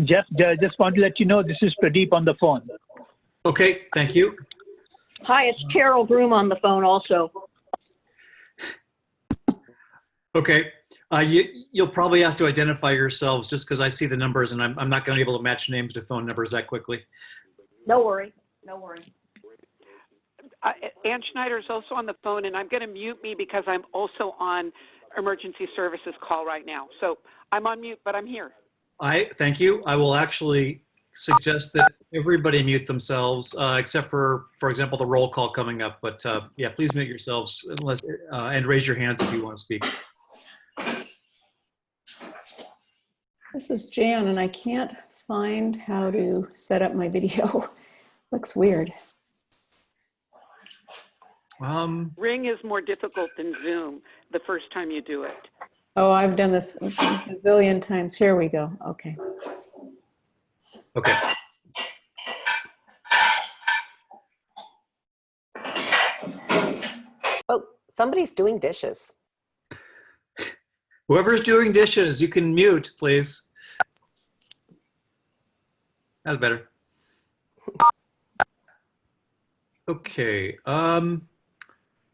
Jeff, just want to let you know this is Pradeep on the phone. Okay, thank you. Hi, it's Carol Groom on the phone also. Okay, you'll probably have to identify yourselves just because I see the numbers and I'm not going to be able to match names to phone numbers that quickly. No worry, no worry. Ann Schneider is also on the phone, and I'm going to mute me because I'm also on emergency services call right now. So I'm on mute, but I'm here. Thank you. I will actually suggest that everybody mute themselves, except for example, the roll call coming up. But yeah, please mute yourselves unless and raise your hands if you want to speak. This is Jan, and I can't find how to set up my video. Looks weird. Ring is more difficult than Zoom the first time you do it. Oh, I've done this a zillion times. Here we go. Okay. Okay. Oh, somebody's doing dishes. Whoever's doing dishes, you can mute, please. That's better. Okay.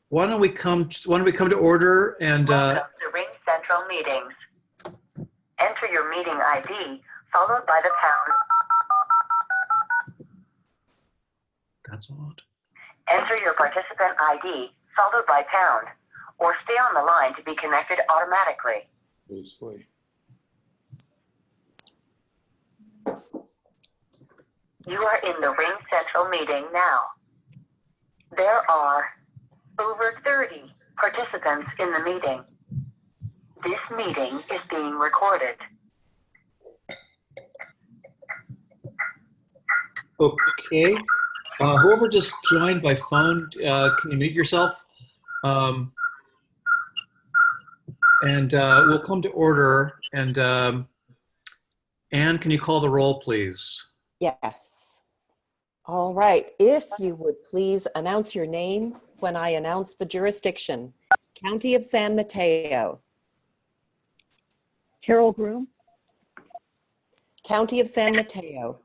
Why don't we come to order and Welcome to Ring Central Meetings. Enter your meeting ID followed by the pound. That's odd. Enter your participant ID followed by pound, or stay on the line to be connected automatically. Loosely. You are in the Ring Central meeting now. There are over 30 participants in the meeting. This meeting is being recorded. Okay. Whoever just joined by phone, can you mute yourself? And we'll come to order. And Anne, can you call the roll, please? Yes. All right. If you would please announce your name when I announce the jurisdiction. County of San Mateo. Carol Groom. County of San Mateo.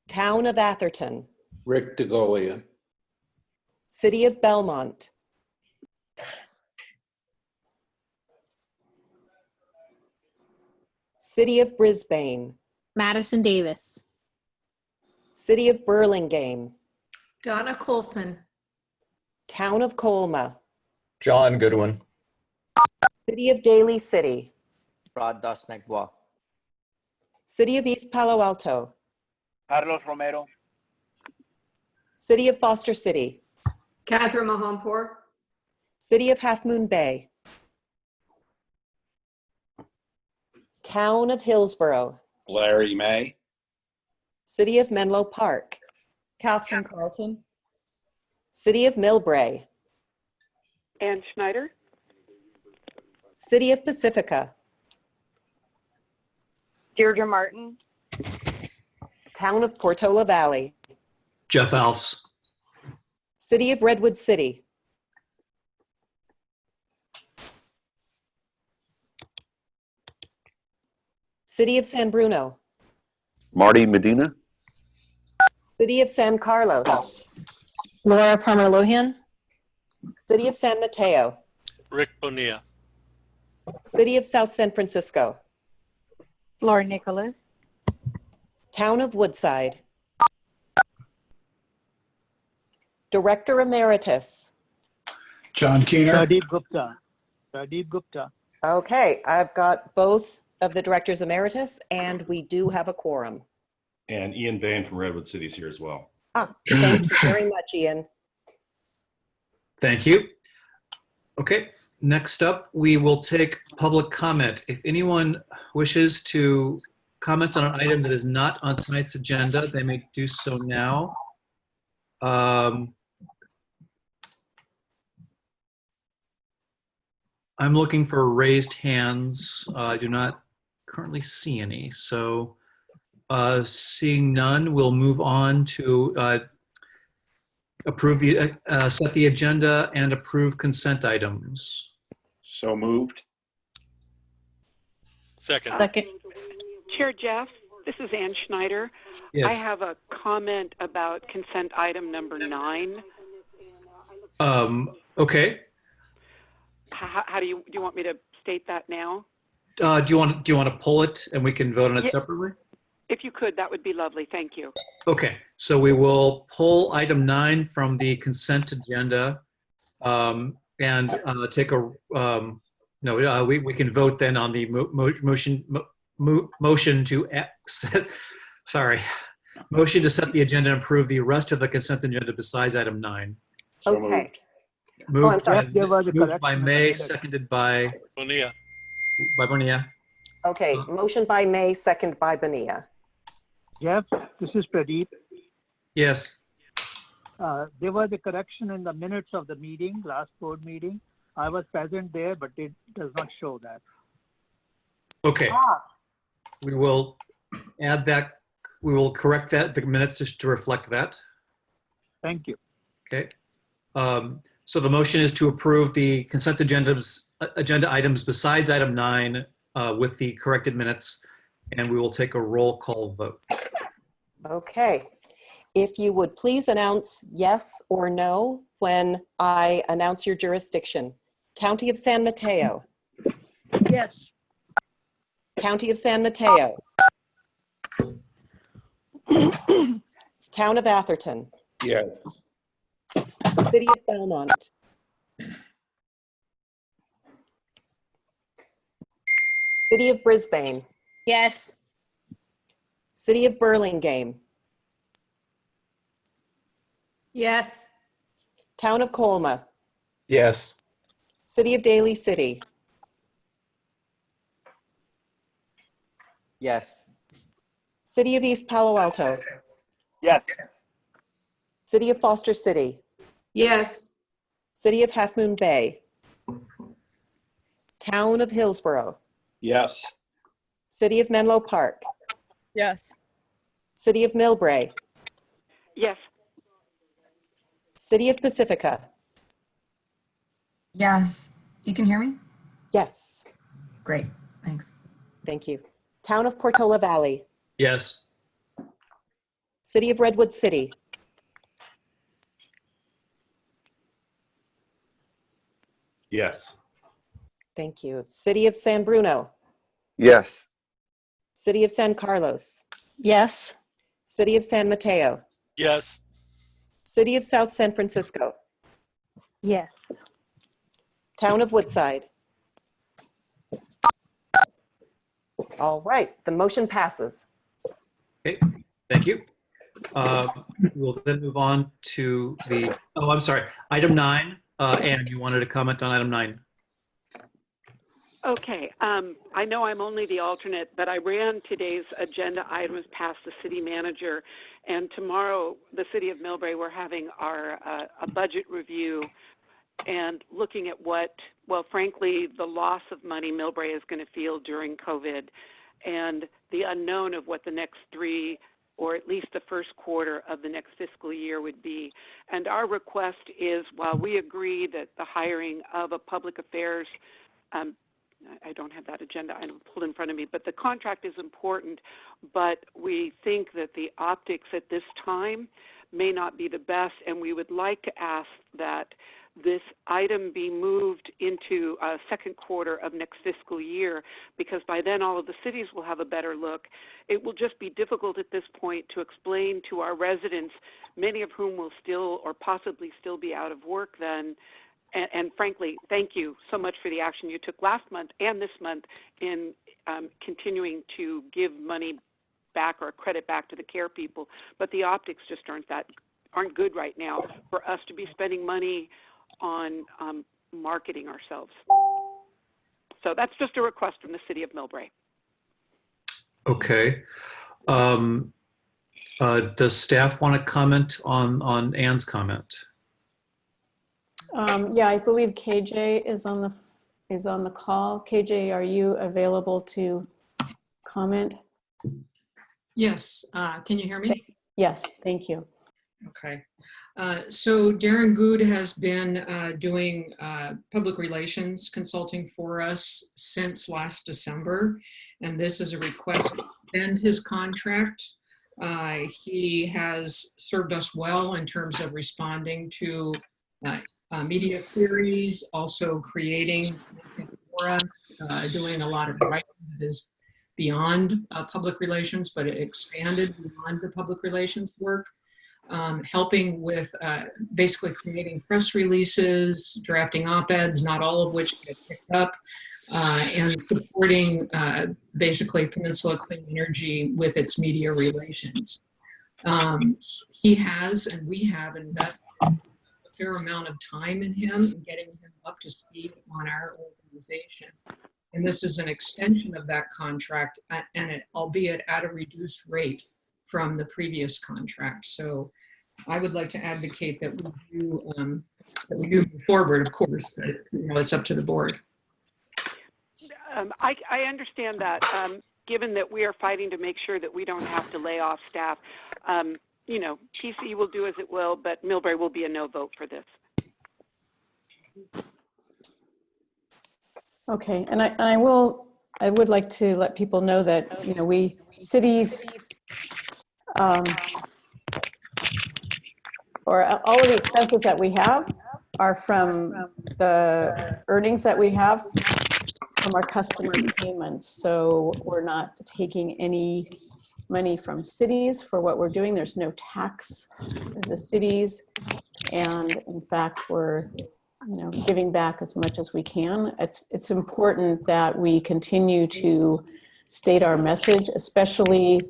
Town of Atherton. Rick DeGolia. City of Belmont. City of Brisbane. Madison Davis. City of Burlingame. Donna Colson. Town of Colma. John Goodwin. City of Daly City. Rod Dasnegbois. City of East Palo Alto. Carlos Romero. City of Foster City. Catherine Mahampur. City of Half Moon Bay. Town of Hillsborough. Larry May. City of Menlo Park. Catherine Carlton. City of Millbrae. Ann Schneider? City of Pacifica. Deirdre Martin. Town of Portola Valley. Jeff Alfs. City of Redwood City. City of San Bruno. Marty Medina. City of San Carlos. Laura Palmer-Lohan. City of San Mateo. Rick Bonilla. City of South San Francisco. Laura Nicholas. Town of Woodside. Director Emeritus. John Keener. Pradeep Gupta. Pradeep Gupta. Okay, I've got both of the Directors Emeritus, and we do have a quorum. And Ian Bain from Redwood City is here as well. Thank you very much, Ian. Thank you. Okay, next up, we will take public comment. If anyone wishes to comment on an item that is not on tonight's agenda, they may do so now. I'm looking for raised hands. I do not currently see any. So seeing none, we'll move on to approve the, set the agenda and approve consent items. So moved. Second. Chair Jeff, this is Ann Schneider. Yes. I have a comment about consent item number 9. Okay. How do you want me to state that now? Do you want to pull it and we can vote on it Yeah. separately? If you could, that would be lovely. Thank you. Okay, so we will pull item 9 from the consent agenda and take a, we can vote then on the motion to set, motion to set the agenda and approve the rest of the consent agenda besides item 9. So Okay. moved. I'm sorry. Moved by May, seconded by Bonilla. Bonilla. Okay, motion by May, second by Bonilla. Jeff, this is Pradeep. Yes. There was a correction in the minutes of the meeting, last board meeting. I was present there, but it does not show that. Okay. We will add that. We will correct that, the minutes just to reflect that. Thank you. Okay. So the motion is to approve the consent agenda items besides item 9 with the corrected minutes, and we will take a roll call vote. Okay. If you would please announce yes or no when I announce your jurisdiction. County of San Mateo. Yes. County of San Mateo. Town of Atherton. Yes. City of Belmont. City of Brisbane. Yes. City of Burlingame. Yes. Town of Colma. Yes. City of Daly City. Yes. City of East Palo Alto. Yes. City of Foster City. Yes. City of Half Moon Bay. Town of Hillsborough. Yes. City of Menlo Park. Yes. City of Millbrae. Yes. City of Pacifica. Yes. You can hear me? Yes. Great. Thanks. Thank you. Town of Portola Valley. Yes. City of Redwood City. Yes. Thank you. City of San Bruno. Yes. City of San Carlos. Yes. City of San Mateo. Yes. City of South San Francisco. Yes. Town of Woodside. All right, the motion passes. Okay. Thank you. We'll then move on to the, I'm sorry, item 9. Ann, you wanted to comment on item 9. Okay. I know I'm only the alternate, but I ran today's agenda items past the city manager, and tomorrow, the city of Millbrae, we're having our a budget review and looking at what, well, frankly, the loss of money Millbrae is going to feel during COVID and the unknown of what the next 3 or at least the first quarter of the next fiscal year would be. And our request is, while we agree that the hiring of a public affairs, I don't have that agenda item pulled in front of me, but the contract is important, but we think that the optics at this time may not be the best, and we would like to ask that this item be moved into second quarter of next fiscal year, because by then all of the cities will have a better look. It will just be difficult at this point to explain to our residents, many of whom will still or possibly still be out of work then. And frankly, thank you so much for the action you took last month and this month in continuing to give money back or credit back to the care people. But the optics just aren't good right now for us to be spending money on marketing ourselves. So that's just a request from the city of Millbrae. Okay. Does staff want to comment on Ann's comment? Yeah, I believe KJ is on the call. KJ, are you available to comment? Yes. Can you hear me? Yes, thank you. Okay. So Darren Good has been doing public relations consulting for us since last December, and this is a request to extend his contract. He has served us well in terms of responding to media queries, also creating content for us, doing a lot of writing that is beyond public relations, but it expanded beyond the public relations work. Helping with basically creating press releases, drafting op-eds, not all of which get picked up, and supporting basically Peninsula Clean Energy with its media relations. He has, and we have invested a fair amount of time in him and getting him up to speed on our organization. And this is an extension of that contract, and it, albeit at a reduced rate from the previous contract. So I would like to advocate that we do move forward, of course, but it's up to the board. I understand that. Given that we are fighting to make sure that we don't have to lay off staff, you know, PC will do as it will, but Millbrae will be a no vote for this. Okay, and I would like to let people know that, you know, we cities, or all of the expenses that we have are from the earnings that we have from our customer payments. So we're not taking any money from cities for what we're doing. There's no tax in the cities. And in fact, we're, you know, giving back as much as we can. It's important that we continue to state our message, especially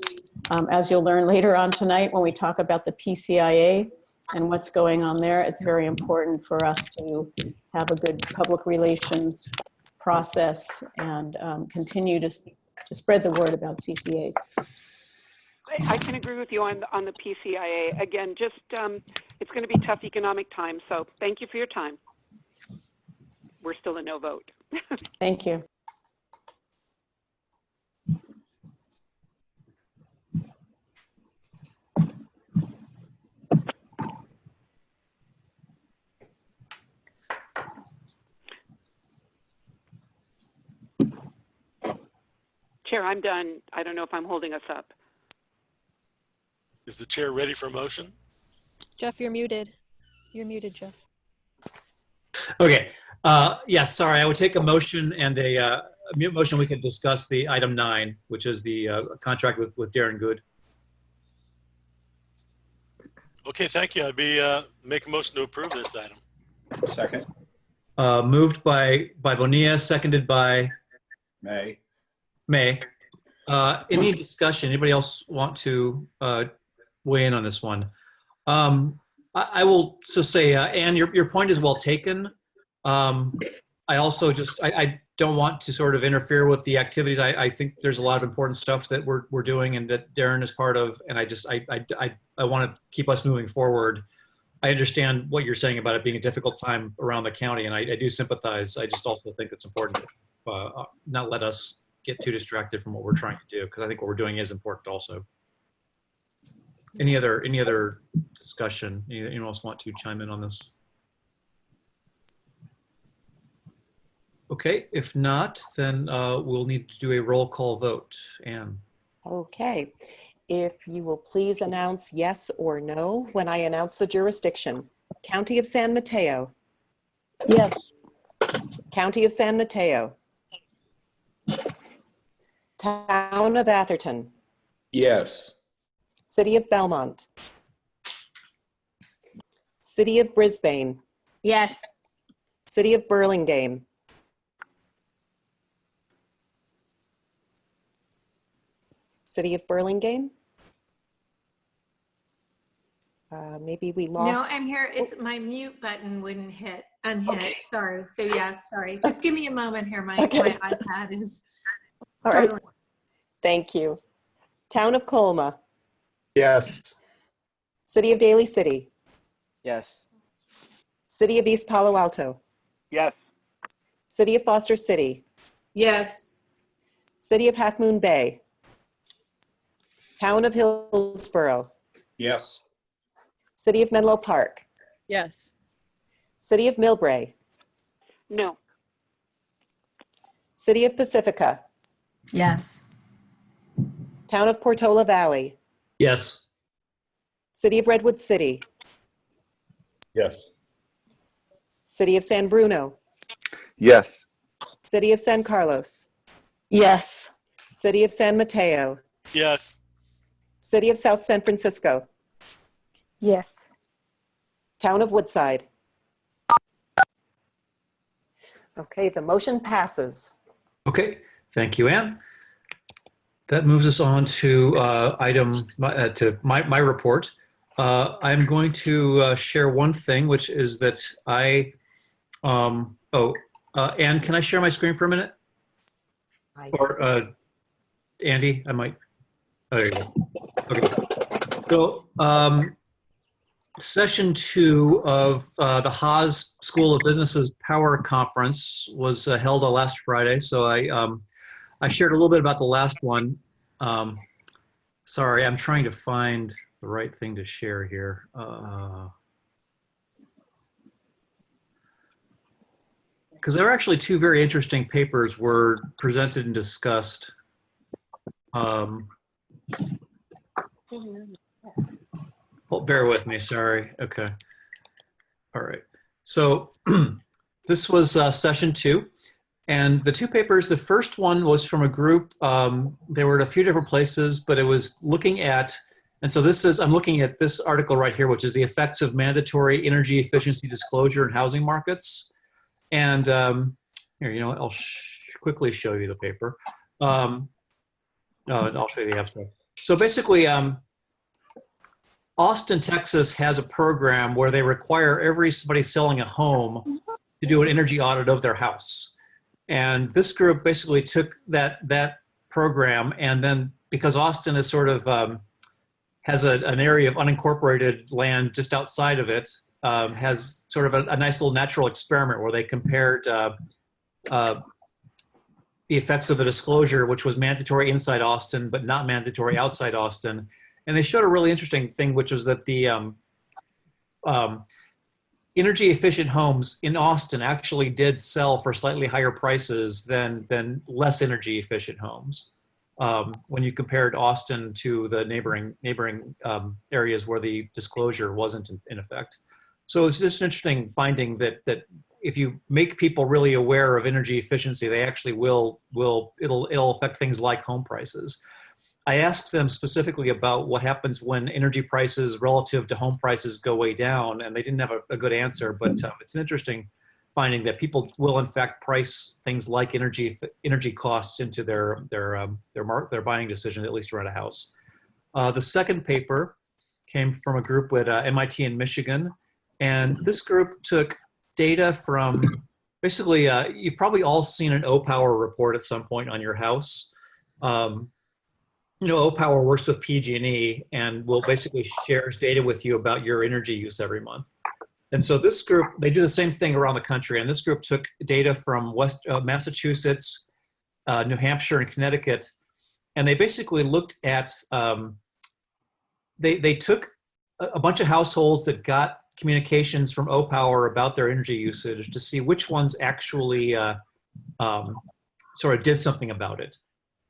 as you'll learn later on tonight when we talk about the PCIA and what's going on there. It's very important for us to have a good public relations process and continue to spread the word about CCAs. I can agree with you on the PCIA. Again, just it's going to be tough economic times, so thank you for your time. We're still a no vote. Thank you. Chair, I'm done. I don't know if I'm holding us up. Is the chair ready for a motion? Jeff, you're muted. You're muted, Jeff. Okay. Yes, sorry. I would take a motion and a mute motion. We can discuss the item 9, which is the contract with Darren Good. Okay, thank you. I'd be make a motion to approve this item. Second. Moved by Bonilla, seconded by May. Any discussion? Anybody else want to weigh in on this one? I will just say, Anne, your point is well taken. I also I don't want to sort of interfere with the activities. I think there's a lot of important stuff that we're doing and that Darren is part of, and I want to keep us moving forward. I understand what you're saying about it being a difficult time around the county, and I do sympathize. I just also think it's important to not let us get too distracted from what we're trying to do, because I think what we're doing is important also. Any other discussion? Anyone else want to chime in on this? Okay, if not, then we'll need to do a roll call vote. Anne. Okay. If you will please announce yes or no when I announce the jurisdiction. County of San Mateo. Yes. County of San Mateo. Town of Atherton. Yes. City of Belmont. City of Brisbane. Yes. City of Burlingame. City of Burlingame. Maybe we lost. No, I'm here. It's my mute button wouldn't unhit. Okay. Sorry. So yes, sorry. Just give me a moment here. My iPad is. All right. Thank you. Town of Colma. Yes. City of Daly City. Yes. City of East Palo Alto. Yes. City of Foster City. Yes. City of Half Moon Bay. Town of Hillsborough. Yes. City of Menlo Park, Yes. City of Millbrae, No. City of Pacifica, Yes. Town of Portola Valley, Yes. City of Redwood City, Yes. City of San Bruno, Yes. City of San Carlos, Yes. City of San Mateo, Yes. City of South San Francisco, Yes. Town of Woodside. Okay, the motion passes. Okay, thank you, Ann. That moves us on to my report. I'm going to share one thing, which is that Ann, can I share my screen for a minute? Or Andy, I might. Oh, there you go. Okay. So, session 2 of the Haas School of Business's Power Conference was held on last Friday. So I shared a little bit about the last one. Sorry, I'm trying to find the right thing to share here. Because there are actually 2 very interesting papers were presented and discussed. Oh, bear with me, sorry. Okay. All right. So this was session 2. And the 2 papers, the first one was from a group, they were at a few different places, but it was looking at, and so I'm looking at this article right here, which is the effects of mandatory energy efficiency disclosure in housing markets. And here, I'll quickly show you the paper. I'll show you the abstract. So basically, Austin, Texas has a program where they require everybody selling a home to do an energy audit of their house. And this group basically took that program, and then because Austin is sort of has an area of unincorporated land just outside of it, has sort of a nice little natural experiment where they compared the effects of the disclosure, which was mandatory inside Austin but not mandatory outside Austin. And they showed a really interesting thing, which was that the energy efficient homes in Austin actually did sell for slightly higher prices than less energy efficient homes. When you compared Austin to the neighboring areas where the disclosure wasn't in effect. So it's just an interesting finding that if you make people really aware of energy efficiency, they actually it'll affect things like home prices. I asked them specifically about what happens when energy prices relative to home prices go way down, and they didn't have a good answer, but it's an interesting finding that people will in fact price things like energy costs into their buying decision, at least around a house. The second paper came from a group at MIT in Michigan, and this group took data from basically, you've probably all seen an O-Power report at some point on your house. O-Power works with PG&E and will basically shares data with you about your energy use every month. And so this group, they do the same thing around the country. And this group took data from Massachusetts, New Hampshire, and Connecticut. And they basically looked at, they took a bunch of households that got communications from O-Power about their energy usage to see which ones actually sort of did something about it.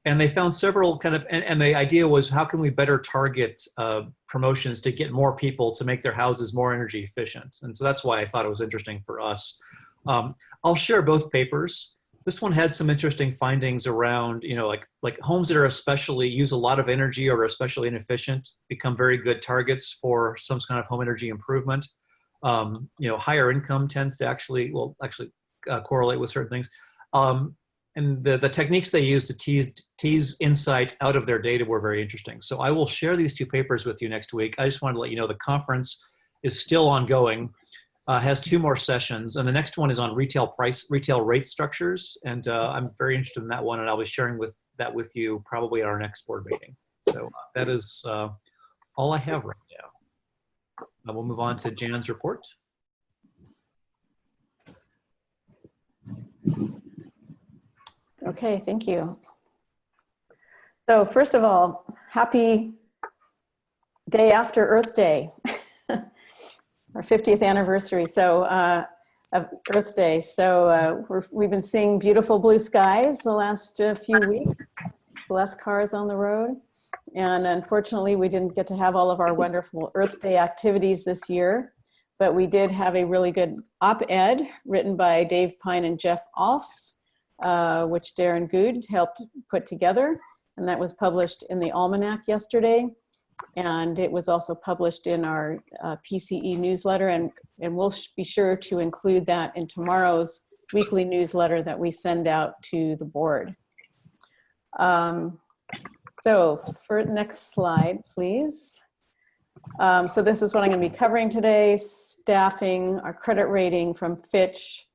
And they found several and the idea was, how can we better target promotions to get more people to make their houses more energy efficient? And so that's why I thought it was interesting for us. I'll share both papers. This one had some interesting findings around, like homes that are use a lot of energy or are especially inefficient become very good targets for some kind of home energy improvement. Higher income tends to actually correlate with certain things. And the techniques they use to tease insight out of their data were very interesting. So I will share these 2 papers with you next week. I just wanted to let you know the conference is still ongoing, has 2 more sessions, and the next one is on retail rate structures. And I'm very interested in that one, and I'll be sharing that with you probably at our next board meeting. So that is all I have right now. We'll move on to Jan's report. Okay, thank you. So first of all, happy day after Earth Day. our 50th anniversary. So of Earth Day. So we've been seeing beautiful blue skies the last few weeks, less cars on the road. And unfortunately, we didn't get to have all of our wonderful Earth Day activities this year, but we did have a really good op-ed written by Dave Pine and Jeff Alfs, which Darren Good helped put together. And that was published in the Almanac yesterday. And it was also published in our PCE newsletter, and we'll be sure to include that in tomorrow's weekly newsletter that we send out to the board. So for next slide, please. So this is what I'm going to be covering today: staffing, our credit rating from Fitch,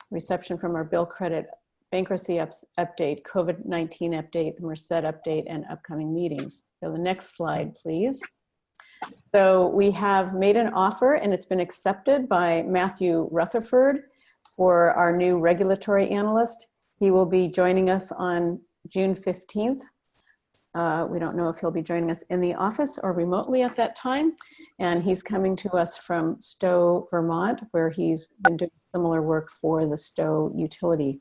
reception from our bill credit, bankruptcy update, COVID-19 update, the Merced update, and upcoming meetings. So the next slide, please. So we have made an offer and it's been accepted by Matthew Rutherford for our new regulatory analyst. He will be joining us on June 15th. We don't know if he'll be joining us in the office or remotely at that time. And he's coming to us from Stowe, Vermont, where he's been doing similar work for the Stowe utility.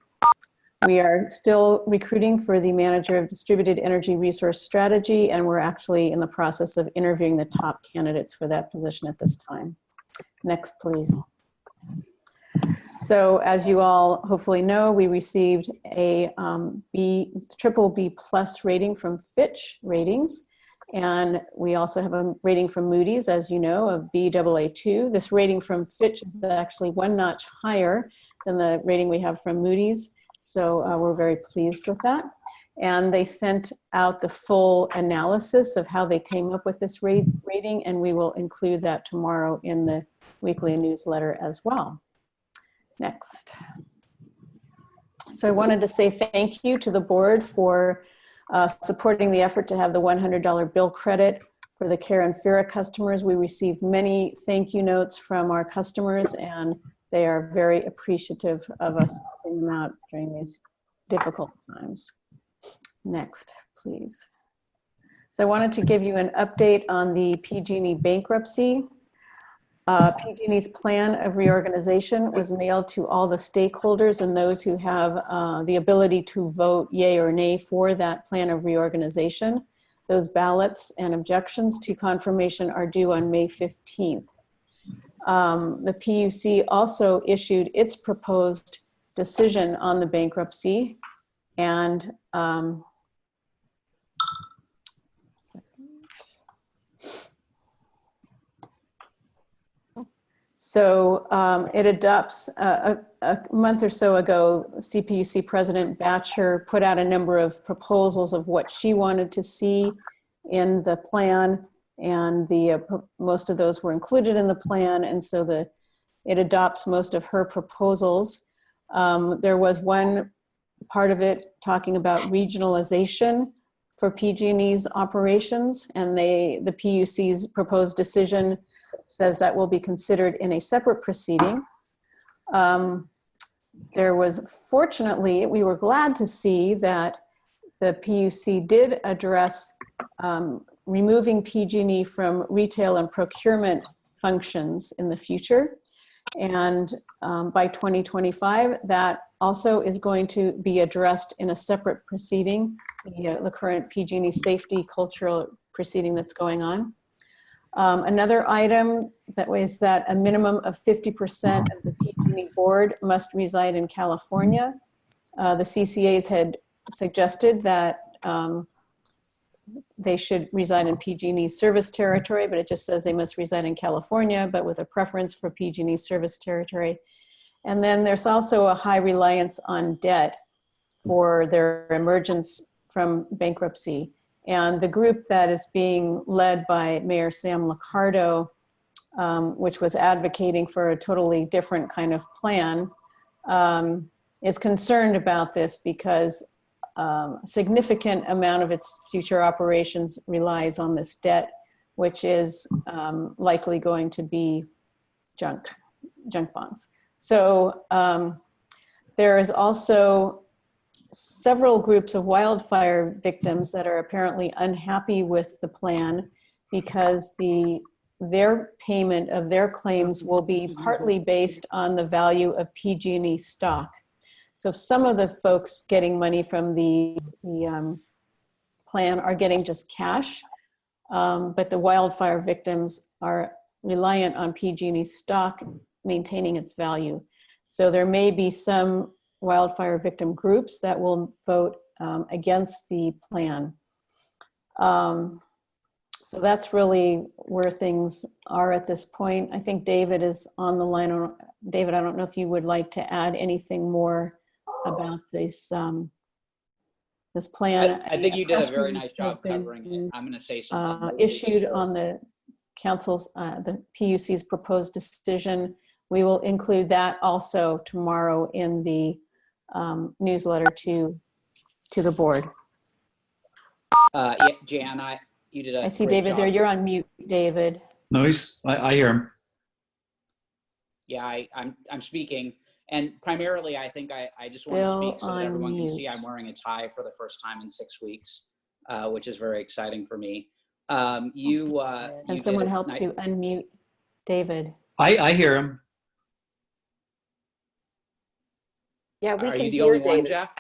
We are still recruiting for the manager of distributed energy resource strategy, and we're actually in the process of interviewing the top candidates for that position at this time. Next, please. So as you all hopefully know, we received a triple B plus rating from Fitch Ratings, and we also have a rating from Moody's, as you know, of Baa2. This rating from Fitch is actually one notch higher than the rating we have from Moody's. So we're very pleased with that. And they sent out the full analysis of how they came up with this rating, and we will include that tomorrow in the weekly newsletter as well. Next. So I wanted to say thank you to the board for supporting the effort to have the $100 bill credit for the CARE and FERA customers. We received many thank you notes from our customers, and they are very appreciative of us helping them out during these difficult times. Next, please. So I wanted to give you an update on the PG&E bankruptcy. PG&E's plan of reorganization was mailed to all the stakeholders and those who have the ability to vote yay or nay for that plan of reorganization. Those ballots and objections to confirmation are due on May 15th. The PUC also issued its proposed decision on the bankruptcy, and so it adopts, a month or so ago, CPUC President Batcher put out a number of proposals of what she wanted to see in the plan, and most of those were included in the plan, and so it adopts most of her proposals. There was one part of it talking about regionalization for PG&E's operations, and the PUC's proposed decision says that will be considered in a separate proceeding. Fortunately, we were glad to see that the PUC did address removing PG&E from retail and procurement functions in the future. And by 2025, that also is going to be addressed in a separate proceeding, the current PG&E safety cultural proceeding that's going on. Another item that was that a minimum of 50% of the PG&E board must reside in California. The CCAs had suggested that they should reside in PG&E service territory, but it just says they must reside in California, but with a preference for PG&E service territory. And then there's also a high reliance on debt for their emergence from bankruptcy. And the group that is being led by Mayor Sam Liccardo, which was advocating for a totally different kind of plan, is concerned about this because a significant amount of its future operations relies on this debt, which is likely going to be junk bonds. So there is also several groups of wildfire victims that are apparently unhappy with the plan because the their payment of their claims will be partly based on the value of PG&E stock. So some of the folks getting money from the plan are getting just cash, but the wildfire victims are reliant on PG&E stock maintaining its value. So there may be some wildfire victim groups that will vote against the plan. So that's really where things are at this point. I think David is on the line. David, I don't know if you would like to add anything more about this this plan. I think you did a press very release nice has job been, covering it. I'm going to say something. issued on the council's, the PUC's proposed decision. We will include that also tomorrow in the newsletter to the board. Yeah, Jan, you did a I see great David job. there. You're on mute, David. No, I hear him. Yeah, I'm speaking. And primarily, I think I just want to speak so that everyone can see I'm wearing a tie for the first time in 6 weeks, which is very exciting for me. Can someone help to unmute David? I hear him. Yeah, we Are can you the hear only one, David. Jeff?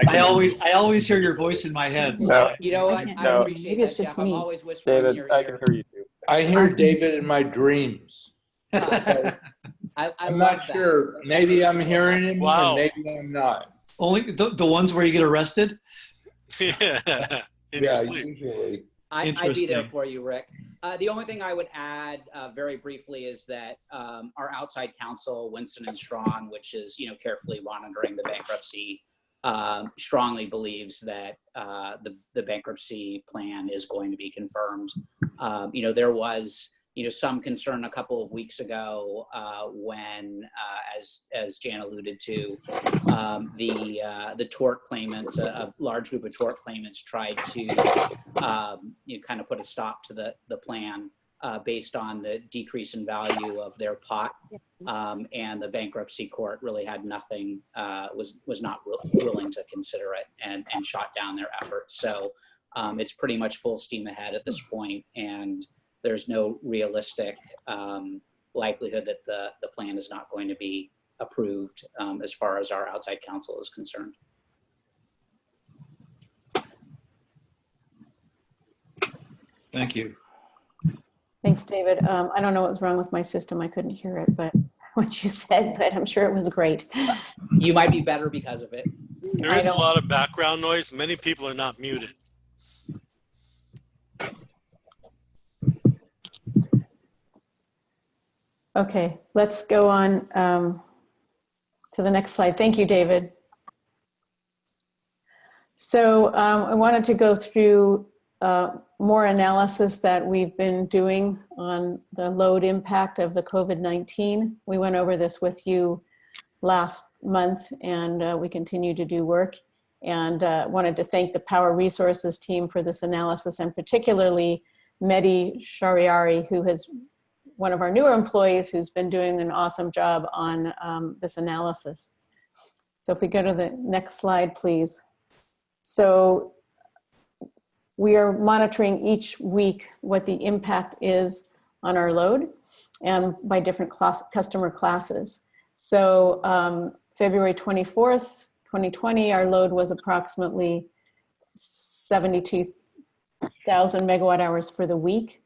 I always hear your voice in my head. So No. You know what? I No. appreciate Maybe it's that, just Jeff. I'm me. always whispering in David, your I ear. can hear you too. I hear David in my dreams. I I'm love not that. sure. Maybe I'm hearing him Wow. and maybe I'm not. Only the ones where you get arrested? Yeah. In your Yeah, sleep. usually. I'd be there Interesting. for you, Rick. The only thing I would add very briefly is that our outside counsel, Winston and Strawn, which is carefully monitoring the bankruptcy, strongly believes that the bankruptcy plan is going to be confirmed. There was some concern a couple of weeks ago when, as Jan alluded to, the tort claimants, a large group of tort claimants, tried to kind of put a stop to the plan based on the decrease in value of their pot, and the bankruptcy court really had nothing, was not willing to consider it and shot down their efforts. So it's pretty much full steam ahead at this point, and there's no realistic likelihood that the plan is not going to be approved as far as our outside counsel is concerned. Thank you. Thanks, David. I don't know what was wrong with my system. I couldn't hear it, but what you said, but I'm sure it was great. You might be better because of it. There is a lot of background noise. Many people are not muted. Okay, let's go on to the next slide. Thank you, David. So I wanted to go through more analysis that we've been doing on the load impact of the COVID-19. We went over this with you last month, and we continue to do work. And wanted to thank the Power Resources team for this analysis, and particularly Mehdi Shariari, who is one of our newer employees who's been doing an awesome job on this analysis. So if we go to the next slide, please. So we are monitoring each week what the impact is on our load and by different customer classes. So February 24th, 2020, our load was approximately 72,000 megawatt hours for the week.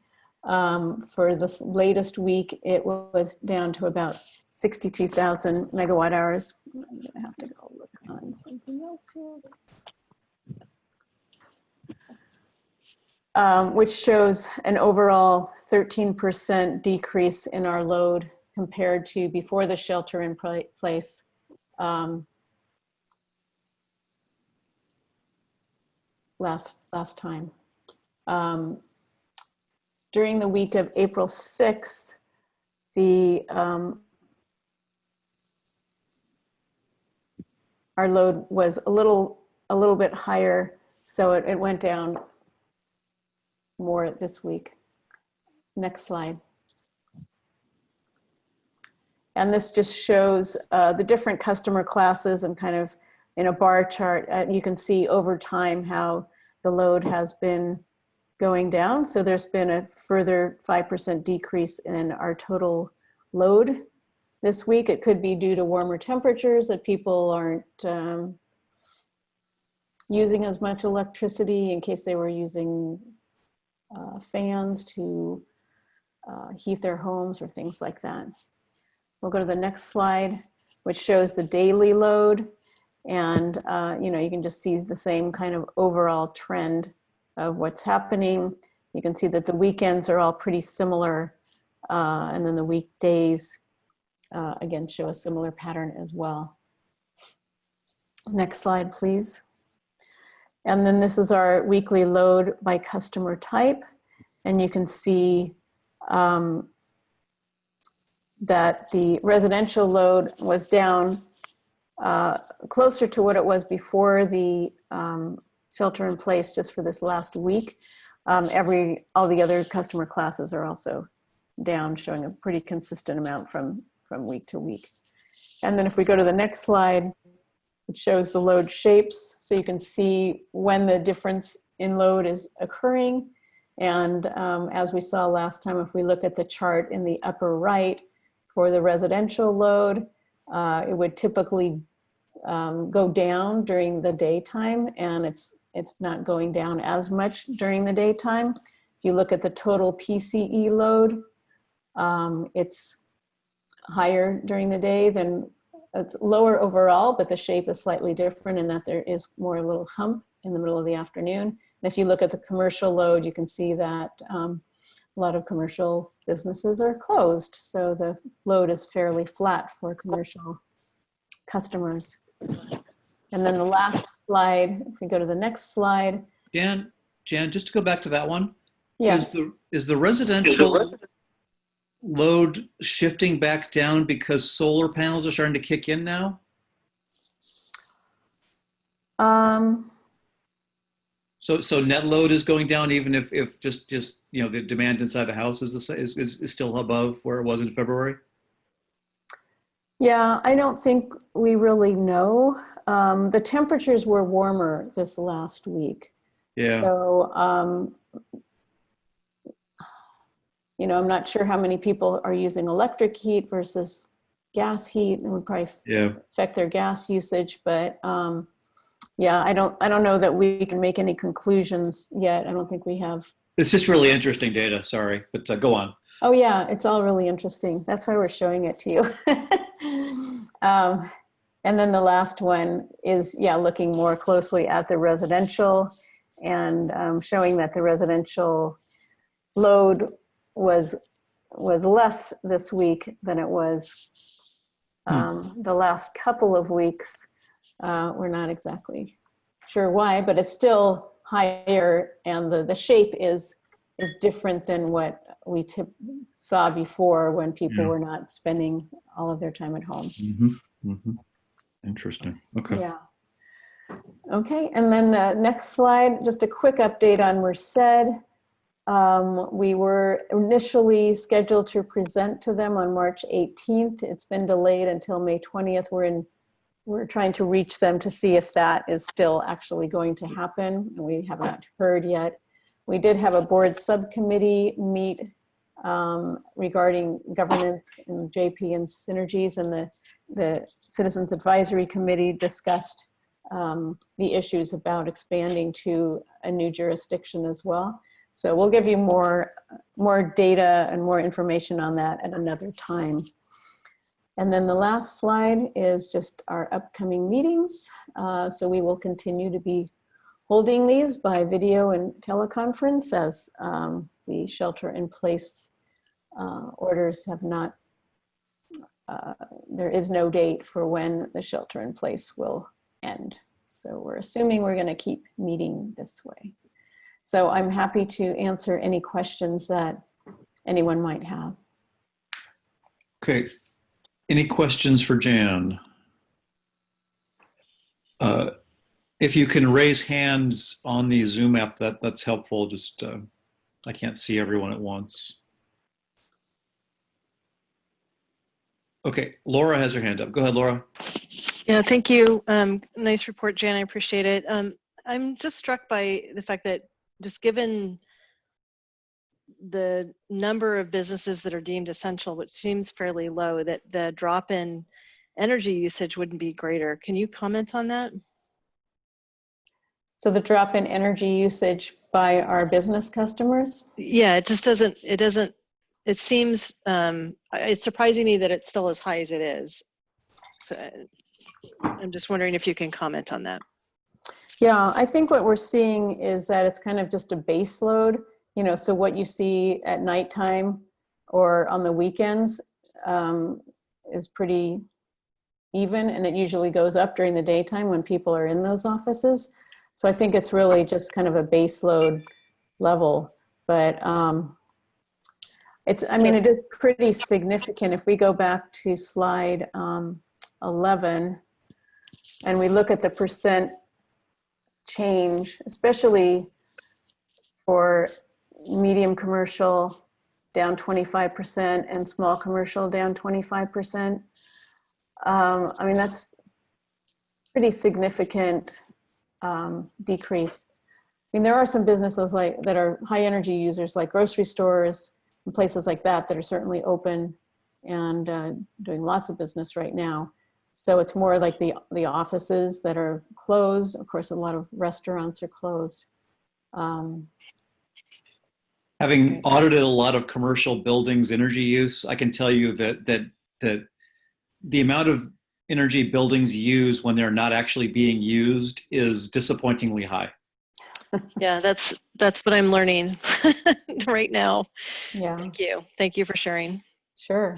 For the latest week, it was down to about 62,000 megawatt hours. I'm gonna have to go look on something else here. Which shows an overall 13% decrease in our load compared to before the shelter in place. Last time. During the week of April 6th, our load was a little bit higher, so it went down more this week. Next slide. And this just shows the different customer classes and kind of in a bar chart. You can see over time how the load has been going down. So there's been a further 5% decrease in our total load this week. It could be due to warmer temperatures, that people aren't using as much electricity in case they were using fans to heat their homes or things like that. We'll go to the next slide, which shows the daily load. And you can just see the same kind of overall trend of what's happening. You can see that the weekends are all pretty similar. And then the weekdays, again, show a similar pattern as well. Next slide, please. And then this is our weekly load by customer type. And you can see that the residential load was down closer to what it was before the shelter in place just for this last week. All the other customer classes are also down, showing a pretty consistent amount from week to week. And then if we go to the next slide, it shows the load shapes. So you can see when the difference in load is occurring. And as we saw last time, if we look at the chart in the upper right for the residential load, it would typically go down during the daytime, and it's not going down as much during the daytime. If you look at the total PCE load, it's higher during the day than, it's lower overall, but the shape is slightly different in that there is more a little hump in the middle of the afternoon. And if you look at the commercial load, you can see that a lot of commercial businesses are closed. So the load is fairly flat for commercial customers. And then the last slide, if we go to the next slide. Jan, just to go back to that one. Yes. Is the residential load shifting back down because solar panels are starting to kick in now? So net load is going down even if just the demand inside the house is still above where it was in February? Yeah, I don't think we really know. The temperatures were warmer this last week. Yeah. So, I'm not sure how many people are using electric heat versus gas heat, and would probably affect their gas usage. But yeah, I don't know that we can make any conclusions yet. I don't think we have. It's just really interesting data. Sorry, but go on. Oh yeah, it's all really interesting. That's why we're showing it to you. And then the last one is, looking more closely at the residential and showing that the residential load was less this week than it was the last couple of weeks. We're not exactly sure why, but it's still higher, and the shape is different than what we saw before when people were not spending all of their time at home. Mm-hmm. Mm-hmm. Interesting. Okay. Yeah. Okay, and then the next slide, just a quick update on Merced. We were initially scheduled to present to them on March 18th. It's been delayed until May 20th. We're trying to reach them to see if that is still actually going to happen. And we have not heard yet. We did have a board subcommittee meet regarding governance and JP and synergies, and the Citizens Advisory Committee discussed the issues about expanding to a new jurisdiction as well. So we'll give you more data and more information on that at another time. And then the last slide is just our upcoming meetings. So we will continue to be holding these by video and teleconference as the shelter-in-place orders have not, there is no date for when the shelter-in-place will end. So we're assuming we're going to keep meeting this way. So I'm happy to answer any questions that anyone might have. Okay. Any questions for Jan? If you can raise hands on the Zoom app, that's helpful. Just I can't see everyone at once. Okay, Laura has her hand up. Go ahead, Laura. Yeah, thank you. Nice report, Jan. I appreciate it. I'm just struck by the fact that just given the number of businesses that are deemed essential, which seems fairly low, that the drop in energy usage wouldn't be greater. Can you comment on that? So the drop in energy usage by our business customers? Yeah, it just doesn't, it seems, it's surprising me that it's still as high as it is. So I'm just wondering if you can comment on that. Yeah, I think what we're seeing is that it's kind of just a base load, you know, so what you see at nighttime or on the weekends is pretty even, and it usually goes up during the daytime when people are in those offices. So I think it's really just kind of a base load level, but I mean, it is pretty significant. If we go back to slide 11 and we look at the percent change, especially for medium commercial down 25% and small commercial down 25%. I mean, that's pretty significant decrease. I mean, there are some businesses that are high energy users, like grocery stores and places like that are certainly open and doing lots of business right now. So it's more like the offices that are closed. Of course, a lot of restaurants are closed. Having audited a lot of commercial buildings' energy use, I can tell you that the amount of energy buildings use when they're not actually being used is disappointingly high. Yeah, that's what I'm learning right now. Yeah. Thank you. Thank you for sharing. Sure.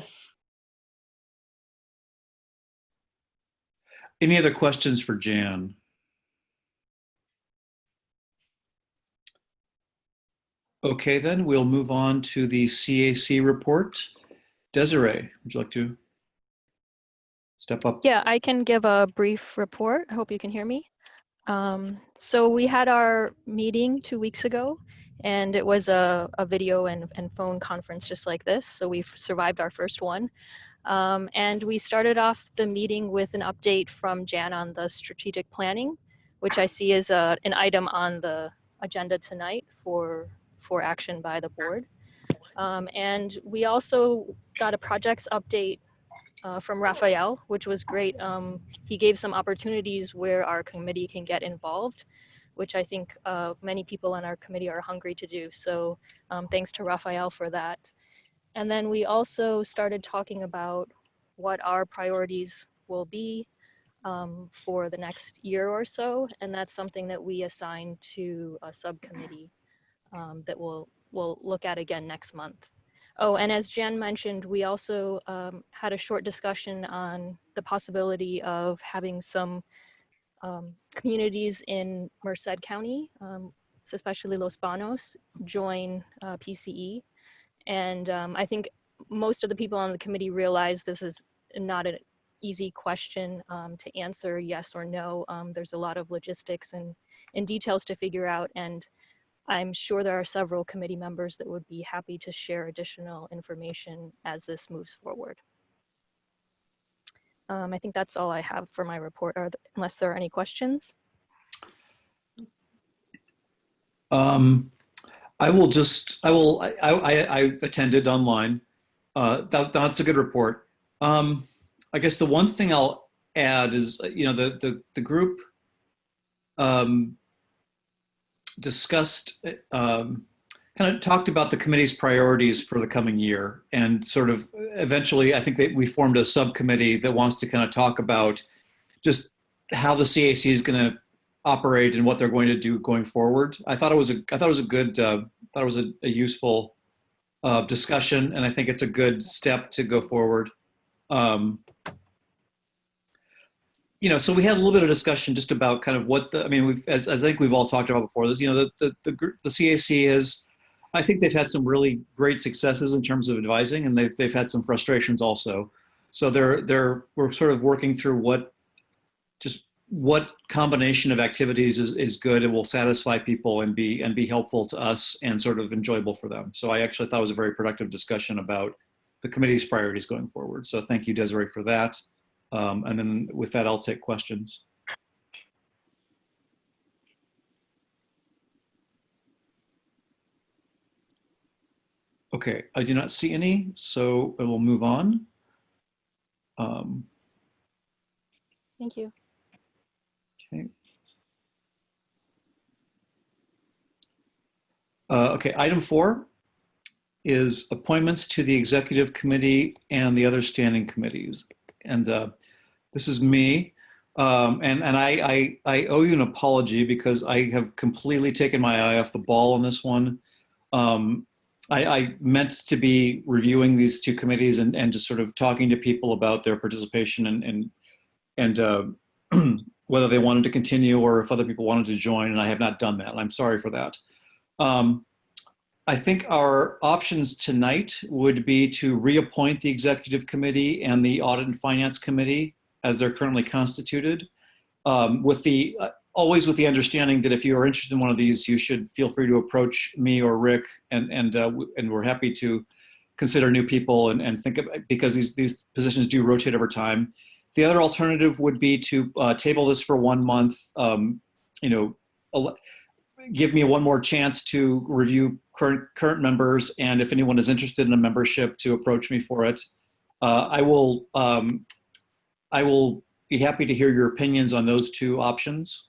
Any other questions for Jan? Okay, then we'll move on to the CAC report. Desiree, would you like to step up? Yeah, I can give a brief report. I hope you can hear me. So we had our meeting 2 weeks ago, and it was a video and phone conference just like this. So we've survived our first one. And we started off the meeting with an update from Jan on the strategic planning, which I see as an item on the agenda tonight for action by the board. And we also got a projects update from Raphael, which was great. He gave some opportunities where our committee can get involved, which I think many people on our committee are hungry to do. So thanks to Raphael for that. And then we also started talking about what our priorities will be for the next year or so. And that's something that we assigned to a subcommittee that we'll look at again next month. Oh, and as Jan mentioned, we also had a short discussion on the possibility of having some communities in Merced County, especially Los Banos, join PCE. And I think most of the people on the committee realize this is not an easy question to answer yes or no. There's a lot of logistics and details to figure out, and I'm sure there are several committee members that would be happy to share additional information as this moves forward. I think that's all I have for my report, unless there are any questions. I attended online. That's a good report. I guess the one thing I'll add is, you know, the group discussed, kind of talked about the committee's priorities for the coming year, and sort of eventually I think that we formed a subcommittee that wants to kind of talk about just how the CAC is going to operate and what they're going to do going forward. I thought it was a useful discussion, and I think it's a good step to go forward. You know, so we had a little bit of discussion just about kind of what as I think we've all talked about before this, you know, the CAC is, I think they've had some really great successes in terms of advising, and they've had some frustrations also. So we're sort of working through what combination of activities is good and will satisfy people and be helpful to us and sort of enjoyable for them. So I actually thought it was a very productive discussion about the committee's priorities going forward. So thank you, Desiree, for that. And then with that, I'll take questions. Okay, I do not see any, so I will move on. Thank you. Okay. Okay, item 4 is appointments to the executive committee and the other standing committees. And this is me. And I owe you an apology because I have completely taken my eye off the ball on this one. I meant to be reviewing these two committees and just sort of talking to people about their participation and whether they wanted to continue or if other people wanted to join, and I have not done that. I'm sorry for that. I think our options tonight would be to reappoint the executive committee and the audit and finance committee as they're currently constituted, always with the understanding that if you are interested in one of these, you should feel free to approach me or Rick, and we're happy to consider new people and think of, because these positions do rotate over time. The other alternative would be to table this for 1 month, give me one more chance to review current members, and if anyone is interested in a membership, to approach me for it. I will be happy to hear your opinions on those two options.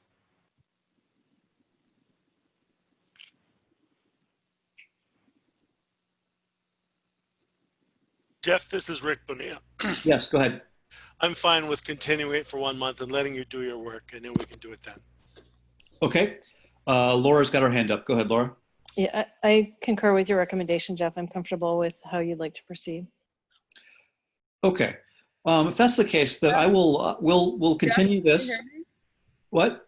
Jeff, this is Rick Bonilla. Yes, go ahead. I'm fine with continuing it for 1 month and letting you do your work, and then we can do it then. Okay. Laura's got her hand up. Go ahead, Laura. Yeah, I concur with your recommendation, Jeff. I'm comfortable with how you'd like to proceed. Okay. If that's the case, then I will we'll continue this. What?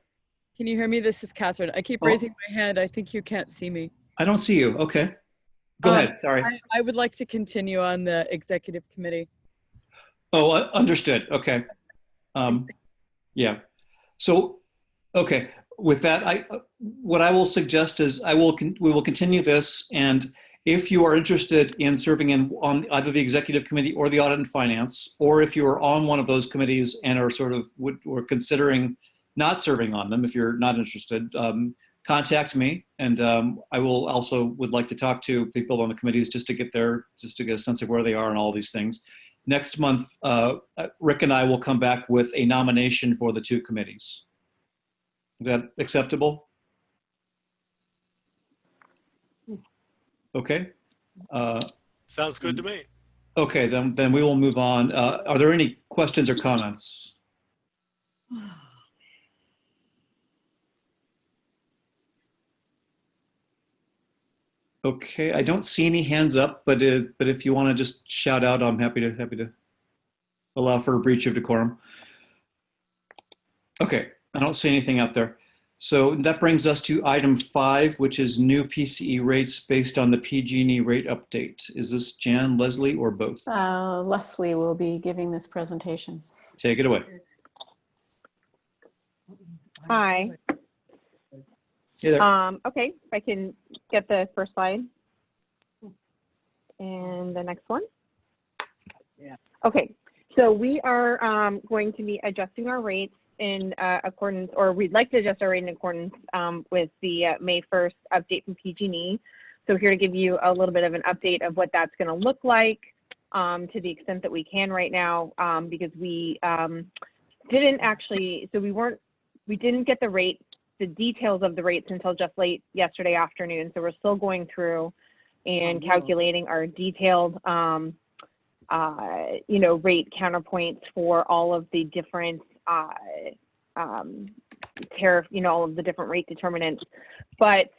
Can you hear me? This is Catherine. I keep raising my hand. I think you can't see me. I don't see you. Okay. Go ahead. Sorry. I would like to continue on the executive committee. Oh, understood. Okay. Yeah. So, okay. With that, what I will suggest is we will continue this, and if you are interested in serving on either the executive committee or the audit and finance, or if you are on one of those committees and are or considering not serving on them, if you're not interested, contact me, and I would like to talk to people on the committees just to get a sense of where they are and all these things. Next month, Rick and I will come back with a nomination for the two committees. Is that acceptable? Okay. Sounds good to me. Okay, then we will move on. Are there any questions or comments? Okay, I don't see any hands up, but if you want to just shout out, I'm happy to allow for a breach of decorum. Okay, I don't see anything out there. So that brings us to item 5, which is new PCE rates based on the PG&E rate update. Is this Jan, Leslie, or both? Leslie will be giving this presentation. Take it away. Hi. Hey there. Okay, if I can get the first slide and the next one. Yeah. Okay, so we are going to be adjusting our rates in accordance, or we'd like to adjust our rate in accordance with the May 1st update from PG&E. So here to give you a little bit of an update of what that's going to look like to the extent that we can right now, because we didn't actually, so we didn't get the details of the rates until just late yesterday afternoon. So we're still going through and calculating our detailed, rate counterpoints for all of the different tariff, all of the different rate determinants. But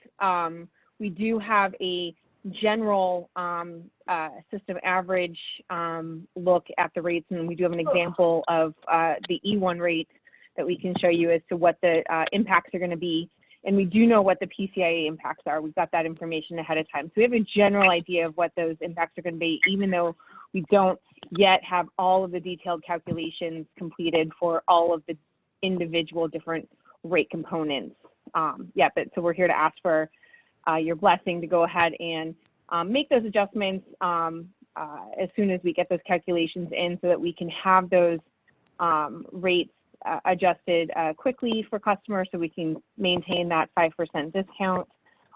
we do have a general system average look at the rates, and we do have an example of the E1 rate that we can show you as to what the impacts are going to be. And we do know what the PCIA impacts are. We've got that information ahead of time. So we have a general idea of what those impacts are going to be, even though we don't yet have all of the detailed calculations completed for all of the individual different rate components. But so we're here to ask for your blessing to go ahead and make those adjustments as soon as we get those calculations in, so that we can have those rates adjusted quickly for customers, so we can maintain that 5% discount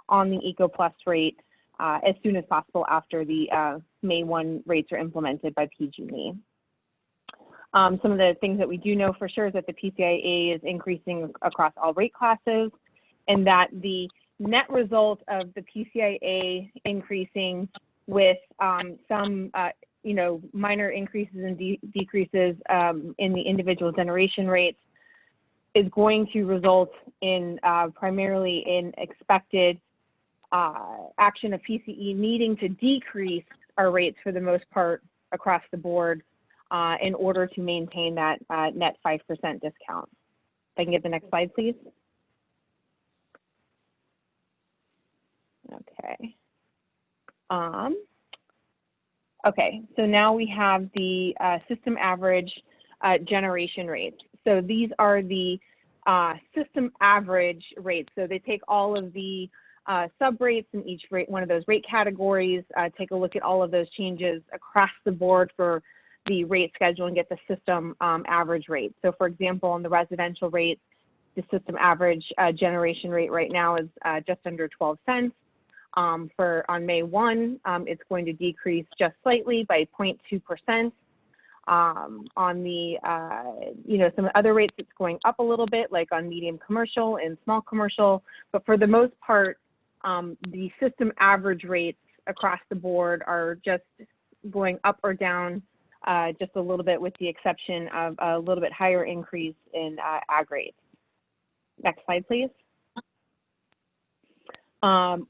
on the Eco Plus rate, as soon as possible after the May 1 rates are implemented by PG&E. Some of the things that we do know for sure is that the PCIA is increasing across all rate classes, and that the net result of the PCIA increasing with some minor increases and decreases in the individual generation rates is going to result in primarily in expected action of PCE needing to decrease our rates for the most part across the board in order to maintain that net 5% discount. If I can get the next slide, please. Okay. Okay, so now we have the system average generation rates. So these are the system average rates. So they take all of the sub rates in each rate, one of those rate categories, take a look at all of those changes across the board for the rate schedule and get the system average rate. So for example, on the residential rates, the system average generation rate right now is just under 12 cents. On May 1, it's going to decrease just slightly by 0.2%. On the, some other rates, it's going up a little bit, like on medium commercial and small commercial. But for the most part, the system average rates across the board are just going up or down just a little bit, with the exception of a little bit higher increase in ag rates. Next slide, please.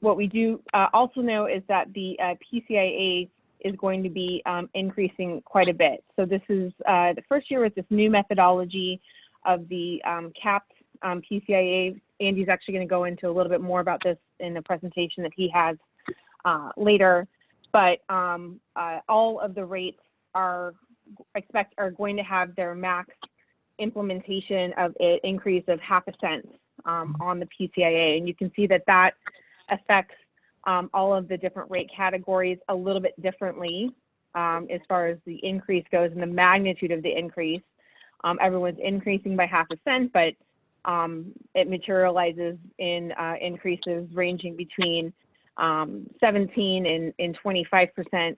What we do also know is that the PCIA is going to be increasing quite a bit. So this is the first year with this new methodology of the capped PCIA. Andy's actually going to go into a little bit more about this in the presentation that he has later. But all of the rates are going to have their max implementation of an increase of 0.5 cents on the PCIA, and you can see that that affects all of the different rate categories a little bit differently as far as the increase goes and the magnitude of the increase. Everyone's increasing by 0.5 cent, but it materializes in increases ranging between 17 and 25%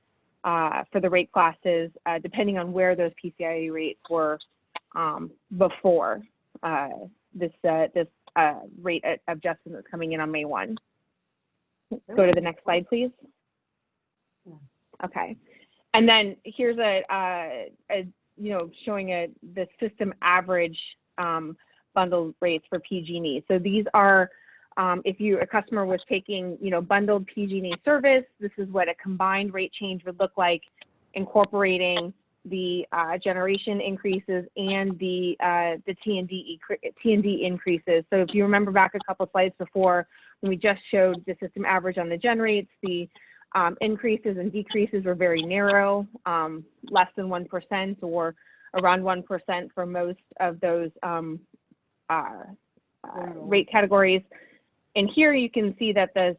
for the rate classes, depending on where those PCIA rates were before this rate adjustment that's coming in on May 1. Go to the next slide, please. Okay, and then here's showing the system average bundled rates for PG&E. So these are, if a customer was taking bundled PG&E service, this is what a combined rate change would look like, incorporating the generation increases and the T&D increases. So if you remember back a couple slides before, when we just showed the system average on the gen rates, the increases and decreases were very narrow, less than 1% or around 1% for most of those rate categories. And here you can see that the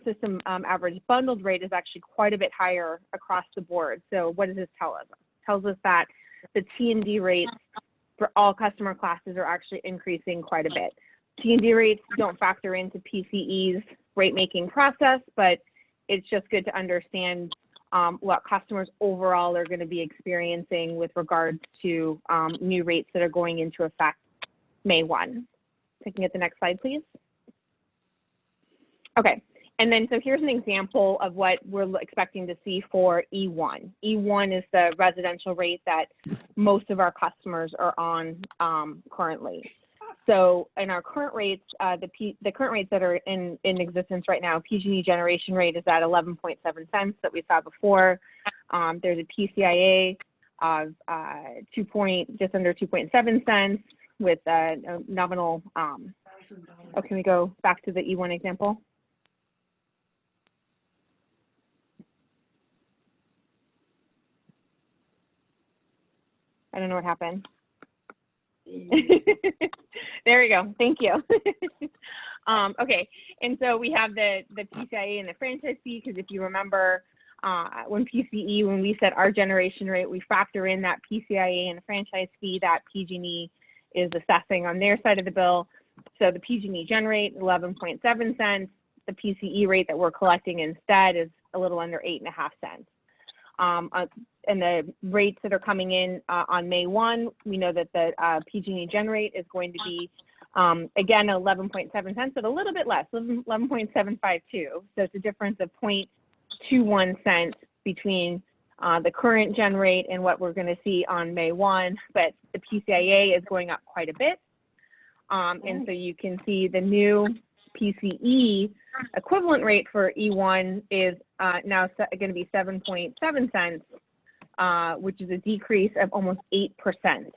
system average bundled rate is actually quite a bit higher across the board. So what does this tell us? It tells us that the T&D rates for all customer classes are actually increasing quite a bit. T&D rates don't factor into PCE's rate-making process, but it's just good to understand what customers overall are going to be experiencing with regards to new rates that are going into effect May 1. If I can get the next slide, please. Okay, and then so here's an example of what we're expecting to see for E1. E1 is the residential rate that most of our customers are on currently. So in our current rates, the current rates that are in existence right now, PG&E generation rate is at 11.7 cents that we saw before. There's a PCIA of just under 2.7 cents with a nominal. Oh, can we go back to the E1 example? I don't know what happened. There we go. Thank you. Okay, and so we have the PCIA and the franchise fee, because if you remember, when we set our generation rate, we factor in that PCIA and the franchise fee that PG&E is assessing on their side of the bill. So the PG&E gen rate, 11.7 cents, the PCE rate that we're collecting instead is a little under 8.5 cents. And the rates that are coming in on May 1, we know that the PG&E gen rate is going to be, again, 11.7 cents, but a little bit less, 11.752. So it's a difference of 0.21 cents between the current gen rate and what we're going to see on May 1, but the PCIA is going up quite a bit. And so you can see the new PCE equivalent rate for E1 is now going to be 7.7 cents, which is a decrease of almost 8%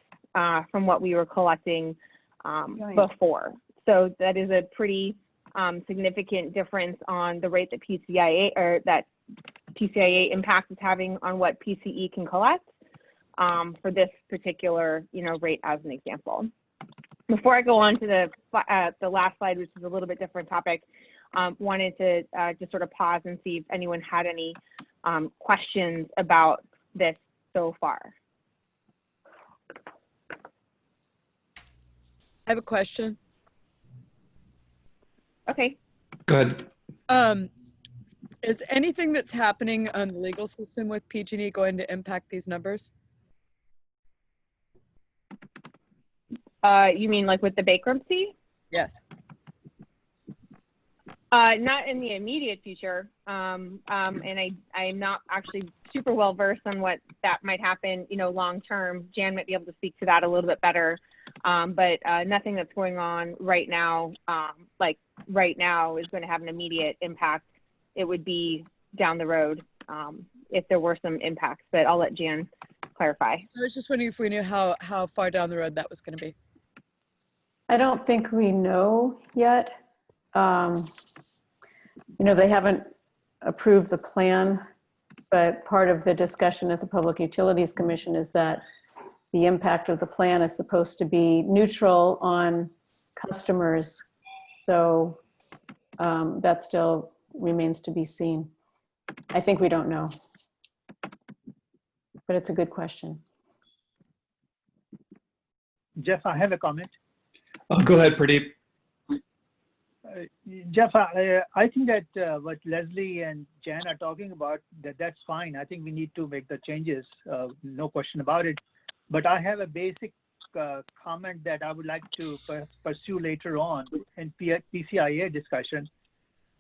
from what we were collecting before. So that is a pretty significant difference on the rate that PCIA or that PCIA impact is having on what PCE can collect for this particular rate as an example. Before I go on to the last slide, which is a little bit different topic, wanted to just sort of pause and see if anyone had any questions about this so far. I have a question. Okay. Go ahead. Is anything that's happening on the legal system with PG&E going to impact these numbers? You mean like with the bankruptcy? Yes. Not in the immediate future, and I'm not actually super well versed on what that might happen, long term. Jan might be able to speak to that a little bit better, but nothing that's going on right now, right now, is going to have an immediate impact. It would be down the road if there were some impacts, but I'll let Jan clarify. I was just wondering if we knew how far down the road that was going to be. I don't think we know yet. They haven't approved the plan, but part of the discussion at the Public Utilities Commission is that the impact of the plan is supposed to be neutral on customers. So that still remains to be seen. I think we don't know, but it's a good question. Jeff, I have a comment. Go ahead, Pradeep. Jeff, I think that what Leslie and Jan are talking about, that's fine. I think we need to make the changes, no question about it. But I have a basic comment that I would like to pursue later on in PCIA discussion,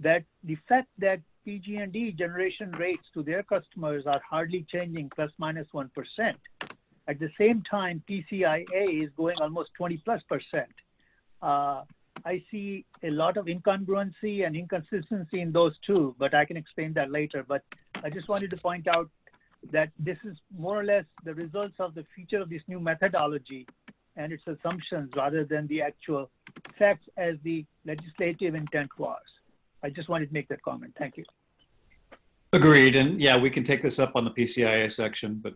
that the fact that PG&E generation rates to their customers are hardly changing, plus minus 1%. At the same time, PCIA is going almost 20+%. I see a lot of incongruency and inconsistency in those two, but I can explain that later. But I just wanted to point out that this is more or less the results of the feature of this new methodology and its assumptions rather than the actual facts as the legislative intent was. I just wanted to make that comment. Thank you. Agreed. And yeah, we can take this up on the PCIA section, but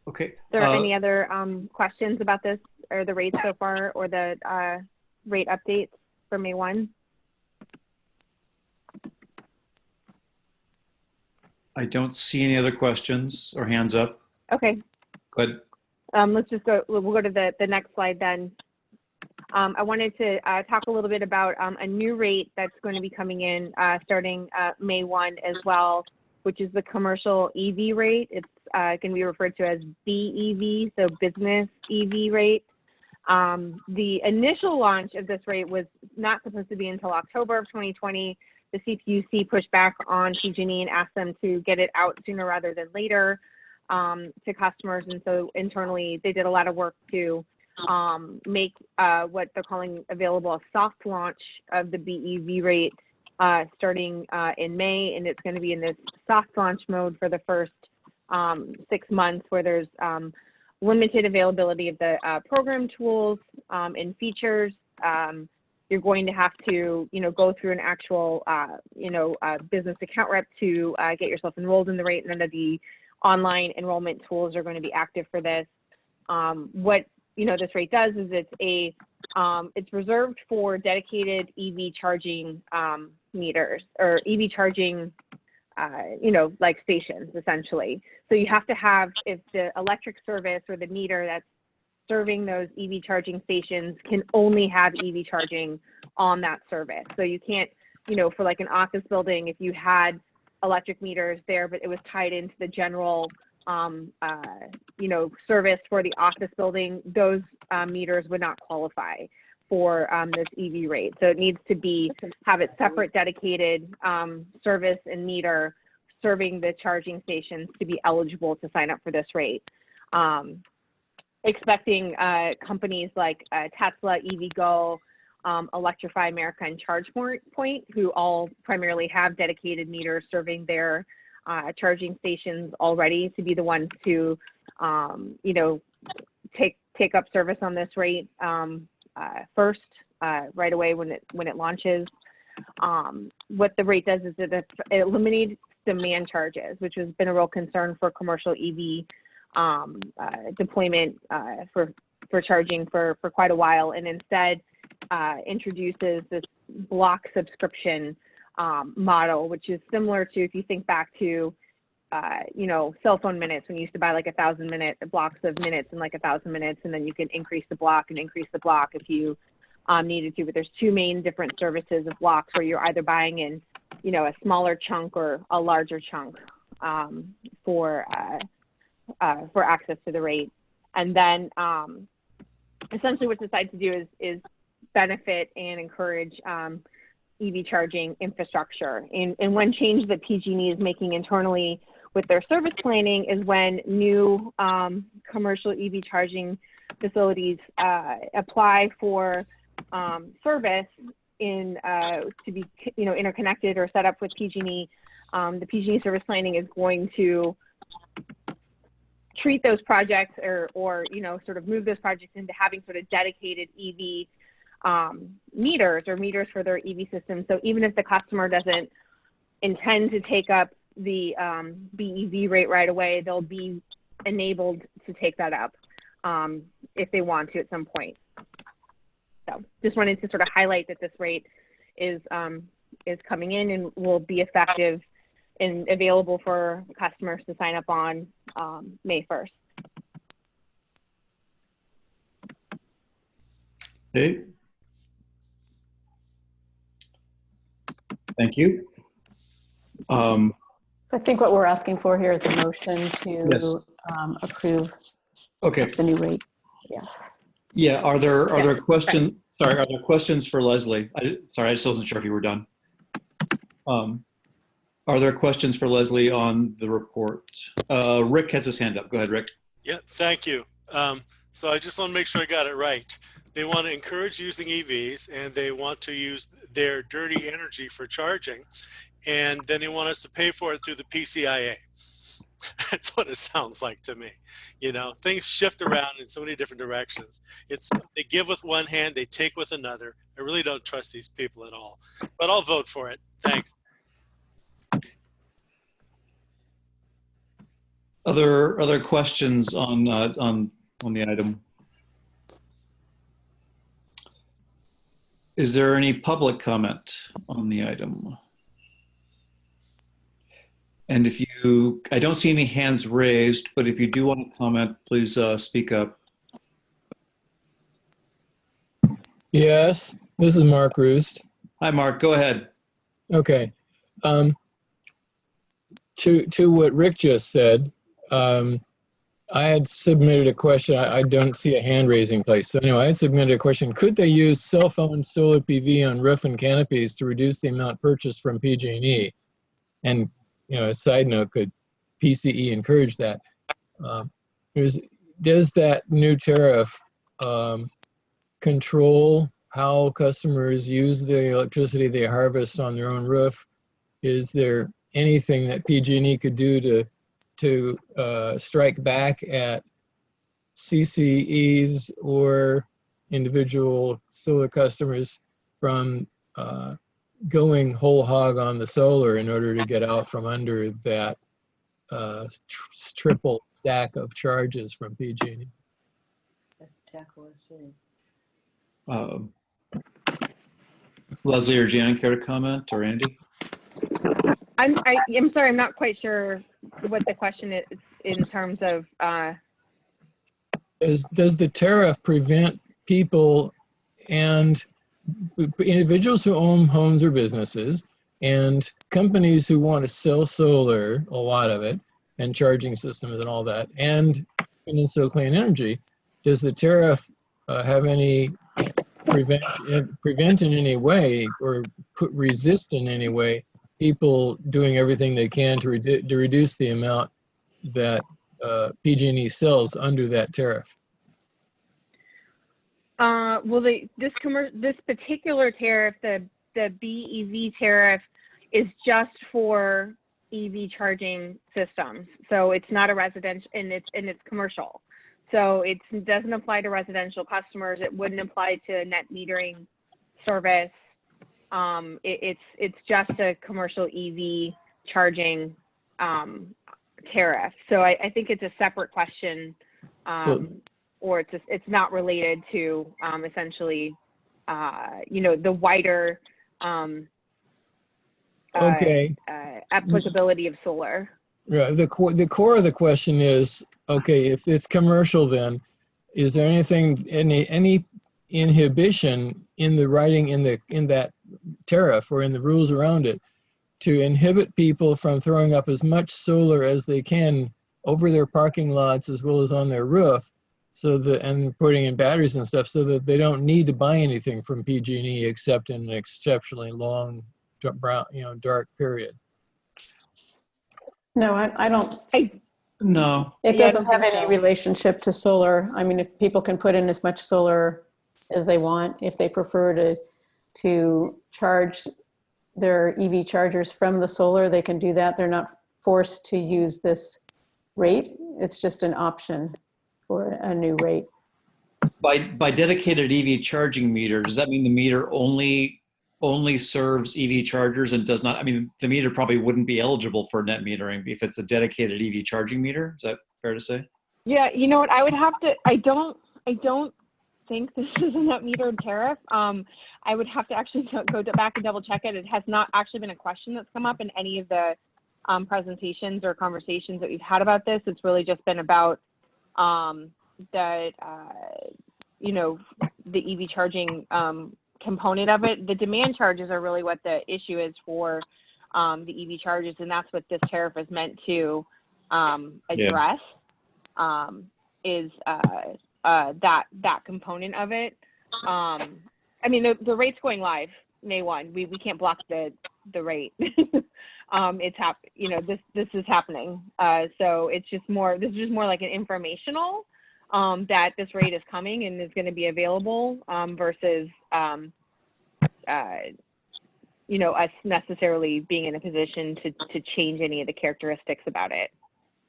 okay. Are there any other questions about this or the rates so far or the rate updates for May 1? I don't see any other questions or hands up. Okay. Go ahead. Let's just go, we'll go to the next slide then. I wanted to talk a little bit about a new rate that's going to be coming in starting May 1 as well, which is the commercial EV rate. It's can be referred to as BEV, so business EV rate. The initial launch of this rate was not supposed to be until October of 2020. The CPUC pushed back on PG&E and asked them to get it out sooner rather than later to customers. And so internally, they did a lot of work to make what they're calling available a soft launch of the BEV rate starting in May. And it's going to be in this soft launch mode for the first 6 months, where there's limited availability of the program tools and features. You're going to have to, go through an actual, business account rep to get yourself enrolled in the rate. None of the online enrollment tools are going to be active for this. What this rate does is it's reserved for dedicated EV charging meters or EV charging, like stations essentially. So you have to have, if the electric service or the meter that's serving those EV charging stations can only have EV charging on that service. So you can't, you know, for like an office building, if you had electric meters there, but it was tied into the general, you know, service for the office building, those meters would not qualify for this EV rate. So it needs to have it separate, dedicated service and meter serving the charging stations to be eligible to sign up for this rate. Expecting companies like Tesla, EVgo, Electrify America, and ChargePoint, who all primarily have dedicated meters serving their charging stations already, to be the ones to, you know, take up service on this rate first, right away when it launches. What the rate does is it eliminates demand charges, which has been a real concern for commercial EV deployment for charging for quite a while, and instead introduces this block subscription model, which is similar to, if you think back to you know, cell phone minutes, when you used to buy like 1,000 minute blocks of minutes and like 1,000 minutes, and then you can increase the block if you needed to. But there's two main different services of blocks, where you're either buying in, you know, a smaller chunk or a larger chunk for access to the rate. And then essentially what decided to do is benefit and encourage EV charging infrastructure. And one change that PG&E is making internally with their service planning is when new commercial EV charging facilities apply for service to be, you know, interconnected or set up with PG&E. The PG&E service planning is going to treat those projects or you know, sort of move those projects into having sort of dedicated EV meters for their EV system. So even if the customer doesn't intend to take up the BEV rate right away, they'll be enabled to take that up if they want to at some point. So just wanted to sort of highlight that this rate is coming in and will be effective and available for customers to sign up on May 1st. Okay. Thank you. I think what we're asking for here is a motion to Yes. approve Okay. the new rate. Yes. Yeah. Are there Yes, questions? Sorry. Are there questions for Leslie? Sorry, I just wasn't sure if you were done. Are there questions for Leslie on the report? Rick has his hand up. Go ahead, Rick. Yeah, thank you. So I just want to make sure I got it right. They want to encourage using EVs, and they want to use their dirty energy for charging, and then they want us to pay for it through the PCIA. That's what it sounds like to me. You know, things shift around in so many different directions. They give with one hand, they take with another. I really don't trust these people at all, but I'll vote for it. Thanks. Other questions on the item? Is there any public comment on the item? And I don't see any hands raised, but if you do want to comment, please speak up. Yes, this is Mark Roost. Hi, Mark. Go ahead. Okay. To what Rick just said, I had submitted a question. I don't see a hand raising place. So anyway, I had submitted a question. Could they use cell phone solar PV on roof and canopies to reduce the amount purchased from PG&E? And, you know, a side note, could PCE encourage that? Does that new tariff control how customers use the electricity they harvest on their own roof? Is there anything that PG&E could do to strike back at CCEs or individual solar customers from going whole hog on the solar in order to get out from under that triple stack of charges from PG&E? Leslie or Jan, care to comment, or Andy? I'm sorry, I'm not quite sure what the question is in terms of does the tariff prevent people and individuals who own homes or businesses and companies who want to sell solar, a lot of it, and charging systems and all that, and Peninsula Clean Energy, does the tariff have any prevent in any way or resist in any way people doing everything they can to reduce the amount that PG&E sells under that tariff? Well, this particular tariff, the BEV tariff, is just for EV charging systems. So it's not a residential, and it's commercial. So it doesn't apply to residential customers. It wouldn't apply to net metering service. It's just a commercial EV charging tariff. So I think it's a separate question. Or it's not related to essentially, the wider applicability of solar. Right. The core of the question is, okay, if it's commercial, then is there any inhibition in the writing in that tariff or in the rules around it to inhibit people from throwing up as much solar as they can over their parking lots as well as on their roof, and putting in batteries and stuff, so that they don't need to buy anything from PG&E except in an exceptionally long, dark period? No, I don't. No. It doesn't have any relationship to solar. I mean, if people can put in as much solar as they want, if they prefer to charge their EV chargers from the solar, they can do that. They're not forced to use this rate. It's just an option for a new rate. By dedicated EV charging meter, does that mean the meter only serves EV chargers and does not, I mean, the meter probably wouldn't be eligible for net metering if it's a dedicated EV charging meter? Is that fair to say? Yeah, you know what, I would have to, I don't think this is a net metered tariff. I would have to actually go back and double check it. It has not actually been a question that's come up in any of the presentations or conversations that we've had about this. It's really just been about the EV charging component of it. The demand charges are really what the issue is for the EV charges, and that's what this tariff is meant to address. Is that component of it. I mean, the rate's going live May 1. We can't block the rate. This is happening. So this is just more like an informational that this rate is coming and is going to be available versus us necessarily being in a position to change any of the characteristics about it.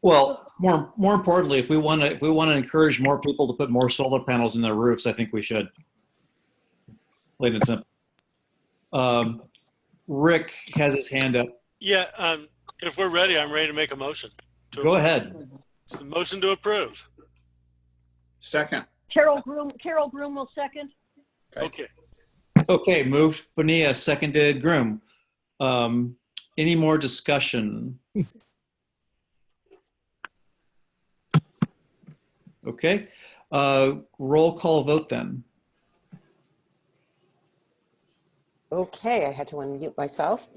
Well, more importantly, if we want to encourage more people to put more solar panels in their roofs, I think we should. Plain and simple. Rick has his hand up. Yeah, if we're ready, I'm ready to make a motion. Go ahead. It's the motion to approve. Second. Carol Groom will second. Okay. Okay, moved Bonilla, seconded Groom. Any more discussion? Okay, roll call vote then. Okay, I had to unmute myself.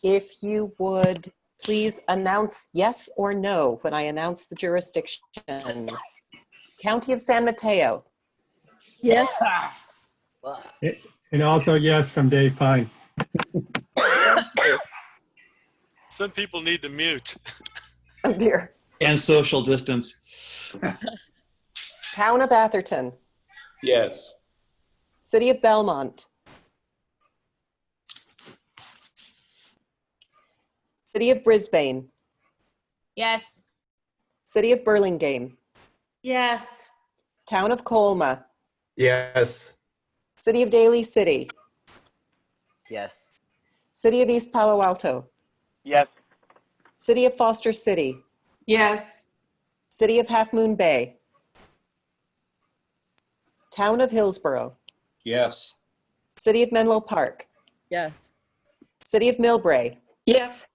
If you would please announce yes or no when I announce the jurisdiction. County of San Mateo. Yes. And also yes from Dave Pine. Some people need to mute. Oh dear. And social distance. Town of Atherton. Yes. City of Belmont. City of Brisbane. Yes. City of Burlingame. Yes. Town of Colma. Yes. City of Daly City. Yes. City of East Palo Alto. Yes. City of Foster City. Yes. City of Half Moon Bay. Town of Hillsborough. Yes. City of Menlo Park. Yes. City of Millbrae. Yes.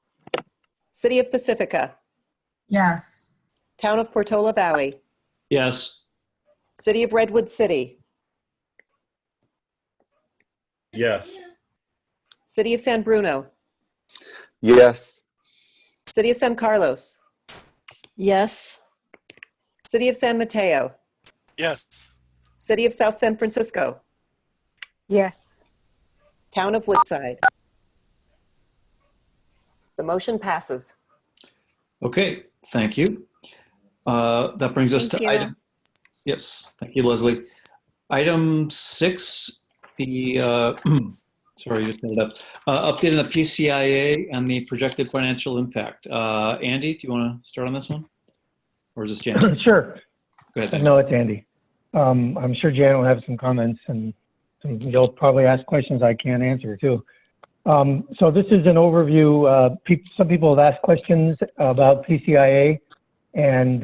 City of Pacifica. Yes. Town of Portola Valley. Yes. City of Redwood City, Yes. City of San Bruno, Yes. City of San Carlos, Yes. City of San Mateo, Yes. City of South San Francisco, Yes. Town of Woodside. The motion passes. Okay, thank you. That brings us Thank to you. item. Yes, thank you, Leslie. Item 6, the sorry, just pulled it up. Update on the PCIA and the projected financial impact. Andy, do you want to start on this one, or is this Jan? Sure. Go ahead. No, it's Andy. I'm sure Jan will have some comments, and you'll probably ask questions I can't answer too. So this is an overview. Some people have asked questions about PCIA, and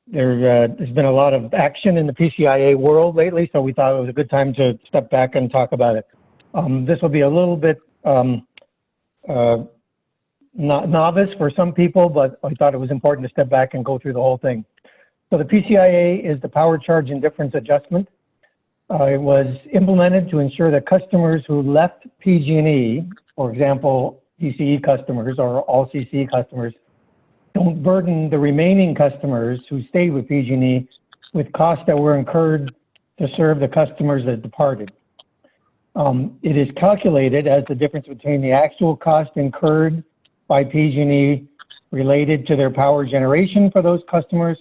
there's been a lot of action in the PCIA world lately, so we thought it was a good time to step back and talk about it. This will be a little bit novice for some people, but I thought it was important to step back and go through the whole thing. So the PCIA is the Power Charge Indifference Adjustment. It was implemented to ensure that customers who left PG&E, for example, DCE customers or all CCE customers, don't burden the remaining customers who stayed with PG&E with costs that were incurred to serve the customers that departed. It is calculated as the difference between the actual cost incurred by PG&E related to their power generation for those customers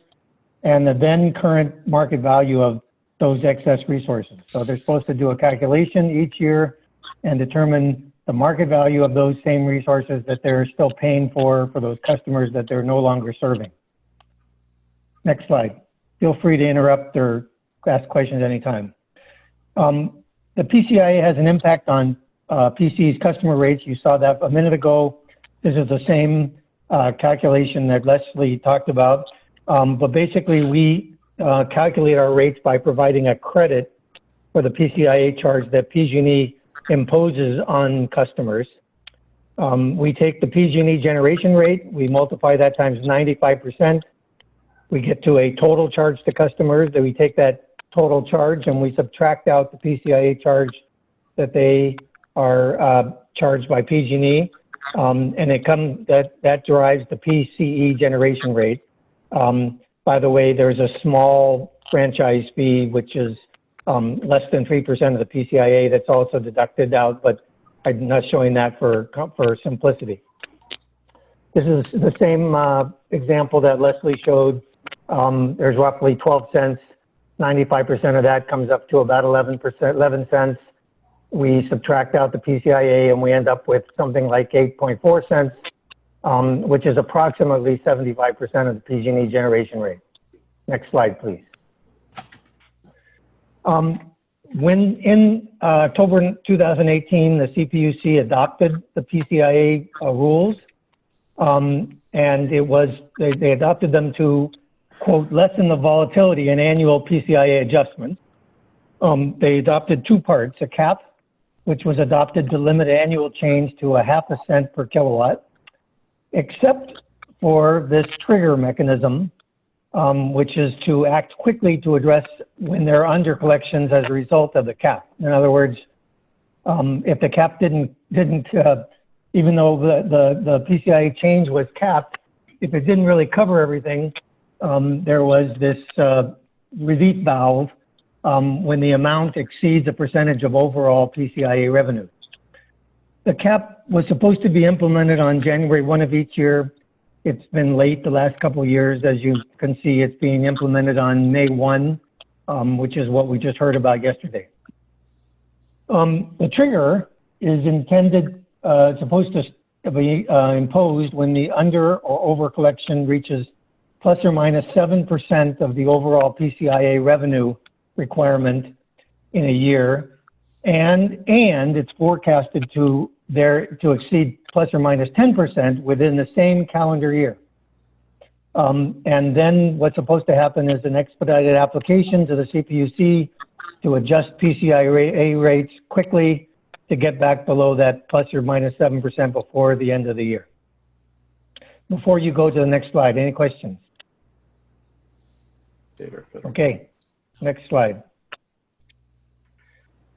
and the then current market value of those excess resources. So they're supposed to do a calculation each year and determine the market value of those same resources that they're still paying for those customers that they're no longer serving. Next slide. Feel free to interrupt or ask questions anytime. The PCIA has an impact on PCE's customer rates. You saw that a minute ago. This is the same calculation that Leslie talked about. But basically, we calculate our rates by providing a credit for the PCIA charge that PG&E imposes on customers. We take the PG&E generation rate, we multiply that times 95%. We get to a total charge to customers. Then we take that total charge and we subtract out the PCIA charge that they are charged by PG&E, and that derives the PCE generation rate. By the way, there's a small franchise fee, which is less than 3% of the PCIA that's also deducted out, but I'm not showing that for simplicity. This is the same example that Leslie showed. There's roughly 12 cents. 95% of that comes up to about 11 cents. We subtract out the PCIA and we end up with something like 8.4 cents. Which is approximately 75% of the PG&E generation rate. Next slide, please. When in October 2018, the CPUC adopted the PCIA rules, and they adopted them to, quote, lessen the volatility in annual PCIA adjustment. They adopted two parts, a cap, which was adopted to limit annual change to 0.5 cents per kilowatt, except for this trigger mechanism, which is to act quickly to address when there are under collections as a result of the cap. In other words, if the cap didn't even though the PCIA change was capped, if it didn't really cover everything, there was this relief valve when the amount exceeds a percentage of overall PCIA revenue. The cap was supposed to be implemented on January 1 of each year. It's been late the last couple of years. As you can see, it's being implemented on May 1, which is what we just heard about yesterday. The trigger is supposed to be imposed when the under or over collection reaches plus or minus 7% of the overall PCIA revenue requirement in a year. And it's forecasted to exceed plus or minus 10% within the same calendar year. And then what's supposed to happen is an expedited application to the CPUC to adjust PCIA rates quickly to get back below that plus or minus 7% before the end of the year. Before you go to the next slide, any questions? Okay, next slide.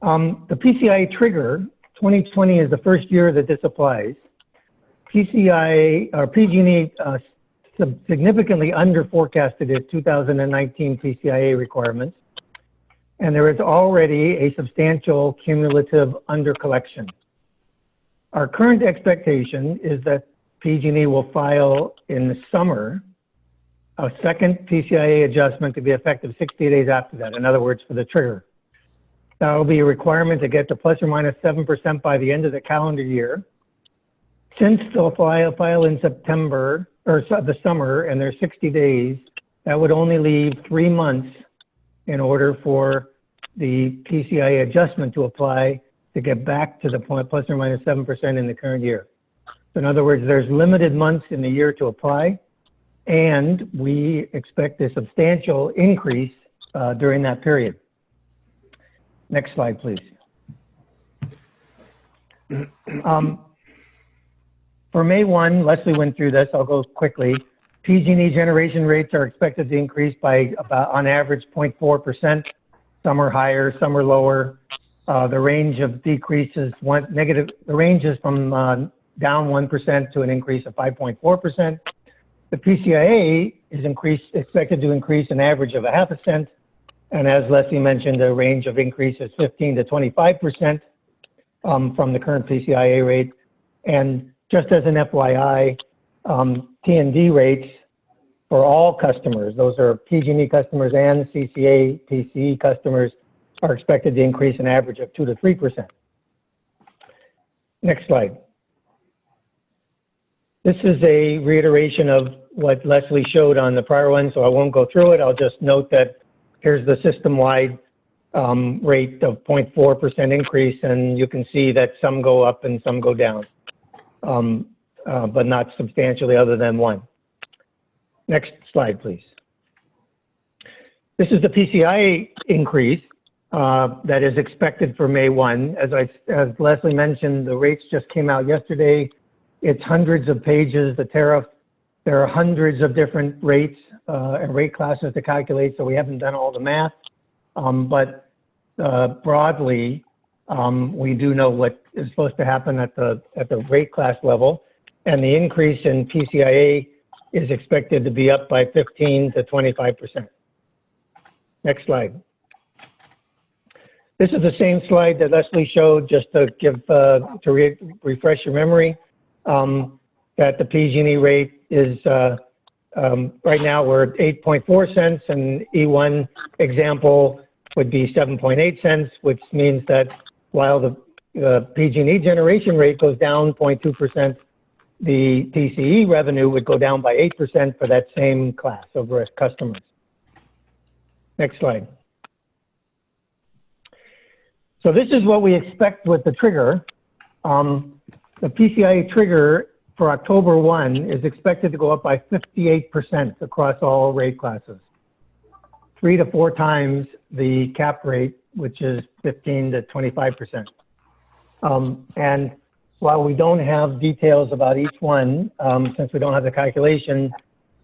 The PCI trigger, 2020 is the first year that this applies. PCI, or PG&E significantly under forecasted its 2019 PCIA requirements, and there is already a substantial cumulative under collection. Our current expectation is that PG&E will file in the summer a second PCIA adjustment to be effective 60 days after that. In other words, for the trigger. That will be a requirement to get to plus or minus 7% by the end of the calendar year. Since they'll file in September, or the summer, and there's 60 days, that would only leave 3 months in order for the PCIA adjustment to apply to get back to the point plus or minus 7% in the current year. So in other words, there's limited months in the year to apply, and we expect a substantial increase during that period. Next slide, please. For May 1, Leslie went through this, I'll go quickly. PG&E generation rates are expected to increase by about, on average, 0.4%. Some are higher, some are lower. The range of decreases, the range is from down 1% to an increase of 5.4%. The PCIA is expected to increase an average of 0.5 cent. And as Leslie mentioned, the range of increase is 15 to 25% from the current PCIA rate. And just as an FYI, T&D rates for all customers, those are PG&E customers and CCA, PCE customers, are expected to increase an average of 2 to 3%. Next slide. This is a reiteration of what Leslie showed on the prior one, so I won't go through it. I'll just note that here's the system-wide rate of 0.4% increase, and you can see that some go up and some go down, but not substantially other than one. Next slide, please. This is the PCI increase that is expected for May 1. As Leslie mentioned, the rates just came out yesterday. It's hundreds of pages, the tariff. There are hundreds of different rates and rate classes to calculate, so we haven't done all the math. But broadly, we do know what is supposed to happen at the rate class level, and the increase in PCIA is expected to be up by 15 to 25%. Next slide. This is the same slide that Leslie showed, just to give refresh your memory. That the PG&E rate is, right now we're at 8.4 cents, and E1 example would be 7.8 cents, which means that while the PG&E generation rate goes down 0.2%, the PCE revenue would go down by 8% for that same class of customers. Next slide. So this is what we expect with the trigger. The PCIA trigger for October 1 is expected to go up by 58% across all rate classes, 3 to 4 times the cap rate, which is 15 to 25%. And while we don't have details about each one, since we don't have the calculation,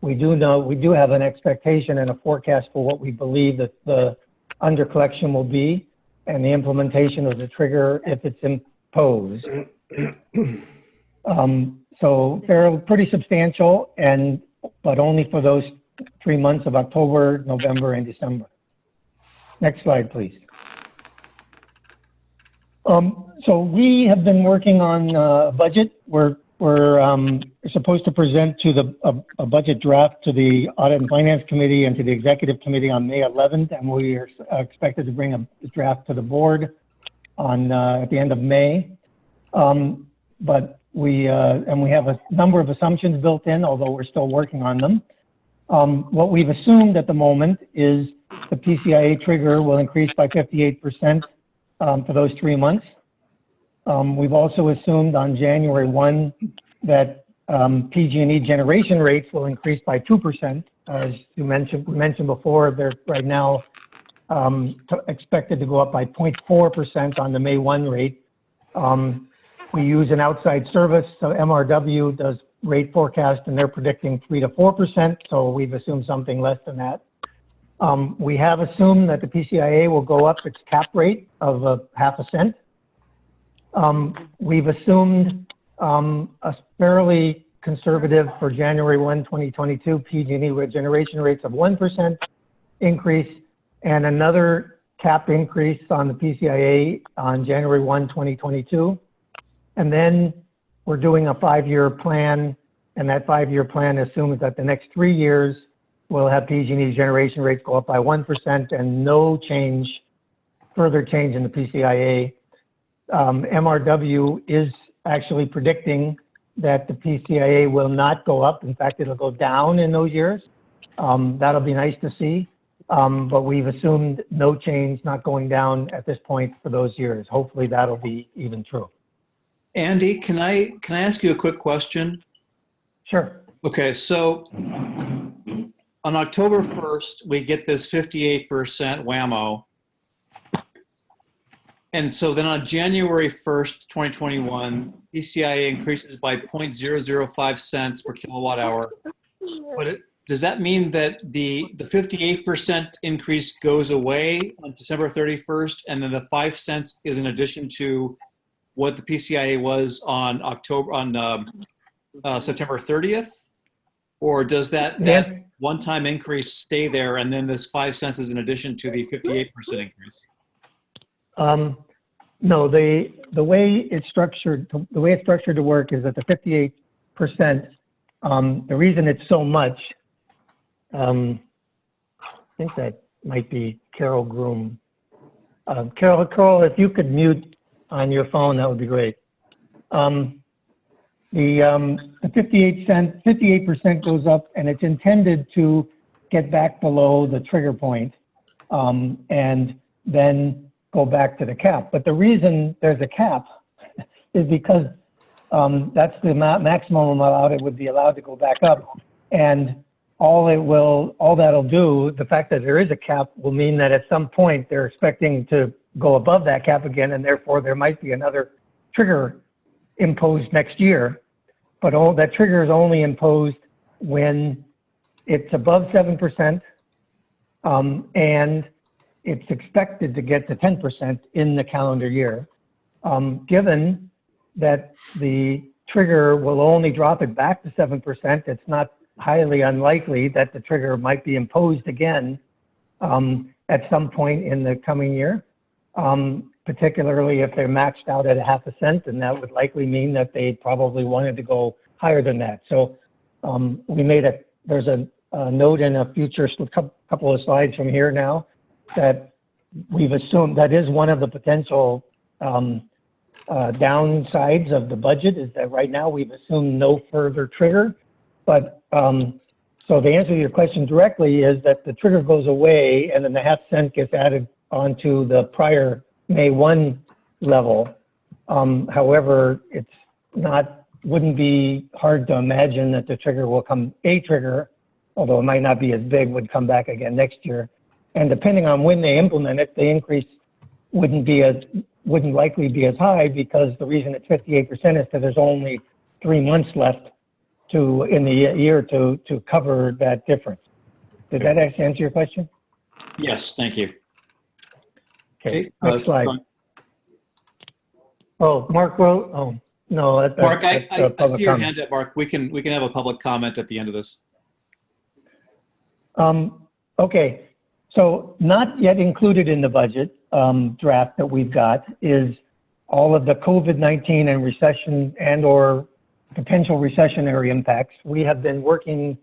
we do have an expectation and a forecast for what we believe that the under collection will be, and the implementation of the trigger if it's imposed. So they're pretty substantial, but only for those 3 months of October, November, and December. Next slide, please. So we have been working on a budget. We're supposed to present to a budget draft to the Audit and Finance Committee and to the Executive Committee on May 11th, and we are expected to bring a draft to the board at the end of May. But we have a number of assumptions built in, although we're still working on them. What we've assumed at the moment is the PCIA trigger will increase by 58% for those 3 months. We've also assumed on January 1 that PG&E generation rates will increase by 2%. As we mentioned before, they're right now expected to go up by 0.4% on the May 1 rate. We use an outside service, so MRW does rate forecast, and they're predicting 3 to 4%, so we've assumed something less than that. We have assumed that the PCIA will go up its cap rate of 0.5 cent. We've assumed a fairly conservative for January 1, 2022 PG&E regeneration rates of 1% increase and another cap increase on the PCIA on January 1, 2022. And then we're doing a 5-year plan, and that 5-year plan assumes that the next 3 years we'll have PG&E generation rates go up by 1% and no change, further change in the PCIA. MRW is actually predicting that the PCIA will not go up. In fact, it'll go down in those years. That'll be nice to see. But we've assumed no change, not going down at this point for those years. Hopefully that'll be even true. Andy, can I ask you a quick question? Sure. Okay, so on October 1st, we get this 58% whammo. And so then on January 1st, 2021, PCIA increases by 0.005 cents per kilowatt hour. But does that mean that the 58% increase goes away on December 31st, and then the 5 cents is in addition to what the PCIA was on September 30th? Or does that one-time increase stay there, and then this 5 cents is in addition to the 58% increase? No, the way it's structured to work is that the 58%. The reason it's so much, I think that might be Carol Groom. Carol, if you could mute on your phone, that would be great. The 58% goes up, and it's intended to get back below the trigger point, and then go back to the cap. But the reason there's a cap is because that's the maximum amount it would be allowed to go back up. And all that'll do, the fact that there is a cap will mean that at some point they're expecting to go above that cap again, and therefore there might be another trigger imposed next year. But that trigger is only imposed when it's above 7%, and it's expected to get to 10% in the calendar year. Given that the trigger will only drop it back to 7%, it's not highly unlikely that the trigger might be imposed again at some point in the coming year, particularly if they're maxed out at 0.5 cent, and that would likely mean that they probably wanted to go higher than that. So there's a note in a future couple of slides from here now that we've assumed that is one of the potential downsides of the budget, is that right now we've assumed no further trigger. But so the answer to your question directly is that the trigger goes away and then the 0.5 cent gets added onto the prior May 1 level. However, wouldn't be hard to imagine that the trigger will although it might not be as big, would come back again next year. And depending on when they implement it, the increase wouldn't likely be as high, because the reason it's 58% is that there's only 3 months left in the year to cover that difference. Did that actually answer your question? Yes, thank you. Okay, next slide. Oh, Mark wrote. Oh no, Mark, I see your hand up, Mark. We can have a public comment at the end of this. Okay. So not yet included in the budget draft that we've got is all of the COVID-19 and recession or potential recessionary impacts. We have been working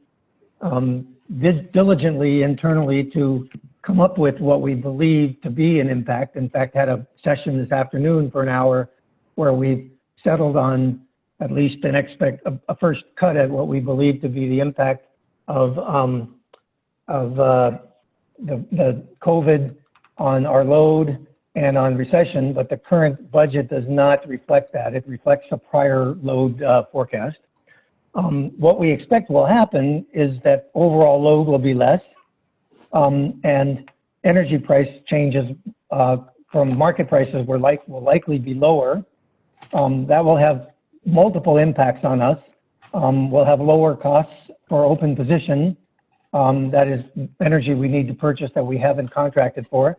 diligently internally to come up with what we believe to be an impact. In fact, had a session this afternoon for an hour where we settled on at least a first cut at what we believe to be the impact of the COVID on our load and on recession, but the current budget does not reflect that. It reflects a prior load forecast. What we expect will happen is that overall load will be less, and energy price changes from market prices will likely be lower. That will have multiple impacts on us. We'll have lower costs for open position, That is energy we need to purchase that we haven't contracted for.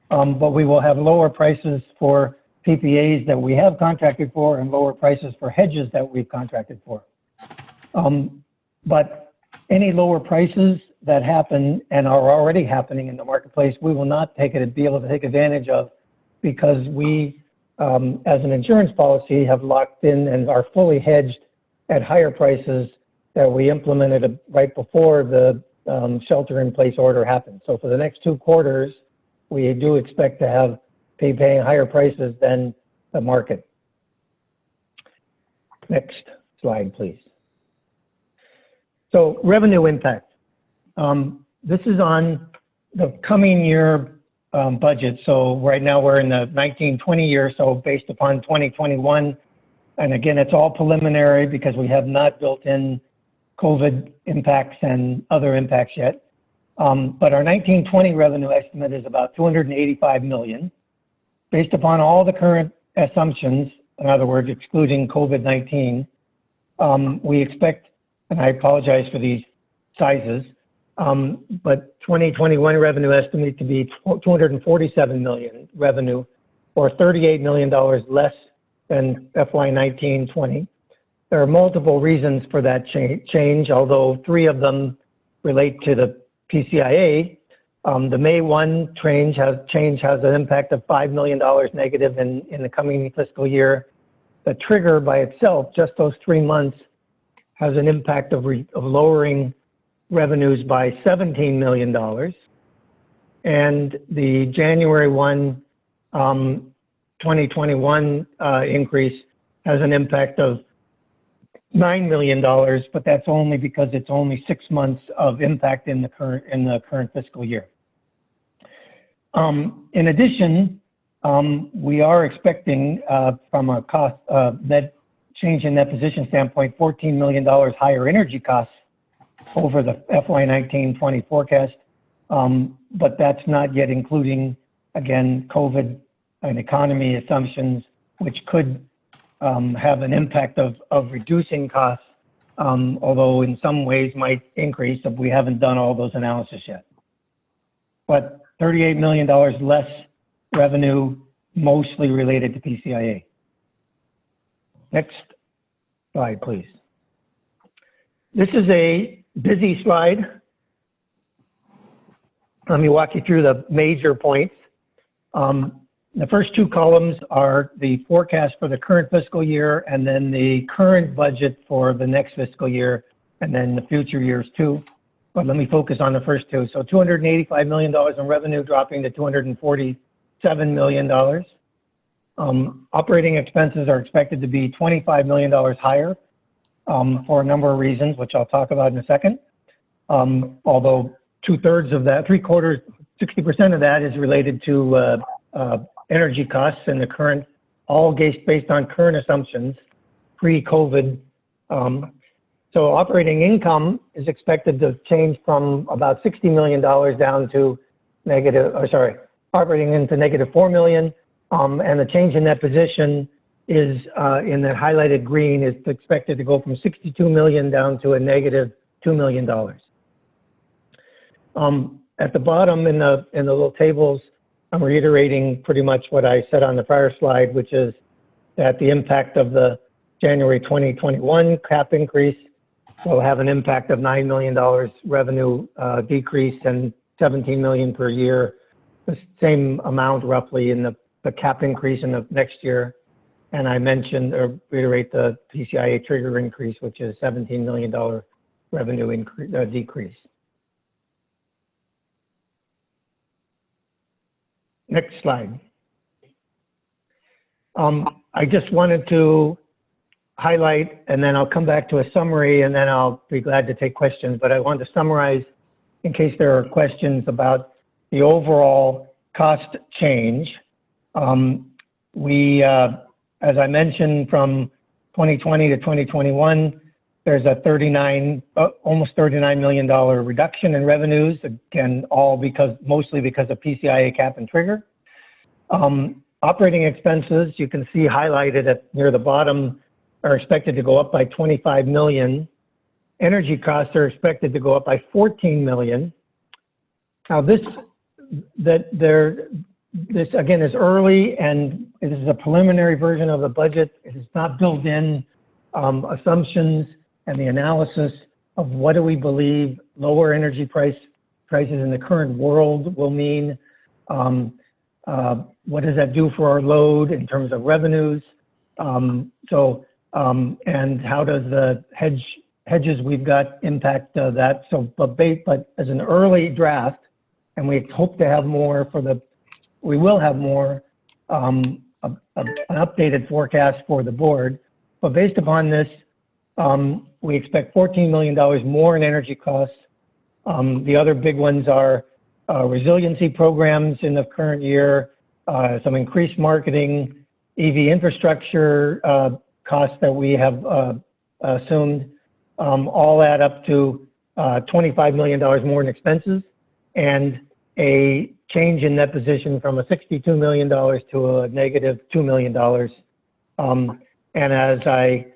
But we will have lower prices for PPAs that we have contracted for and lower prices for hedges that we've contracted for. But any lower prices that happen and are already happening in the marketplace, we will not be able to take advantage of, because we, as an insurance policy, have locked in and are fully hedged at higher prices that we implemented right before the shelter-in-place order happened. So for the next 2 quarters, we do expect to be paying higher prices than the market. Next slide, please. So revenue impact. This is on the coming year budget. So right now we're in the 19-20 year, so based upon 2021. And again, it's all preliminary because we have not built in COVID impacts and other impacts yet. But our 19-20 revenue estimate is about $285 million. Based upon all the current assumptions, in other words, excluding COVID-19, we expect, and I apologize for these sizes, but 2021 revenue estimate to be $247 million revenue, or $38 million less than FY 19-20. There are multiple reasons for that change, although 3 of them relate to the PCIA. The May 1 change has an impact of $5 million negative in the coming fiscal year. The trigger by itself, just those 3 months, has an impact of lowering revenues by $17 million. And the January 1, 2021 increase has an impact of $9 million, but that's only because it's only 6 months of impact in the current fiscal year. In addition, we are expecting from a cost net change in net position standpoint, $14 million higher energy costs over the FY 19-20 forecast, but that's not yet including, again, COVID and economy assumptions, which could have an impact of reducing costs, although in some ways might increase if we haven't done all those analysis yet. But $38 million less revenue, mostly related to PCIA. Next slide, please. This is a busy slide. Let me walk you through the major points. The first 2 columns are the forecast for the current fiscal year, and then the current budget for the next fiscal year, and then the future years too. But let me focus on the first 2. So $285 million in revenue dropping to $247 million. Operating expenses are expected to be $25 million higher for a number of reasons, which I'll talk about in a second. Although 2/3 of that, 3/4, 60% of that is related to energy costs and the current, all based on current assumptions, pre-COVID. So operating income is expected to change from about $60 million down to operating into -$4 million. And the change in that position is in the highlighted green is expected to go from $62 million down to a -$2 million. At the bottom in the little tables, I'm reiterating pretty much what I said on the prior slide, which is that the impact of the January 2021 cap increase will have an impact of $9 million revenue decrease and $17 million per year, the same amount roughly in the cap increase in the next year. And I mentioned or reiterate the PCIA trigger increase, which is $17 million revenue decrease. Next slide. I just wanted to highlight, and then I'll come back to a summary, and then I'll be glad to take questions. But I wanted to summarize in case there are questions about the overall cost change. As I mentioned, from 2020 to 2021, there's a almost $39 million reduction in revenues. Again, mostly because of PCIA cap and trigger. Operating expenses, you can see highlighted near the bottom, are expected to go up by $25 million. energy costs are expected to go up by 14 million. Now this again is early, and this is a preliminary version of the budget. It is not built in assumptions and the analysis of what do we believe lower energy prices in the current world will mean. What does that do for our load in terms of revenues? And how does the hedges we've got impact that? So, but as an early draft, and we hope to have more we will have more, an updated forecast for the board. But based upon this, we expect $14 million more in energy costs. The other big ones are resiliency programs in the current year, some increased marketing, EV infrastructure costs that we have assumed, all add up to $25 million more in expenses, and a change in net position from a $62 million to a negative $2 million. And as I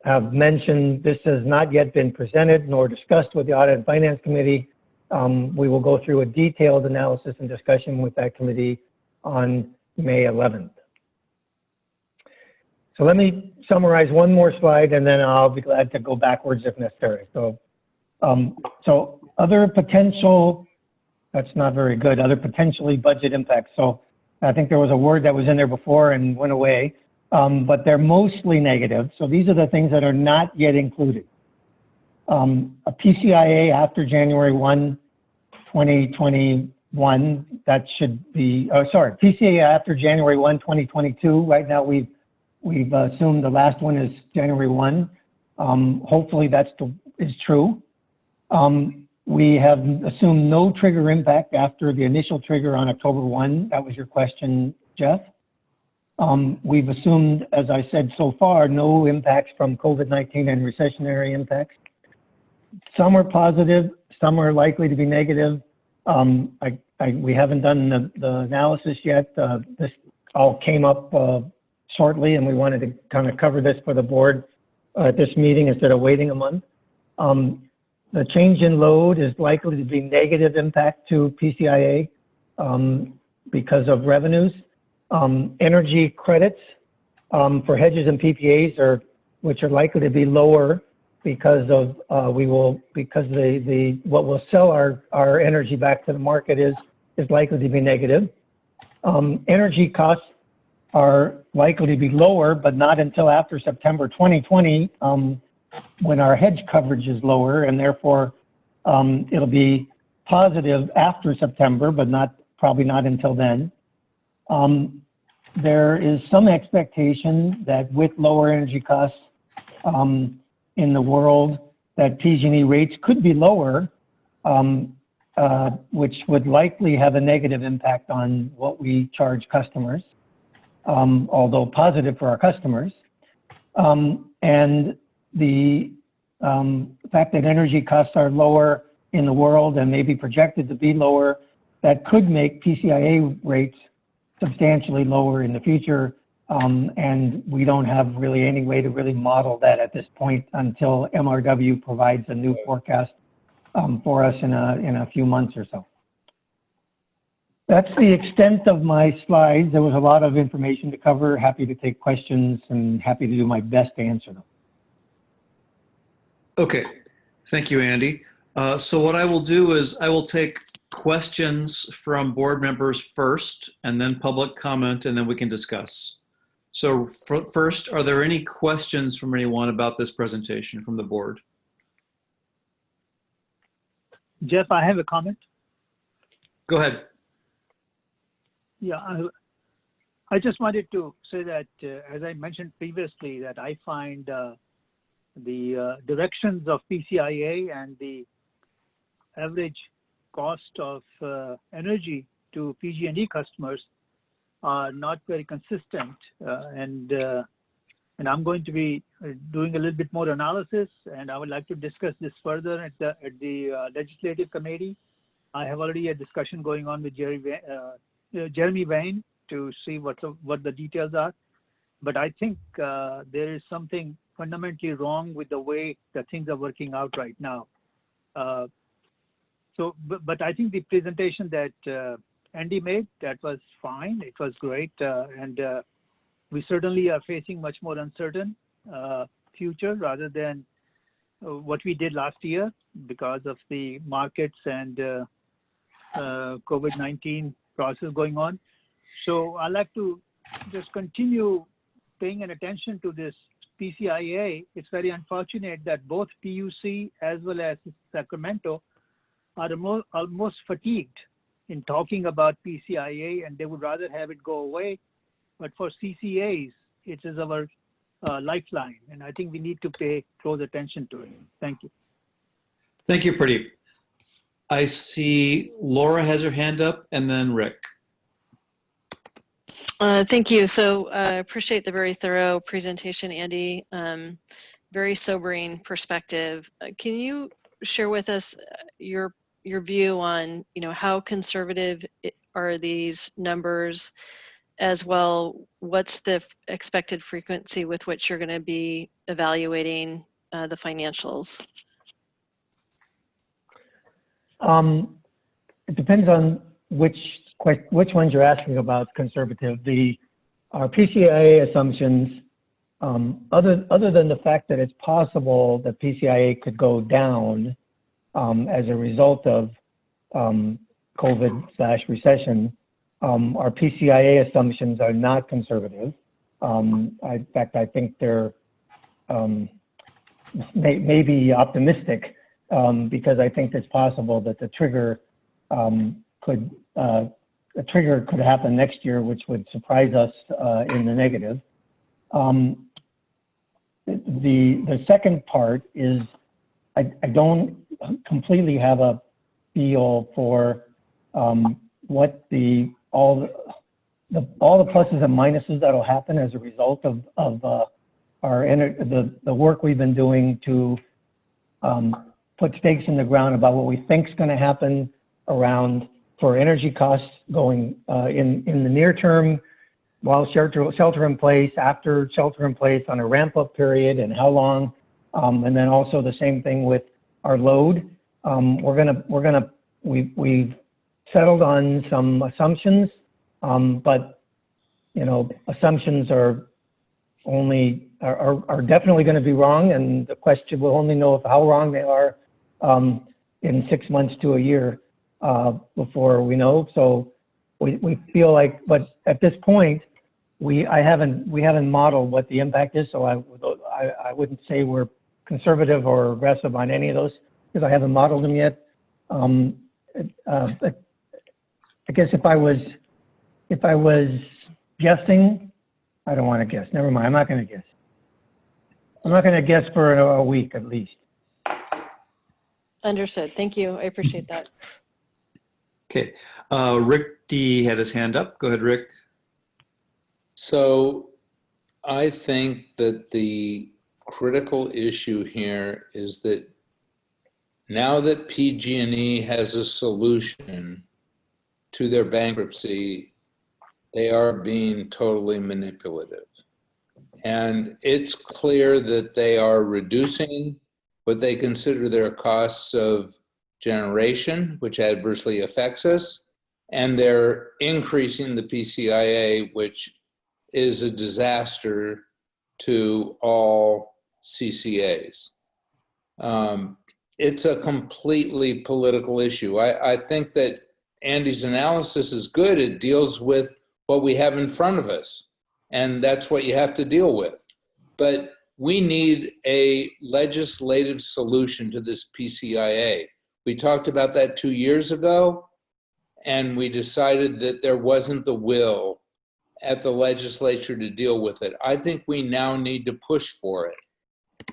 have mentioned, this has not yet been presented nor discussed with the Audit and Finance Committee. We will go through a detailed analysis and discussion with that committee on May 11th. So let me summarize one more slide, and then I'll be glad to go backwards if necessary. So, other potential, that's not very good, other potentially budget impacts. So I think there was a word that was in there before and went away, but they're mostly negative. So these are the things that are not yet included. A PCIA after January 1, 2021, that should be, PCIA after January 1, 2022. Right now we've assumed the last one is January 1. Hopefully is true. We have assumed no trigger impact after the initial trigger on October 1. That was your question, Jeff. We've assumed, as I said so far, no impacts from COVID-19 and recessionary impacts. Some are positive, some are likely to be negative. We haven't done the analysis yet. This all came up shortly, and we wanted to kind of cover this for the board at this meeting instead of waiting a month. The change in load is likely to be negative impact to PCIA because of revenues. Energy credits for hedges and PPAs which are likely to be lower because of what will sell our energy back to the market is likely to be negative. Energy costs are likely to be lower, but not until after September 2020, when our hedge coverage is lower, and therefore it'll be positive after September, but probably not until then. There is some expectation that with lower energy costs in the world, that PG&E rates could be lower, which would likely have a negative impact on what we charge customers, although positive for our customers. And the fact that energy costs are lower in the world and may be projected to be lower, that could make PCIA rates substantially lower in the future. And we don't have really any way to really model that at this point until MRW provides a new forecast for us in a few months or so. That's the extent of my slides. There was a lot of information to cover. Happy to take questions and happy to do my best to answer them. Okay, thank you, Andy. So what I will do is I will take questions from board members first, and then public comment, and then we can discuss. So first, are there any questions from anyone about this presentation from the board? Jeff, I have a comment. Go ahead. Yeah, I just wanted to say that, as I mentioned previously, that I find the directions of PCIA and the average cost of energy to PG&E customers are not very consistent, and I'm going to be doing a little bit more analysis, and I would like to discuss this further at the legislative committee. I have already a discussion going on with Jeremy Vane to see what the details are, but I think there is something fundamentally wrong with the way that things are working out right now. But I think the presentation that Andy made, that was fine. It was great. And we certainly are facing much more uncertain future rather than what we did last year because of the markets and COVID-19 process going on. So I like to just continue paying an attention to this PCIA. It's very unfortunate that both PUC as well as Sacramento are almost fatigued in talking about PCIA, and they would rather have it go away. But for CCAs, it is our lifeline, and I think we need to pay close attention to it. Thank you. Thank you, Pradeep. I see Laura has her hand up, and then Rick. Thank you. So I appreciate the very thorough presentation, Andy. Very sobering perspective. Can you share with us your view on, how conservative are these numbers, as well? What's the expected frequency with which you're going to be evaluating the financials? It depends on which ones you're asking about conservative. Our PCIA assumptions, other than the fact that it's possible that PCIA could go down as a result of COVID/recession, our PCIA assumptions are not conservative. In fact, I think they're maybe optimistic because I think it's possible that the trigger could happen next year, which would surprise us in the negative. The second part is I don't completely have a feel for what all the pluses and minuses that'll happen as a result of the work we've been doing to put stakes in the ground about what we think is going to happen for energy costs going in the near term, while shelter in place, after shelter in place, on a ramp up period, and how long, and then also the same thing with our load. We've settled on some assumptions, but assumptions are definitely going to be wrong, and the question we'll only know how wrong they are in 6 months to a year before we know. So we feel like, but at this point, we haven't modeled what the impact is. So I wouldn't say we're conservative or aggressive on any of those because I haven't modeled them yet. But I guess if I was guessing, I don't want to guess. Never mind. I'm not going to guess. I'm not going to guess for a week at least. Understood. Thank you. I appreciate that. Okay. Rick D had his hand up. Go ahead, Rick. So I think that the critical issue here is that now that PG&E has a solution to their bankruptcy, they are being totally manipulative. And it's clear that they are reducing what they consider their costs of generation, which adversely affects us, and they're increasing the PCIA, which is a disaster to all CCAs. It's a completely political issue. I think that Andy's analysis is good. It deals with what we have in front of us, and that's what you have to deal with. But we need a legislative solution to this PCIA. We talked about that 2 years ago, and we decided that there wasn't the will at the legislature to deal with it. I think we now need to push for it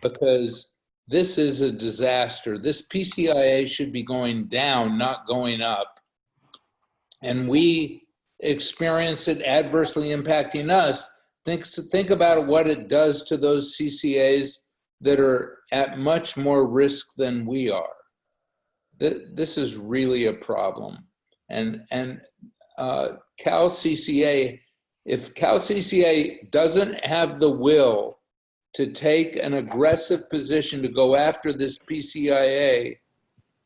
because this is a disaster. This PCIA should be going down, not going up. And we experience it adversely impacting us. Think about what it does to those CCAs that are at much more risk than we are. This is really a problem. And Cal CCA If CalCCA doesn't have the will to take an aggressive position to go after this PCIA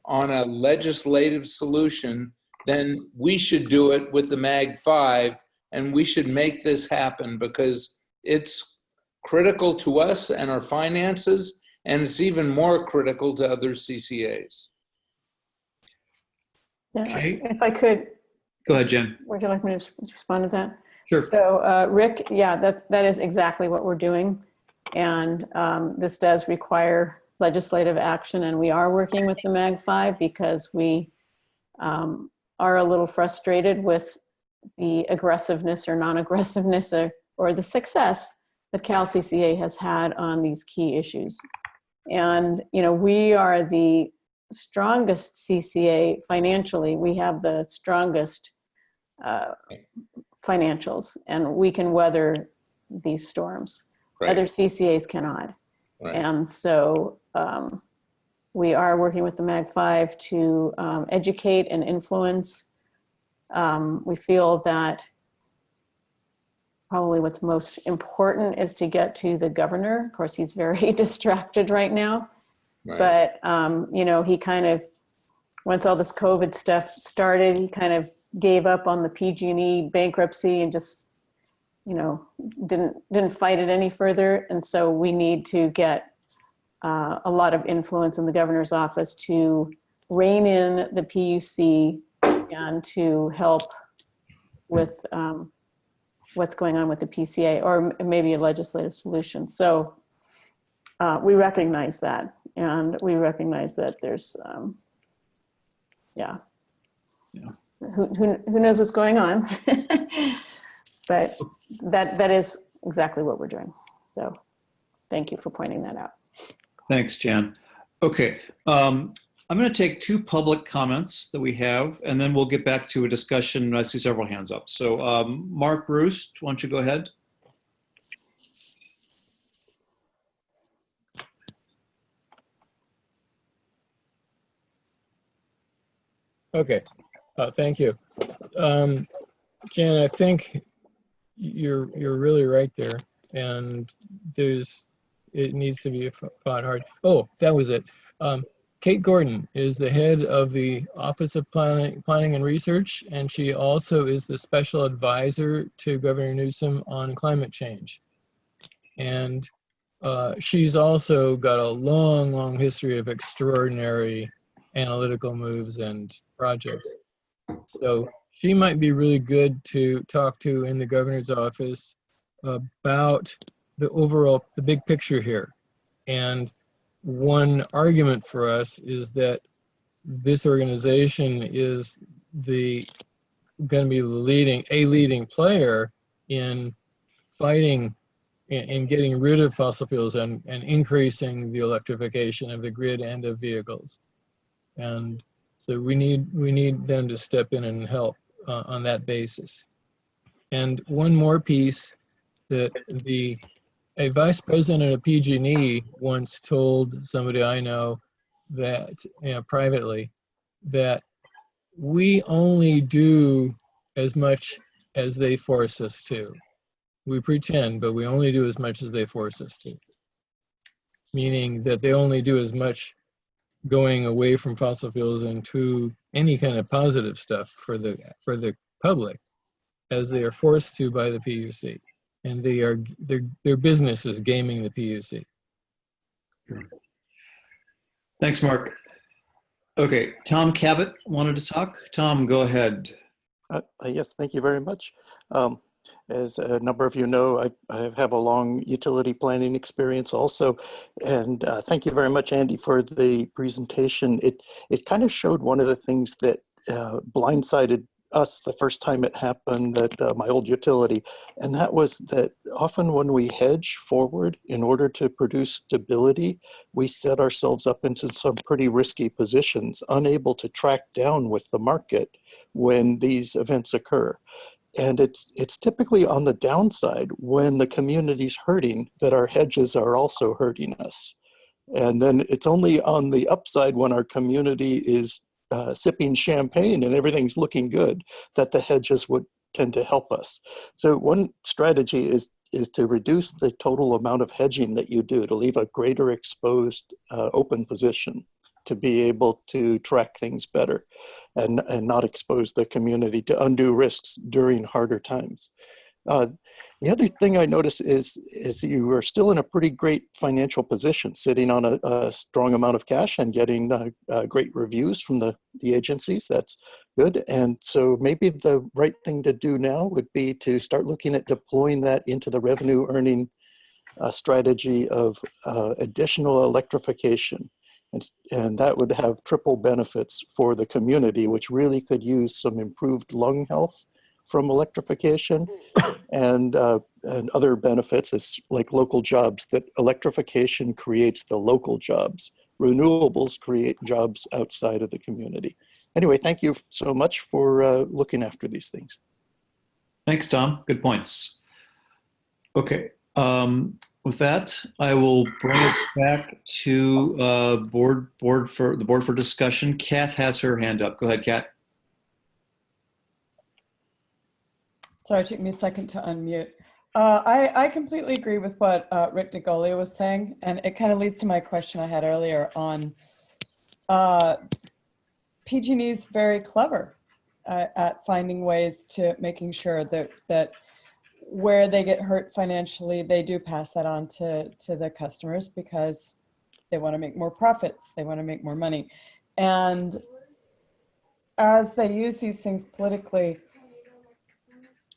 on a legislative solution, then we should do it with the MAG 5, and we should make this happen because it's critical to us and our finances, and it's even more critical to other CCAs. Yeah, Okay. if I could. Go ahead, Jen. Would you like me to respond to that? Sure. So Rick, yeah, that is exactly what we're doing. And this does require legislative action, and we are working with the MAG 5 because we are a little frustrated with the aggressiveness or non-aggressiveness or the success that CalCCA has had on these key issues. And, you know, we are the strongest CCA financially. We have the strongest financials, and we can weather these storms. Right. Other CCAs cannot. Right. And so we are working with the MAG 5 to educate and influence. We feel that probably what's most important is to get to the governor. Of course, he's very distracted right now. Right. But, you know, he kind of, once all this COVID stuff started, he kind of gave up on the PG&E bankruptcy and just, you know, didn't fight it any further. And so we need to get a lot of influence in the governor's office to rein in the PUC and to help with what's going on with the PCA, or maybe a legislative solution. So we recognize that, and we recognize that there's, who knows what's going on, but that is exactly what we're doing. So thank you for pointing that out. Thanks, Jan. Okay, I'm going to take two public comments that we have, and then we'll get back to a discussion. I see several hands up. So Mark Roost, why don't you go ahead? Okay, thank you. Jan, I think you're really right there, and it needs to be fought hard. Oh, that was it. Kate Gordon is the head of the Office of Planning and Research, and she also is the special advisor to Governor Newsom on climate change. And she's also got a long, long history of extraordinary analytical moves and projects. So she might be really good to talk to in the governor's office about the big picture here. And one argument for us is that this organization is going to be a leading player in fighting and getting rid of fossil fuels and increasing the electrification of the grid and of vehicles. And so we need them to step in and help on that basis. And one more piece, that a vice president of PG&E once told somebody I know that, privately, that we only do as much as they force us to. We pretend, but we only do as much as they force us to. Meaning that they only do as much going away from fossil fuels into any kind of positive stuff for the public as they are forced to by the PUC. And their business is gaming the PUC. Thanks, Mark. Okay, Tom Cabot wanted to talk. Tom, go ahead. Yes, thank you very much. As a number of you know, I have a long utility planning experience also. And thank you very much, Andy, for the presentation. It kind of showed one of the things that blindsided us the first time it happened at my old utility. And that was that often when we hedge forward in order to produce stability, we set ourselves up into some pretty risky positions, unable to track down with the market when these events occur. And it's typically on the downside when the community's hurting that our hedges are also hurting us. And then it's only on the upside when our community is sipping champagne and everything's looking good that the hedges would tend to help us. So one strategy is to reduce the total amount of hedging that you do, to leave a greater exposed open position, to be able to track things better and not expose the community to undue risks during harder times. The other thing I notice is you are still in a pretty great financial position, sitting on a strong amount of cash and getting great reviews from the agencies. That's good. And so maybe the right thing to do now would be to start looking at deploying that into the revenue earning strategy of additional electrification. And that would have triple benefits for the community, which really could use some improved lung health from electrification, and other benefits is like local jobs, that electrification creates the local jobs. Renewables create jobs outside of the community. Anyway, thank you so much for looking after these things. Thanks, Tom. Good points. Okay. With that, I will bring it back to the board for discussion. Kat has her hand up. Go ahead, Kat. Sorry, it took me a second to unmute. I completely agree with what Rick DeGolia was saying, and it kind of leads to my question I had earlier on PG&E is very clever at finding ways to making sure that where they get hurt financially, they do pass that on to the customers because they want to make more profits, they want to make more money. And as they use these things politically,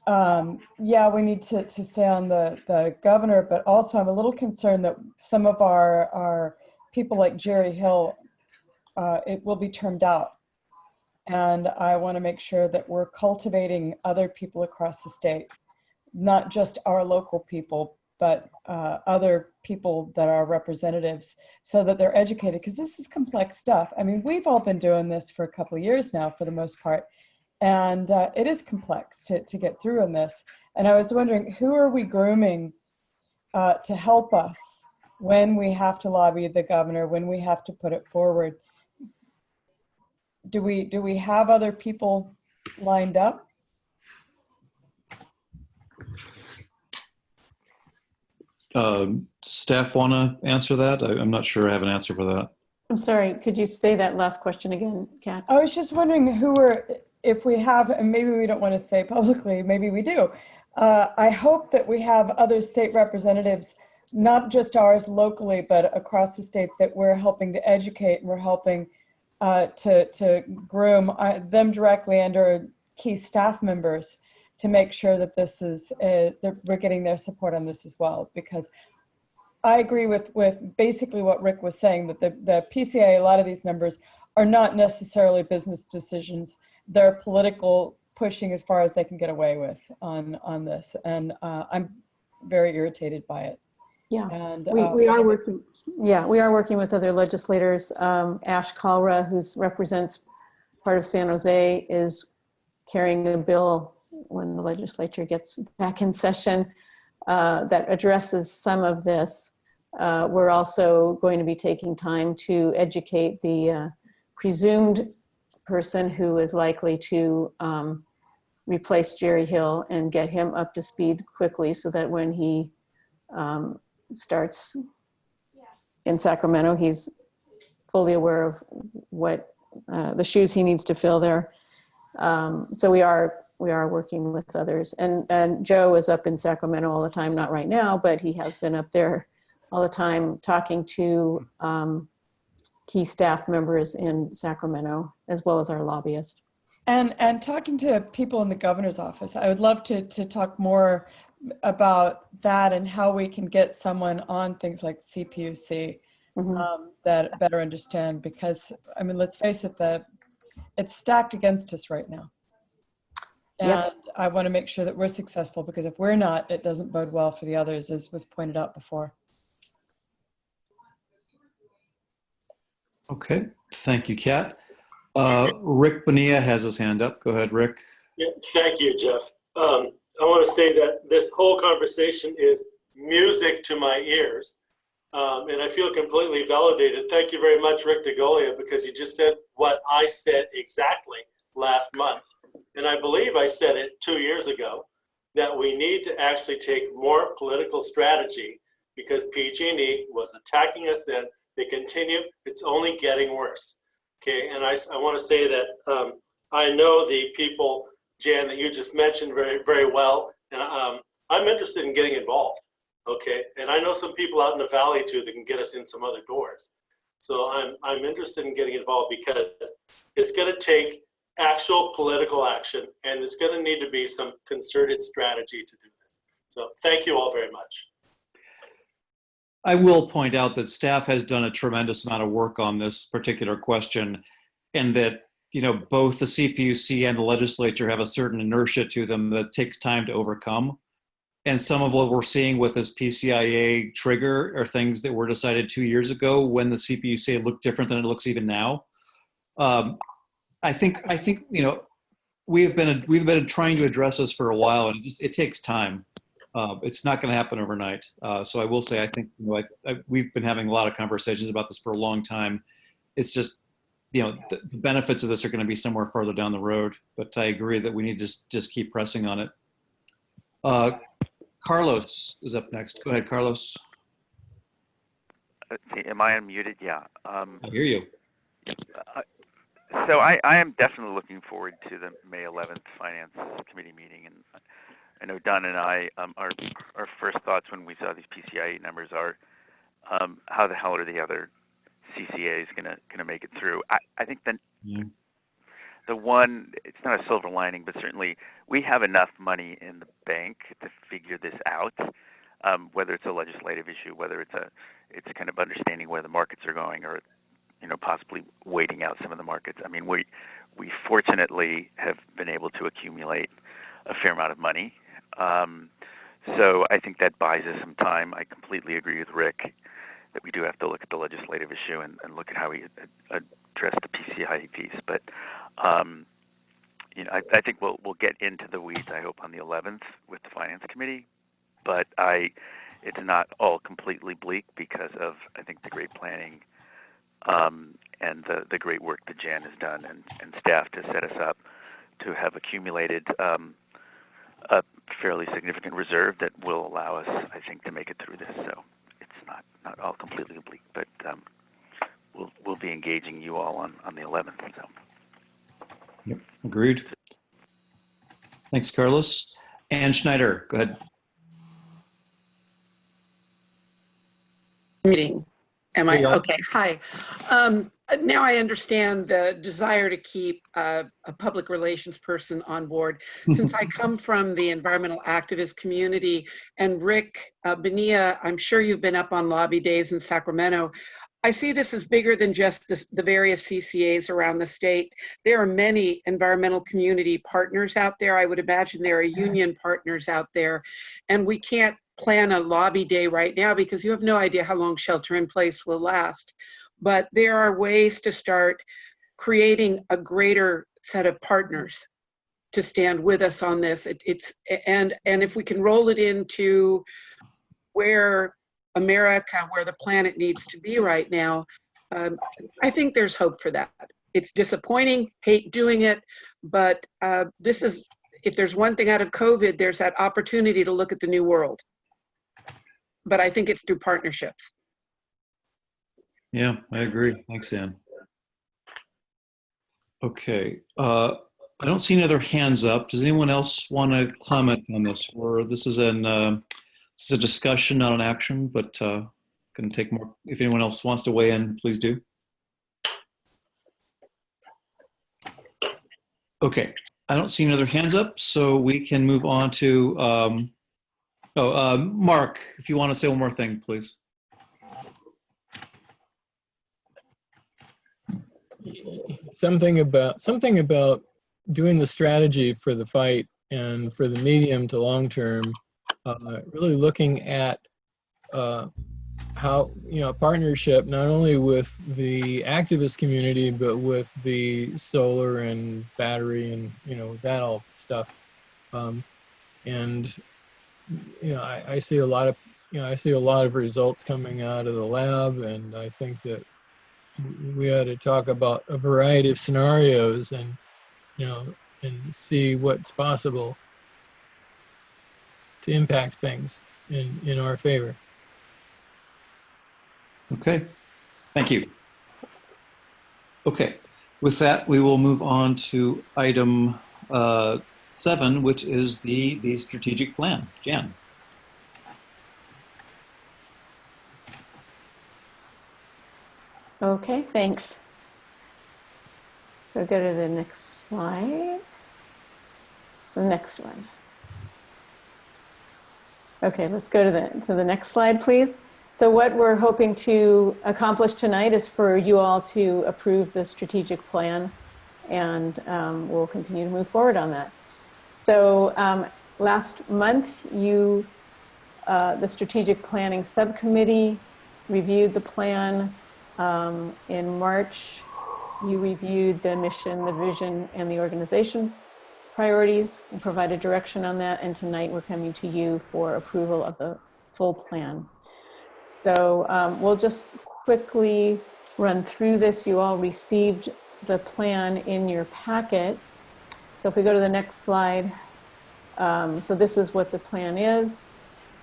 yeah, we need to stay on the governor, but also I'm a little concerned that some of our people like Jerry Hill, it will be termed out. And I want to make sure that we're cultivating other people across the state, not just our local people, but other people that are representatives so that they're educated, because this is complex stuff. I mean, we've all been doing this for a couple of years now for the most part. And it is complex to get through on this. And I was wondering, who are we grooming to help us when we have to lobby the governor, when we have to put it forward? Do we have other people lined up? Staff want to answer that? I'm not sure I have an answer for that. I'm sorry, could you say that last question again, Kat? I was just wondering who are, if we have, and maybe we don't want to say publicly, maybe we do. I hope that we have other state representatives, not just ours locally, but across the state, that we're helping to educate and we're helping to groom them directly and or key staff members to make sure that this is, that we're getting their support on this as well. Because I agree with basically what Rick was saying, that the PCA, a lot of these numbers are not necessarily business decisions. They're political pushing as far as they can get away with on this. And I'm very irritated by it. Yeah, and we are working. Yeah, we are working with other legislators. Ash Kalra, who represents part of San Jose, is carrying a bill when the legislature gets back in session that addresses some of this. We're also going to be taking time to educate the presumed person who is likely to replace Jerry Hill and get him up to speed quickly so that when he starts in Sacramento, he's fully aware of what the shoes he needs to fill there. So we are working with others. And Joe is up in Sacramento all the time, not right now, but he has been up there all the time talking to key staff members in Sacramento, as well as our lobbyists. And talking to people in the governor's office, I would love to talk more about that and how we can get someone on things like CPUC that better understand, because, I mean, let's face it, it's stacked against us right now. And yep. I want to make sure that we're successful, because if we're not, it doesn't bode well for the others, as was pointed out before. Okay, thank you, Kat. Rick Bonilla has his hand up. Go ahead, Rick. Yeah, thank you, Jeff. I want to say that this whole conversation is music to my ears, and I feel completely validated. Thank you very much, Rick DeGolia, because you just said what I said exactly last month. and I believe I said it 2 years ago, that we need to actually take more political strategy because PG&E was attacking us then. They continue. It's only getting worse. Okay, and I want to say that I know the people, Jan, that you just mentioned very, very well, and I'm interested in getting involved. Okay, and I know some people out in the valley too that can get us in some other doors. So I'm interested in getting involved because it's going to take actual political action, and it's going to need to be some concerted strategy to do this. So thank you all very much. I will point out that staff has done a tremendous amount of work on this particular question, and that, you know, both the CPUC and the legislature have a certain inertia to them that takes time to overcome. And some of what we're seeing with this PCIA trigger are things that were decided 2 years ago when the CPUC looked different than it looks even now. I think you know, we've been trying to address this for a while, and it takes time. It's not going to happen overnight. So I will say, I think, you know, we've been having a lot of conversations about this for a long time. It's just, you know, the benefits of this are going to be somewhere further down the road. But I agree that we need to just keep pressing on it. Carlos is up next. Go ahead, Carlos. Let's see, am I unmuted? Yeah. I hear you. So I am definitely looking forward to the May 11th Finance Committee meeting, and I know Don and I, our first thoughts when we saw these PCIe numbers are, how the hell are the other CCAs gonna make it through? I think then the one, it's not a silver lining, but certainly we have enough money in the bank to figure this out. Whether it's a legislative issue, whether it's kind of understanding where the markets are going, or, you know, possibly waiting out some of the markets. I mean, we fortunately have been able to accumulate a fair amount of money. So I think that buys us some time. I completely agree with Rick that we do have to look at the legislative issue and look at how we address the PCI piece. But you know, I think we'll get into the weeds, I hope, on the 11th with the Finance Committee. But it's not all completely bleak because of, I think, the great planning and the great work that Jan has done and staff to set us up to have accumulated a fairly significant reserve that will allow us, I think, to make it through this. So it's not all completely bleak, but we'll be engaging you all on the 11th. So. Yep, agreed. Thanks, Carlos. Ann Schneider, go ahead. Meeting. Am I? Yeah. Okay, hi. Now I understand the desire to keep a public relations person on board. Since I come from the environmental activist community, and Rick Bonilla, I'm sure you've been up on lobby days in Sacramento. I see this as bigger than just the various CCAs around the state. There are many environmental community partners out there. I would imagine there are union partners out there, and we can't plan a lobby day right now because you have no idea how long shelter in place will last. But there are ways to start creating a greater set of partners to stand with us on this. And if we can roll it into where America, where the planet needs to be right now, I think there's hope for that. It's disappointing, hate doing it, but this is, if there's one thing out of COVID, there's that opportunity to look at the new world. But I think it's through partnerships. Yeah, I agree. Thanks, Ann. Okay, I don't see any other hands up. Does anyone else want to comment on this? Or this is a discussion, not an action, but can take more. If anyone else wants to weigh in, please do. Okay, I don't see any other hands up, so we can move on to. Mark, if you want to say one more thing, please. Something about doing the strategy for the fight and for the medium to long term, really looking at how, you know, partnership not only with the activist community but with the solar and battery and, you know, that all stuff, and you know, I see a lot of results coming out of the lab, and I think that we ought to talk about a variety of scenarios, and, you know, and see what's possible to impact things in our favor. Okay, thank you. Okay, with that, we will move on to item 7, which is the strategic plan. Jan. Okay, thanks. So go to the next slide. The next one. Okay, let's go to the next slide, please. So what we're hoping to accomplish tonight is for you all to approve the strategic plan, and we'll continue to move forward on that. So last month, the strategic planning subcommittee reviewed the plan. In March, you reviewed the mission, the vision, and the organization priorities and provided direction on that. And tonight we're coming to you for approval of the full plan. So we'll just quickly run through this. You all received the plan in your packet. So if we go to the next slide, so this is what the plan is.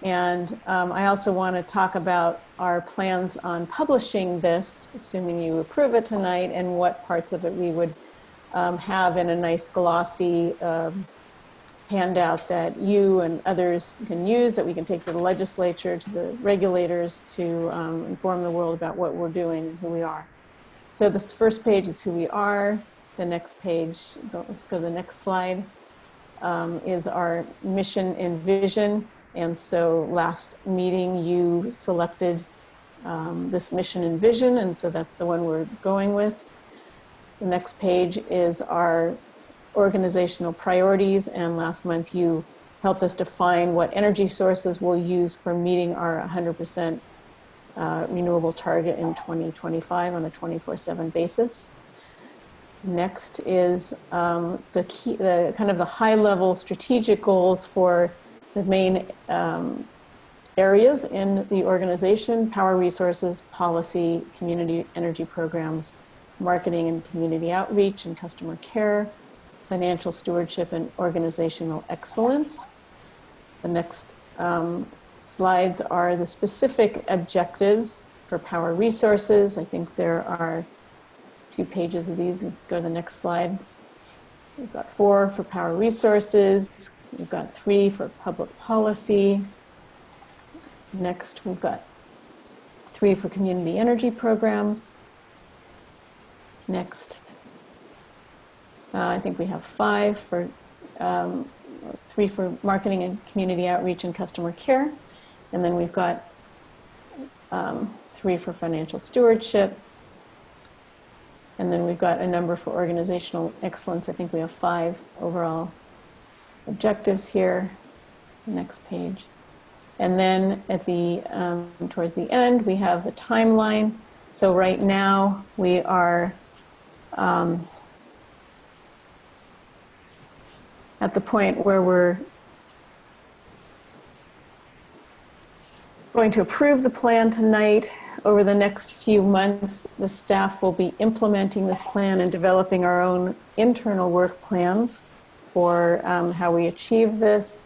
And I also want to talk about our plans on publishing this, assuming you approve it tonight, and what parts of it we would have in a nice glossy handout that you and others can use, that we can take to the legislature, to the regulators, to inform the world about what we're doing and who we are. So this first page is who we are. The next page, let's go to the next slide, is our mission and vision. And so last meeting you selected this mission and vision, and so that's the one we're going with. The next page is our organizational priorities, and last month you helped us define what energy sources we'll use for meeting our 100% renewable target in 2025 on a 24/7 basis. Next is the kind of the high-level strategic goals for the main areas in the organization: power resources, policy, community energy programs, marketing and community outreach and customer care, financial stewardship and organizational excellence. The next slides are the specific objectives for power resources. I think there are 2 pages of these. Go to the next slide. We've got 4 for power resources. We've got 3 for public policy. Next, we've got 3 for community energy programs. Next, I think we have 5 for 3 for marketing and community outreach and customer care. And then we've got 3 for financial stewardship. And then we've got a number for organizational excellence. I think we have 5 overall objectives here. Next page. And then at the towards the end, we have the timeline. So right now we are at the point where we're going to approve the plan tonight. Over the next few months, the staff will be implementing this plan and developing our own internal work plans for how we achieve this.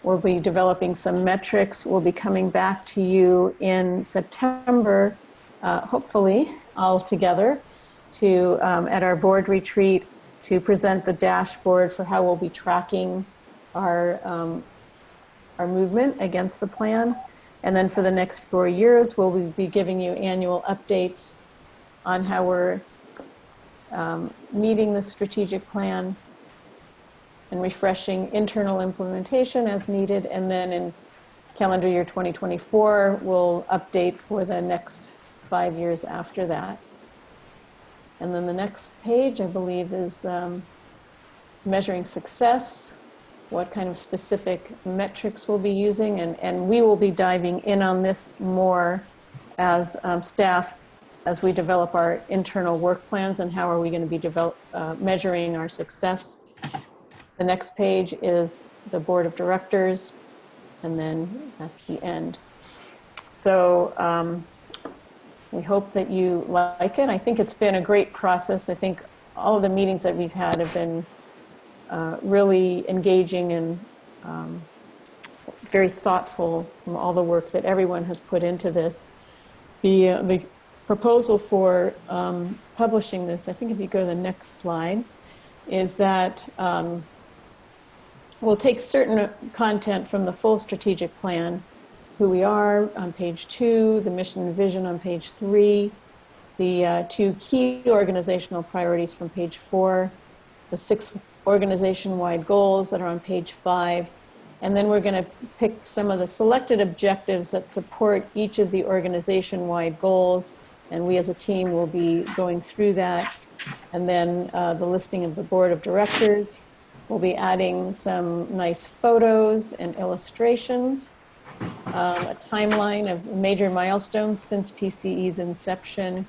We'll be developing some metrics. We'll be coming back to you in September, hopefully all together, to at our board retreat, to present the dashboard for how we'll be tracking our movement against the plan. And then for the next 4 years, we'll be giving you annual updates on how we're meeting the strategic plan and refreshing internal implementation as needed. And then in calendar year 2024, we'll update for the next 5 years after that. And then the next page, I believe, is measuring success, what kind of specific metrics we'll be using. And we will be diving in on this more as staff as we develop our internal work plans and how are we going to be measuring our success. The next page is the board of directors, and then that's the end. So we hope that you like it. I think it's been a great process. I think all of the meetings that we've had have been really engaging and very thoughtful from all the work that everyone has put into this. The proposal for publishing this, I think if you go to the next slide, is that we'll take certain content from the full strategic plan, who we are on page 2, the mission and vision on page 3, the 2 key organizational priorities from page 4, the 6 organization-wide goals that are on page 5, and then we're going to pick some of the selected objectives that support each of the organization-wide goals, and we as a team will be going through that. And then the listing of the board of directors. We'll be adding some nice photos and illustrations, a timeline of major milestones since PCE's inception,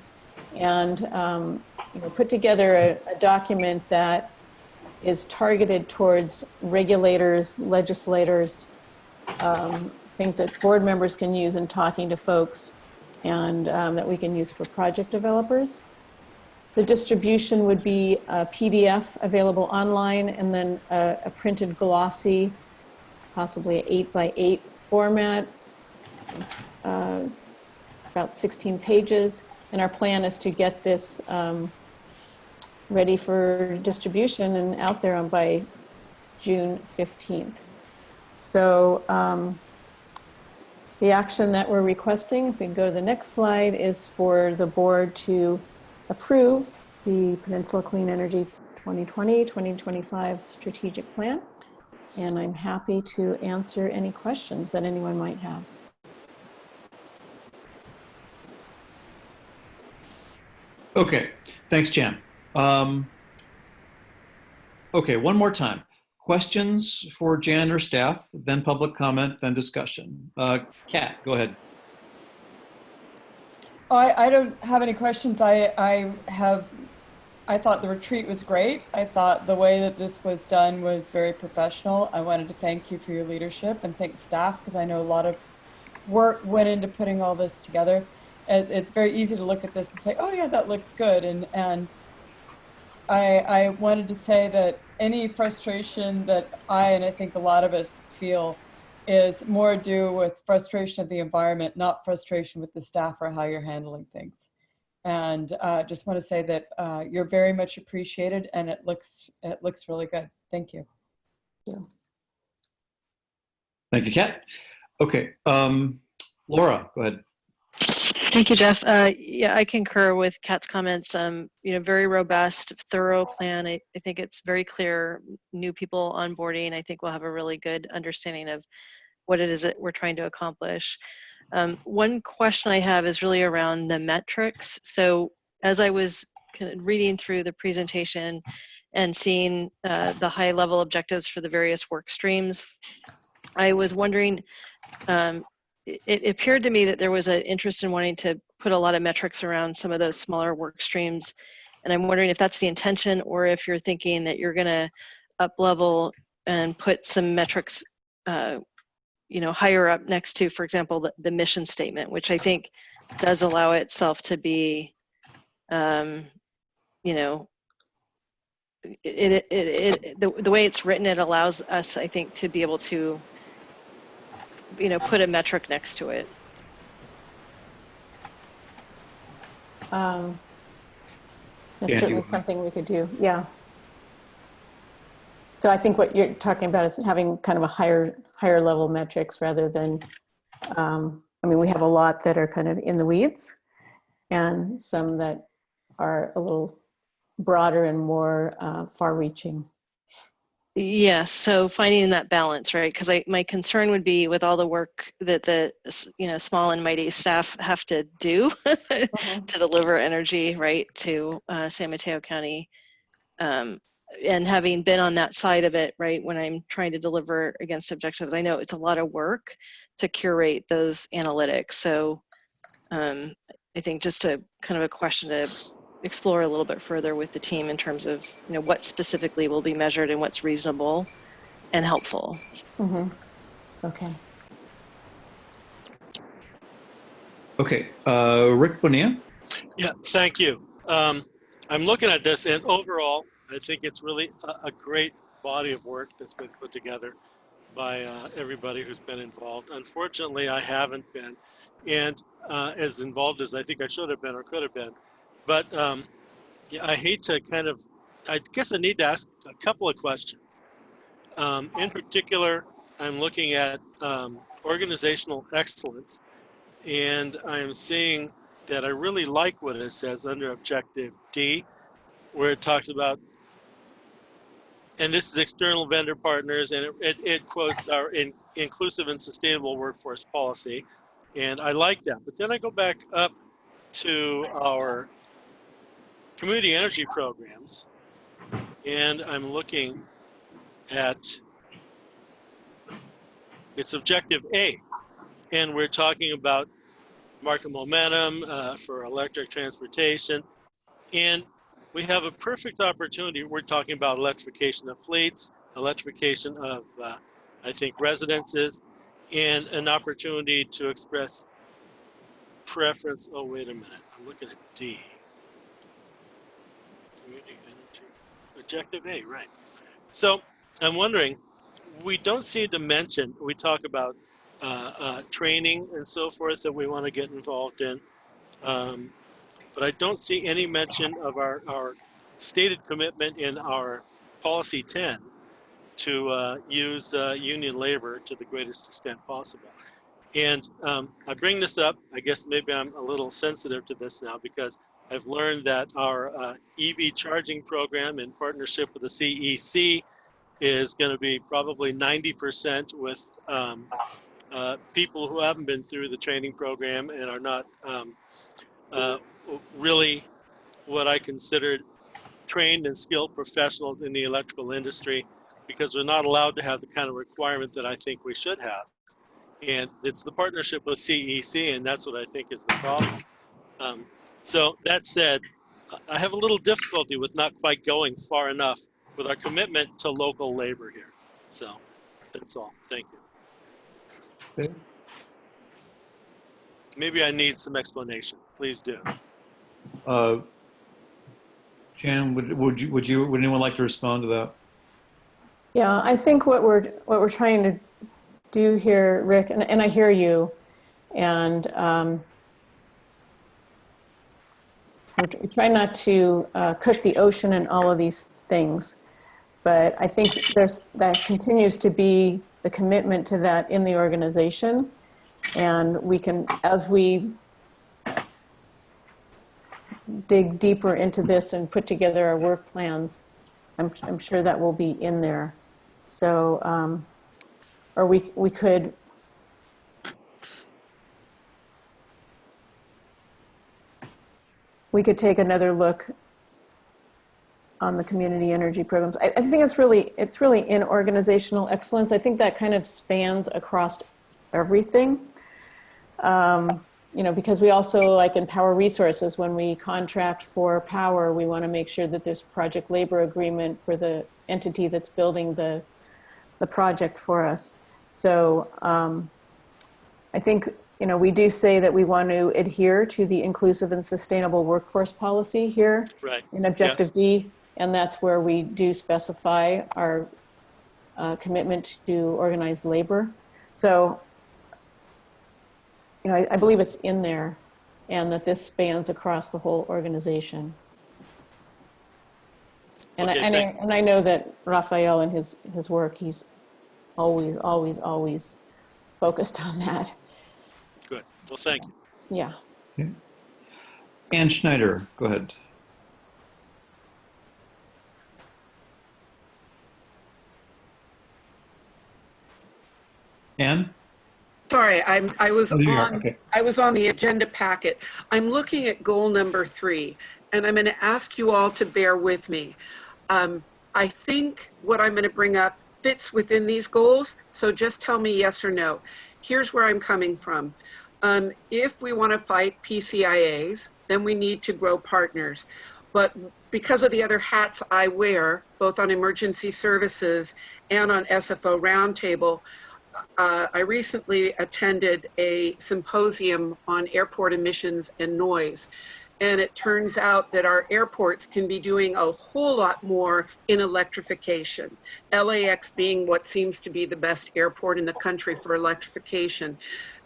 and put together a document that is targeted towards regulators, legislators, things that board members can use in talking to folks, and that we can use for project developers. The distribution would be a PDF available online, and then a printed glossy, possibly an 8x8 format, about 16 pages. And our plan is to get this ready for distribution and out there by June 15th. So the action that we're requesting, if we can go to the next slide, is for the board to approve the Peninsula Clean Energy 2020-2025 strategic plan. And I'm happy to answer any questions that anyone might have. Okay, thanks, Jan. Okay, one more time. Questions for Jan or staff, then public comment, then discussion. Kat, go ahead. I don't have any questions. I thought the retreat was great. I thought the way that this was done was very professional. I wanted to thank you for your leadership and thank staff, because I know a lot of work went into putting all this together. It's very easy to look at this and say, oh yeah, that looks good. And I wanted to say that any frustration that and I think a lot of us feel is more due with frustration of the environment, not frustration with the staff or how you're handling things. And just want to say that you're very much appreciated, and it looks really good. Thank you. Yeah. Thank you, Kat. Okay, Laura, go ahead. Thank you, Jeff. Yeah, I concur with Kat's comments. Very robust, thorough plan. I think it's very clear. New people onboarding, I think we'll have a really good understanding of what it is that we're trying to accomplish. One question I have is really around the metrics. So as I was kind of reading through the presentation and seeing the high level objectives for the various work streams, I was wondering, it appeared to me that there was an interest in wanting to put a lot of metrics around some of those smaller work streams. And I'm wondering if that's the intention, or if you're thinking that you're gonna up level and put some metrics higher up next to, for example, the mission statement, which I think does allow itself to be, the way it's written, it allows us, I think, to be able to, put a metric next to it. That's Yeah, certainly something we could do. Yeah. So I think what you're talking about is having kind of a higher level metrics rather than, we have a lot that are kind of in the weeds, and some that are a little broader and more far-reaching. Yes, so finding that balance, right? Because my concern would be with all the work that the small and mighty staff have to do to deliver energy, right, to San Mateo County. And having been on that side of it, right, when I'm trying to deliver against objectives, I know it's a lot of work to curate those analytics. So I think just a kind of a question to explore a little bit further with the team in terms of what specifically will be measured and what's reasonable and helpful. Mm-hmm. Okay. Okay, Rick Bonilla. Yeah, thank you. I'm looking at this, and overall, I think it's really a great body of work that's been put together by everybody who's been involved. Unfortunately, I haven't been, and as involved as I think I should have been or could have been. But yeah, I hate to I guess I need to ask a couple of questions. In particular, I'm looking at organizational excellence, and I'm seeing that I really like what it says under Objective D, where it talks about, and this is external vendor partners, and it quotes our inclusive and sustainable workforce policy, and I like that. But then I go back up to our community energy programs, and I'm looking at it's Objective A, and we're talking about market momentum for electric transportation, and we have a perfect opportunity. We're talking about electrification of fleets, electrification of, I think, residences, and an opportunity to express preference. Oh, wait a minute. I'm looking at D. Community energy. Objective A, right. So I'm wondering, we don't seem to mention, we talk about training and so forth that we want to get involved in. But I don't see any mention of our stated commitment in our policy 10 to use union labor to the greatest extent possible. And I bring this up, I guess maybe I'm a little sensitive to this now because I've learned that our EV charging program in partnership with the CEC is going to be probably 90% with people who haven't been through the training program and are not really what I considered trained and skilled professionals in the electrical industry, because we're not allowed to have the kind of requirement that I think we should have. And it's the partnership with CEC, and that's what I think is the problem. So that said, I have a little difficulty with not quite going far enough with our commitment to local labor here. So that's all. Thank you. Okay. Maybe I need some explanation. Please do. Jan, would anyone like to respond to that? Yeah, I think what we're trying to do here, Rick, and I hear you, and we try not to cook the ocean and all of these things, but I think that continues to be the commitment to that in the organization, and we can, as we dig deeper into this and put together our work plans, I'm sure that will be in there. So, or we could take another look on the community energy programs. I think it's really in organizational excellence. I think that kind of spans across everything. Because we also, like in power resources, when we contract for power, we want to make sure that there's project labor agreement for the entity that's building the project for us. So I think, we do say that we want to adhere to the inclusive and sustainable workforce policy here in Objective D, and that's where we do specify our commitment to organized labor. So, I believe it's in there, and that this spans across the whole organization. And I know that Raphael in his work, he's always focused on that. Good. Well, thank you. Yeah. Okay. Ann Schneider, go ahead. Ann? Sorry, I was on the agenda packet. I'm looking at goal number 3, and I'm going to ask you all to bear with me. I think what I'm going to bring up fits within these goals, so just tell me yes or no. Here's where I'm coming from. If we want to fight PCIAs, then we need to grow partners. But because of the other hats I wear, both on emergency services and on SFO Roundtable, I recently attended a symposium on airport emissions and noise. And it turns out that our airports can be doing a whole lot more in electrification. LAX being what seems to be the best airport in the country for electrification.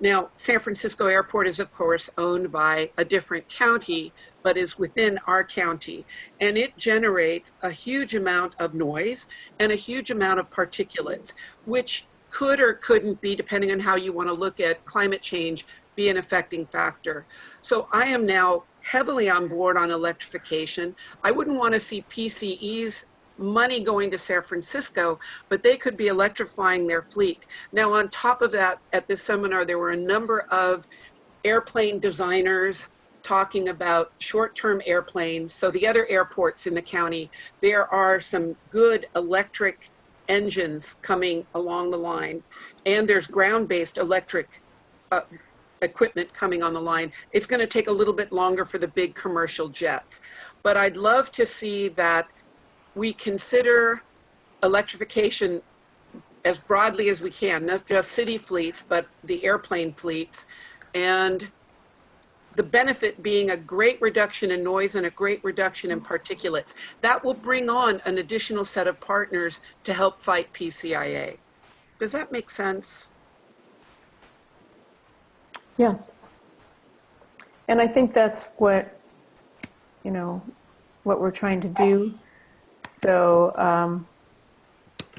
Now, San Francisco Airport is, of course, owned by a different county, but is within our county. And it generates a huge amount of noise and a huge amount of particulates, which could or couldn't be, depending on how you want to look at climate change, be an affecting factor. So I am now heavily on board on electrification. I wouldn't want to see PCE's money going to San Francisco, but they could be electrifying their fleet. Now, on top of that, at this seminar, there were a number of airplane designers talking about short-term airplanes. So the other airports in the county, there are some good electric engines coming along the line, and there's ground-based electric equipment coming on the line. It's going to take a little bit longer for the big commercial jets. But I'd love to see that we consider electrification as broadly as we can, not just city fleets, but the airplane fleets. And the benefit being a great reduction in noise and a great reduction in particulates. That will bring on an additional set of partners to help fight PCIA. Does that make sense? Yes. And I think that's what, what we're trying to do. So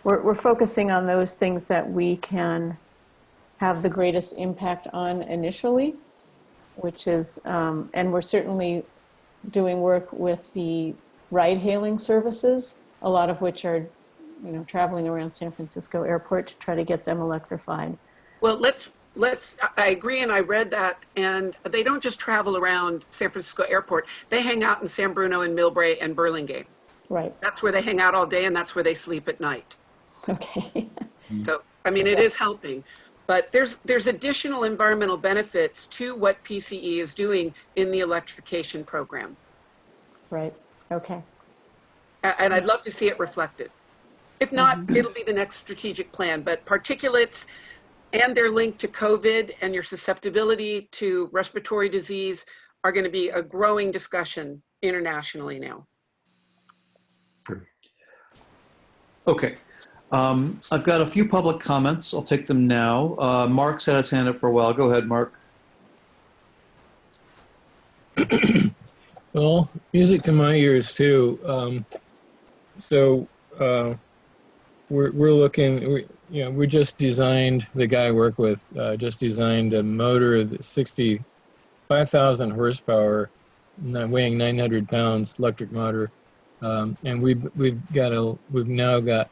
we're focusing on those things that we can have the greatest impact on initially, which is, and we're certainly doing work with the ride-hailing services, a lot of which are, traveling around San Francisco Airport to try to get them electrified. Well, I agree, and I read that, and they don't just travel around San Francisco Airport. They hang out in San Bruno and Millbrae and Burlingame. Right. That's where they hang out all day, and that's where they sleep at night. Okay. So, I mean, it is helping. But there's additional environmental benefits to what PCE is doing in the electrification program. Right. Okay. And I'd love to see it reflected. If not, it'll be the next strategic plan. But particulates and their link to COVID and your susceptibility to respiratory disease are going to be a growing discussion internationally now. Okay. I've got a few public comments. I'll take them now. Mark's had his hand up for a while. Go ahead, Mark. Well, music to my ears too. We're looking. We just designed. The guy I work with just designed a motor that's 65,000 horsepower, weighing 900 pounds, electric motor, and we've now got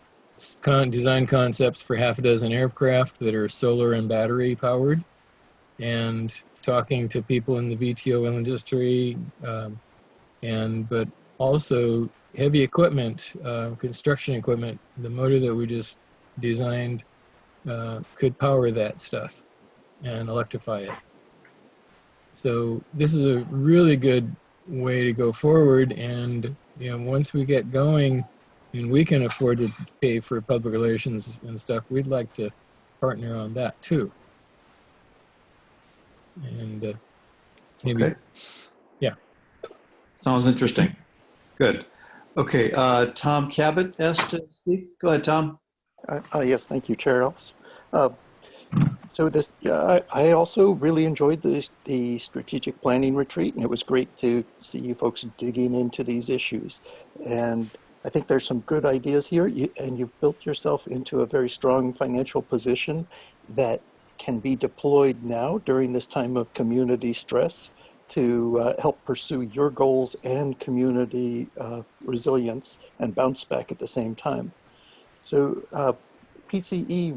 design concepts for half a dozen aircraft that are solar and battery powered, and talking to people in the VTOL industry, but also heavy equipment, construction equipment. The motor that we just designed could power that stuff and electrify it. So this is a really good way to go forward, and once we get going and we can afford to pay for public relations and stuff, we'd like to partner on that too. And maybe, okay. Yeah. Sounds interesting. Good. Okay, Tom Cabot asked to speak. Go ahead, Tom. Yes, thank you, Chair Ellis. I also really enjoyed the strategic planning retreat, and it was great to see you folks digging into these issues. And I think there's some good ideas here, and you've built yourself into a very strong financial position that can be deployed now during this time of community stress to help pursue your goals and community resilience and bounce back at the same time. So PCE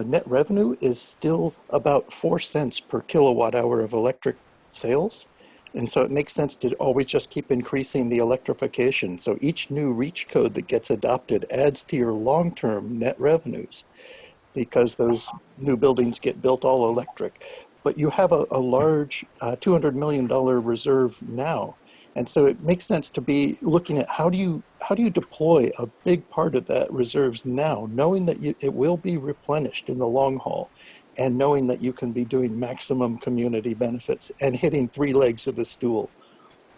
net revenue is still about 4 cents per kilowatt hour of electric sales. And so it makes sense to always just keep increasing the electrification. So each new REACH code that gets adopted adds to your long-term net revenues because those new buildings get built all electric. But you have a large $200 million reserve now. And so it makes sense to be looking at how do you deploy a big part of that reserves now, knowing that it will be replenished in the long haul, and knowing that you can be doing maximum community benefits and hitting 3 legs of the stool.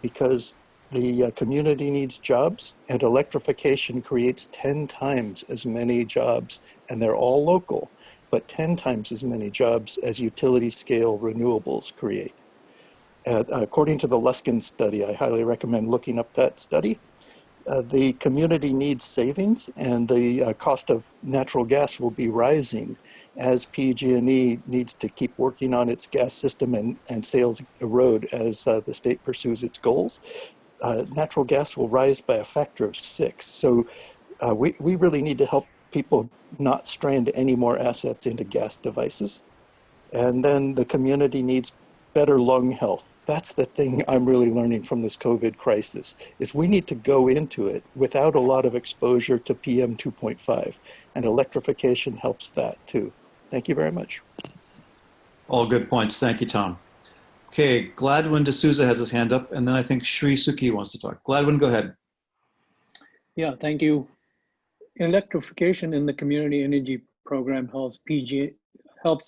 because the community needs jobs, and electrification creates 10 times as many jobs, and they're all local, but 10 times as many jobs as utility scale renewables create. According to the Luskin study, I highly recommend looking up that study. The community needs savings, and the cost of natural gas will be rising as PG&E needs to keep working on its gas system and sales erode as the state pursues its goals. Natural gas will rise by a factor of 6. So we really need to help people not strand any more assets into gas devices. And then the community needs better lung health. That's the thing I'm really learning from this COVID crisis, is we need to go into it without a lot of exposure to PM 2.5, and electrification helps that too. Thank you very much. All good points. Thank you, Tom. Okay, Gladwin D'Souza has his hand up, and then I think Sri Suki wants to talk. Gladwin, go ahead. Yeah, thank you. Electrification in the community energy program helps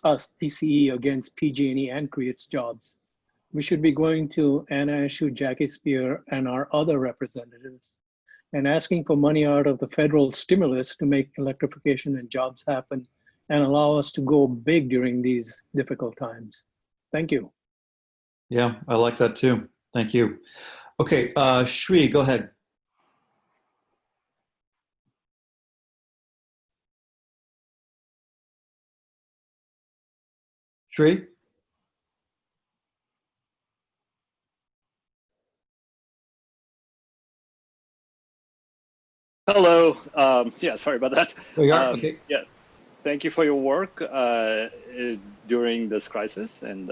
us PCE against PG&E and creates jobs. We should be going to Anna Eshoo, Jackie Spear, and our other representatives and asking for money out of the federal stimulus to make electrification and jobs happen and allow us to go big during these difficult times. Thank you. Yeah, I like that too. Thank you. Okay, Sri, go ahead. Sri? Hello. Yeah, sorry about that. Oh, you are? Okay. Yeah, thank you for your work during this crisis. And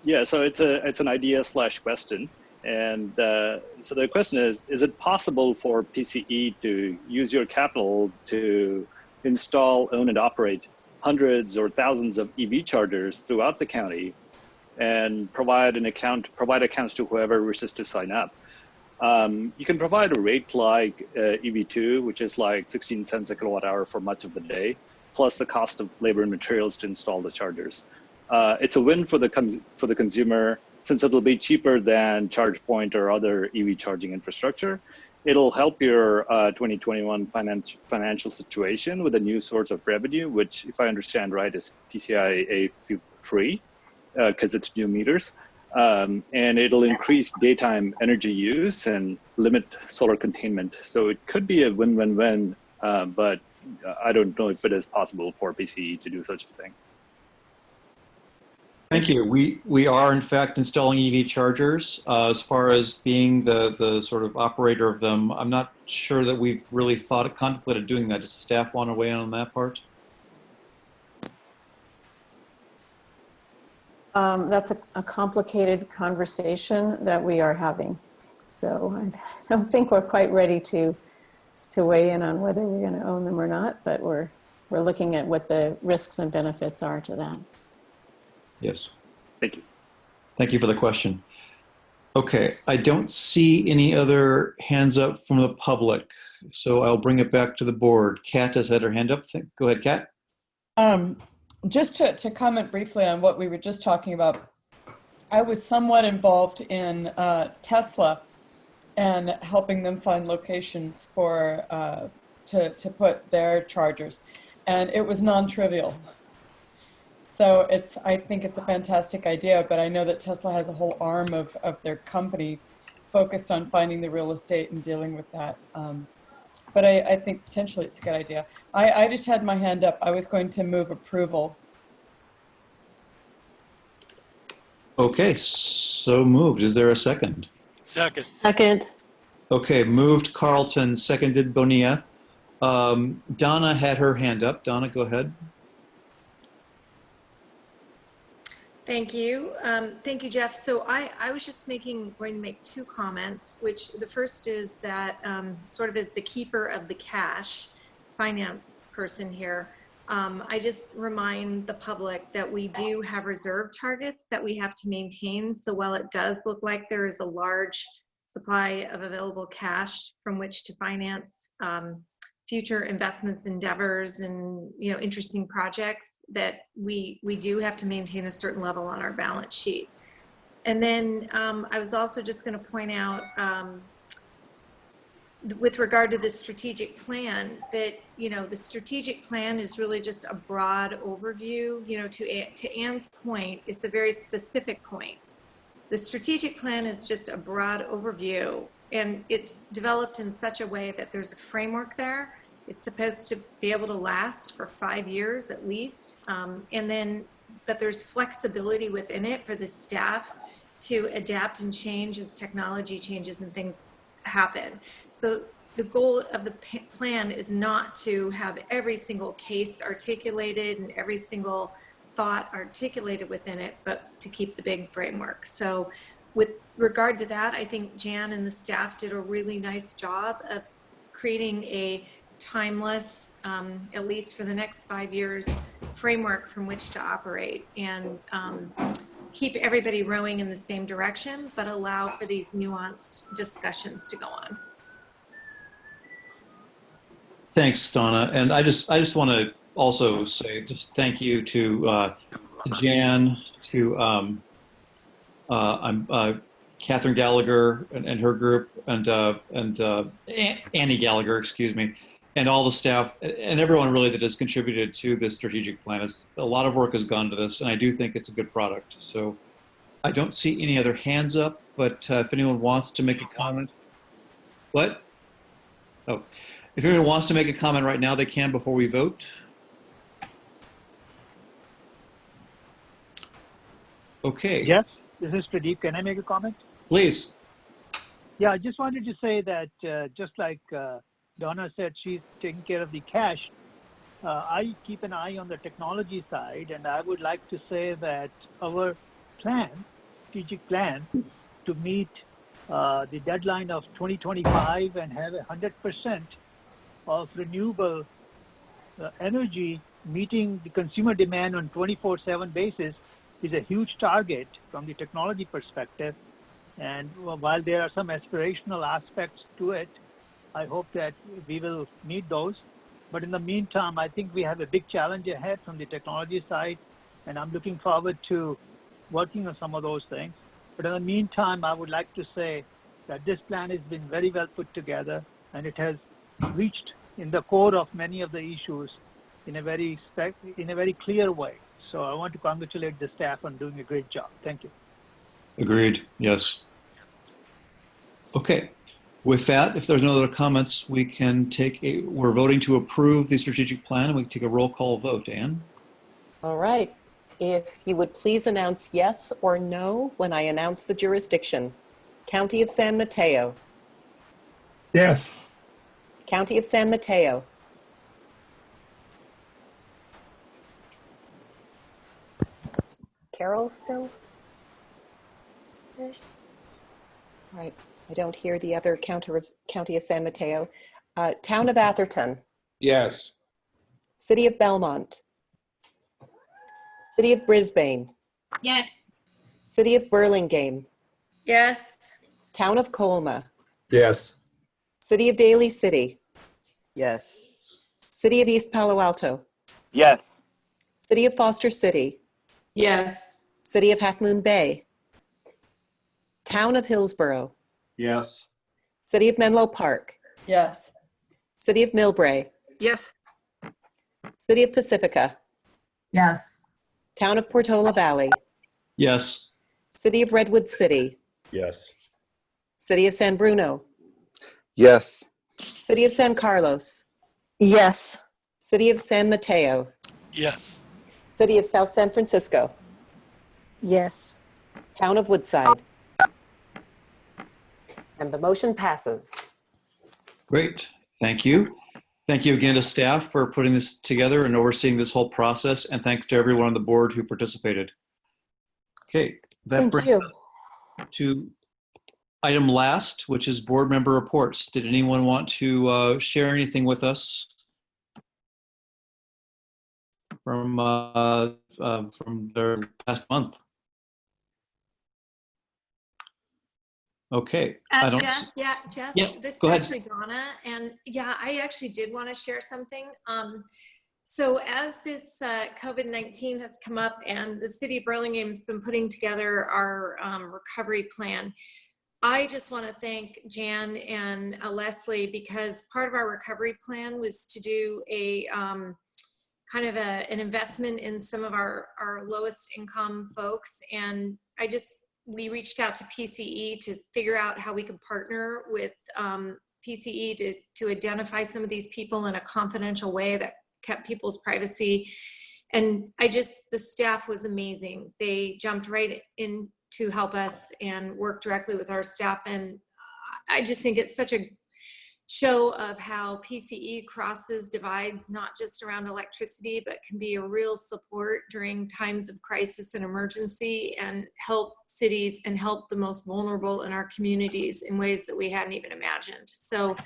yeah, so it's an idea / question. And so the question is it possible for PCE to use your capital to install, own, and operate hundreds or thousands of EV chargers throughout the county and provide accounts to whoever wishes to sign up? You can provide a rate like EV2, which is like 16 cents a kilowatt hour for much of the day, plus the cost of labor and materials to install the chargers. It's a win for the consumer, since it'll be cheaper than ChargePoint or other EV charging infrastructure. It'll help your 2021 financial situation with a new source of revenue, which, if I understand right, is PCIA free, because it's new meters. And it'll increase daytime energy use and limit solar containment. So it could be a win-win-win, but I don't know if it is possible for PCE to do such a thing. Thank you. We are, in fact, installing EV chargers. As far as being the sort of operator of them, I'm not sure that we've really contemplated doing that. Does staff want to weigh in on that part? That's a complicated conversation that we are having. So I don't think we're quite ready to weigh in on whether we're going to own them or not, but we're looking at what the risks and benefits are to that. Yes. Thank you. Thank you for the question. Okay, I don't see any other hands up from the public, so I'll bring it back to the board. Kat has had her hand up. Go ahead, Kat. Just to comment briefly on what we were just talking about, I was somewhat involved in Tesla and helping them find locations for to put their chargers, and it was non-trivial. So I think it's a fantastic idea, but I know that Tesla has a whole arm of their company focused on finding the real estate and dealing with that. But I think potentially it's a good idea. I just had my hand up. I was going to move approval. Okay, so moved. Is there a second? Second. Second. Okay, moved Carlton, seconded Bonilla. Donna had her hand up. Donna, go ahead. Thank you. Thank you, Jeff. So I was just going to make two comments, which the first is that sort of as the keeper of the cash finance person here, I just remind the public that we do have reserve targets that we have to maintain. So while it does look like there is a large supply of available cash from which to finance future investments, endeavors, and interesting projects, that we do have to maintain a certain level on our balance sheet. And then I was also just going to point out, with regard to the strategic plan, that, the strategic plan is really just a broad overview. To Anne's point, it's a very specific point. The strategic plan is just a broad overview, and it's developed in such a way that there's a framework there. It's supposed to be able to last for 5 years at least, and then that there's flexibility within it for the staff to adapt and change as technology changes and things happen. So the goal of the plan is not to have every single case articulated and every single thought articulated within it, but to keep the big framework. So with regard to that, I think Jan and the staff did a really nice job of creating a timeless, at least for the next 5 years, framework from which to operate and keep everybody rowing in the same direction, but allow for these nuanced discussions to go on. Thanks, Donna. And I just want to also say just thank you to Jan, to Catherine Gallagher and her group, and Annie Gallagher, excuse me, and all the staff and everyone really that has contributed to this strategic plan. A lot of work has gone to this, and I do think it's a good product. So I don't see any other hands up, but if anyone wants to make a comment. What? Oh, if anyone wants to make a comment right now, they can before we vote. Okay. Yes, this is Pradeep. Can I make a comment? Please. Yeah, I just wanted to say that just like Donna said, she's taking care of the cash. I keep an eye on the technology side, and I would like to say that our plan, strategic plan, to meet the deadline of 2025 and have 100% of renewable energy meeting the consumer demand on 24/7 basis is a huge target from the technology perspective. And while there are some aspirational aspects to it, I hope that we will meet those. But in the meantime, I think we have a big challenge ahead from the technology side, and I'm looking forward to working on some of those things. But in the meantime, I would like to say that this plan has been very well put together, and it has reached in the core of many of the issues in a very clear way. So I want to congratulate the staff on doing a great job. Thank you. Agreed. Yes. Okay. With that, if there's no other comments, we can we're voting to approve the strategic plan, and we can take a roll call vote. Anne? All right. If you would please announce yes or no when I announce the jurisdiction. County of San Mateo. Yes. County of San Mateo. Carol still? Right. I don't hear the other County of San Mateo. Town of Atherton. Yes. City of Belmont. City of Brisbane. Yes. City of Burlingame. Yes. Town of Colma. Yes. City of Daly City. Yes. City of East Palo Alto. Yes. City of Foster City. Yes. City of Half Moon Bay. Town of Hillsborough. Yes. City of Menlo Park. Yes. City of Millbrae. Yes. City of Pacifica. Yes. Town of Portola Valley. Yes. City of Redwood City. Yes. City of San Bruno. Yes. City of San Carlos. Yes. City of San Mateo. Yes. City of South San Francisco. Yes. Town of Woodside. And the motion passes. Great. Thank you. Thank you again to staff for putting this together and overseeing this whole process. And thanks to everyone on the board who participated. Okay, that brings us to item last, which is board member reports. Did anyone want to share anything with us from their past month? Okay. Jeff, Yeah, this is go ahead. actually Donna. And yeah, I actually did want to share something. So as this COVID-19 has come up and the city of Burlingame has been putting together our recovery plan, I just want to thank Jan and Leslie, because part of our recovery plan was to do a kind of an investment in some of our lowest income folks. And we reached out to PCE to figure out how we could partner with PCE to identify some of these people in a confidential way that kept people's privacy. And the staff was amazing. They jumped right in to help us and work directly with our staff. And I just think it's such a show of how PCE crosses divides, not just around electricity, but can be a real support during times of crisis and emergency, and help cities and help the most vulnerable in our communities in ways that we hadn't even imagined. So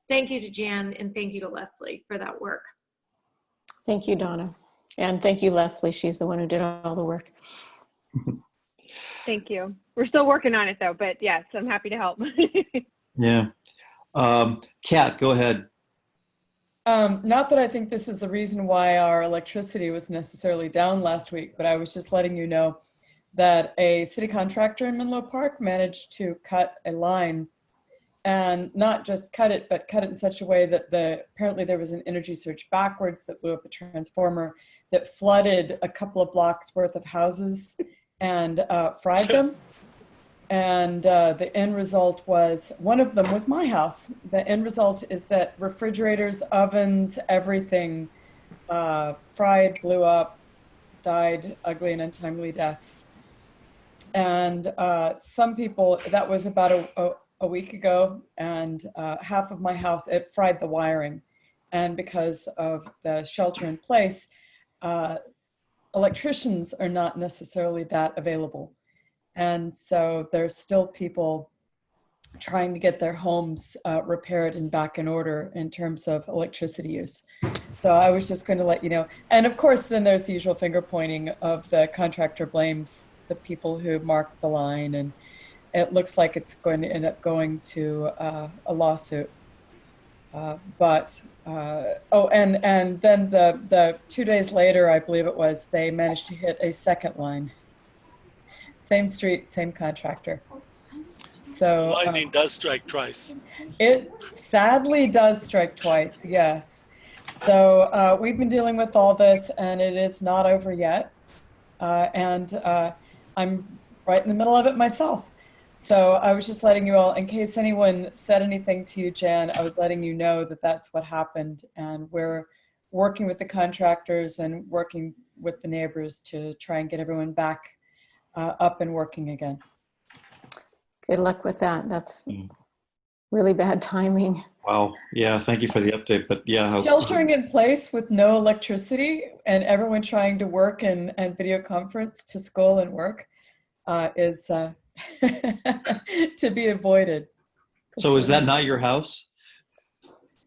thank you to Jan, and thank you to Leslie for that work. Thank you, Donna. And thank you, Leslie. She's the one who did all the work. Thank you. We're still working on it though, but yes, I'm happy to help. Yeah. Kat, go ahead. Not that I think this is the reason why our electricity was necessarily down last week, but I was just letting you know that a city contractor in Menlo Park managed to cut a line, and not just cut it, but cut it in such a way that apparently there was an energy surge backwards that blew up a transformer that flooded a couple of blocks worth of houses and fried them. And the end result was, one of them was my house. The end result is that refrigerators, ovens, everything fried, blew up, died ugly and untimely deaths. And some people, that was about a week ago, and half of my house, it fried the wiring. And because of the shelter in place, electricians are not necessarily that available. And so there's still people trying to get their homes repaired and back in order in terms of electricity use. So I was just going to let you know. And of course, then there's the usual finger pointing of the contractor blames the people who marked the line, and it looks like it's going to end up going to a lawsuit. And then the 2 days later, I believe it was, they managed to hit a second line. Same street, same contractor. So lightning does strike twice. It sadly does strike twice, yes. So we've been dealing with all this, and it is not over yet. I'm right in the middle of it myself. So I was just letting you all, in case anyone said anything to you, Jan, I was letting you know that that's what happened. And we're working with the contractors and working with the neighbors to try and get everyone back up and working again. Good luck with that. That's really bad timing. Wow. Yeah. Thank you for the update. But yeah. Sheltering in place with no electricity and everyone trying to work and video conference to school and work is to be avoided. So is that not your house?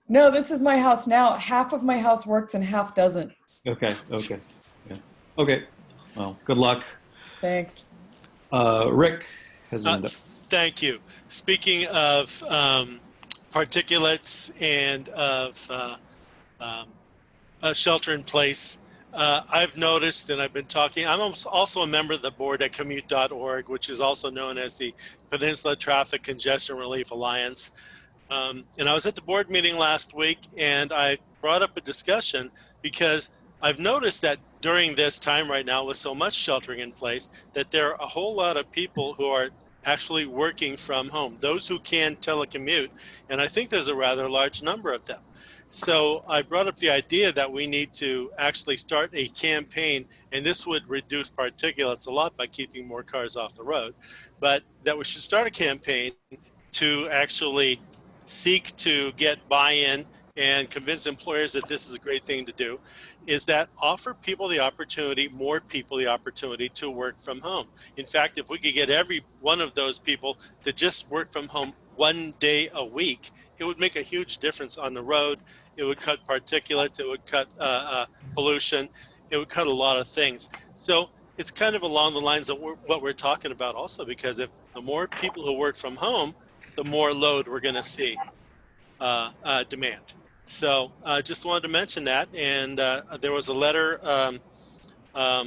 No, this is my house now. Half of my house works and half doesn't. Okay. Okay. Yeah. Okay. Well, good luck. Thanks. Rick has an Thank you. Speaking of particulates and of shelter in place, I've noticed, and I've been talking, I'm also a member of the board at commute.org, which is also known as the Peninsula Traffic Congestion Relief Alliance. And I was at the board meeting last week, and I brought up a discussion because I've noticed that during this time right now with so much sheltering in place, that there are a whole lot of people who are actually working from home, those who can telecommute, and I think there's a rather large number of them. So I brought up the idea that we need to actually start a campaign, and this would reduce particulates a lot by keeping more cars off the road, but that we should start a campaign to actually seek to get buy-in and convince employers that this is a great thing to do, is that offer people the opportunity, more people the opportunity to work from home. In fact, if we could get every one of those people to just work from home 1 day a week, it would make a huge difference on the road. It would cut particulates, it would cut pollution, it would cut a lot of things. So it's kind of along the lines of what we're talking about also, because if the more people who work from home, the more load we're going to see demand. So just wanted to mention that. And there was a letter, a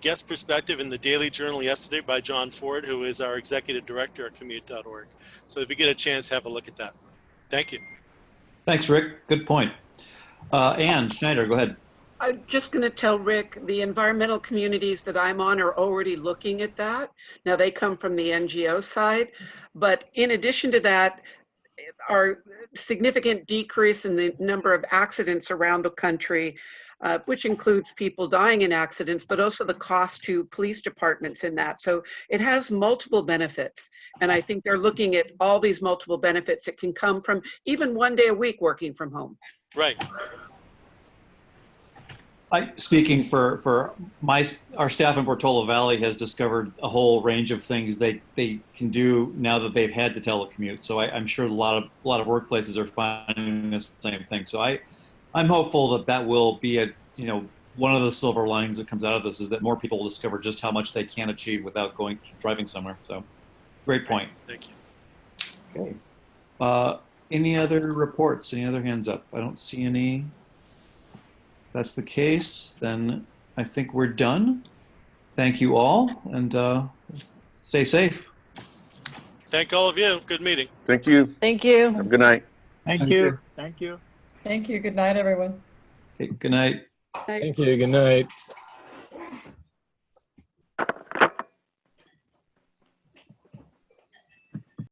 guest perspective in the Daily Journal yesterday by John Ford, who is our executive director at commute.org. So if you get a chance, have a look at that. Thank you. Thanks, Rick. Good point. Ann Schneider, go ahead. I'm just going to tell Rick, the environmental communities that I'm on are already looking at that. Now they come from the NGO side, but in addition to that, our significant decrease in the number of accidents around the country, which includes people dying in accidents, but also the cost to police departments in that. So it has multiple benefits. And I think they're looking at all these multiple benefits that can come from even 1 day a week working from home. Right. Speaking for our staff in Portola Valley has discovered a whole range of things they can do now that they've had to telecommute. So I'm sure a lot of workplaces are finding the same thing. So I'm hopeful that will be one of the silver linings that comes out of this is that more people will discover just how much they can achieve without driving somewhere. So great point. Thank you. Okay. Any other reports? Any other hands up? I don't see any. If that's the case, then I think we're done. Thank you all, and stay safe. Thank all of you. Good meeting. Thank you. Thank you. Have a good night. Thank you. Thank you. Thank you. Good night, everyone. Okay, good night. Night. Thank you. Good night.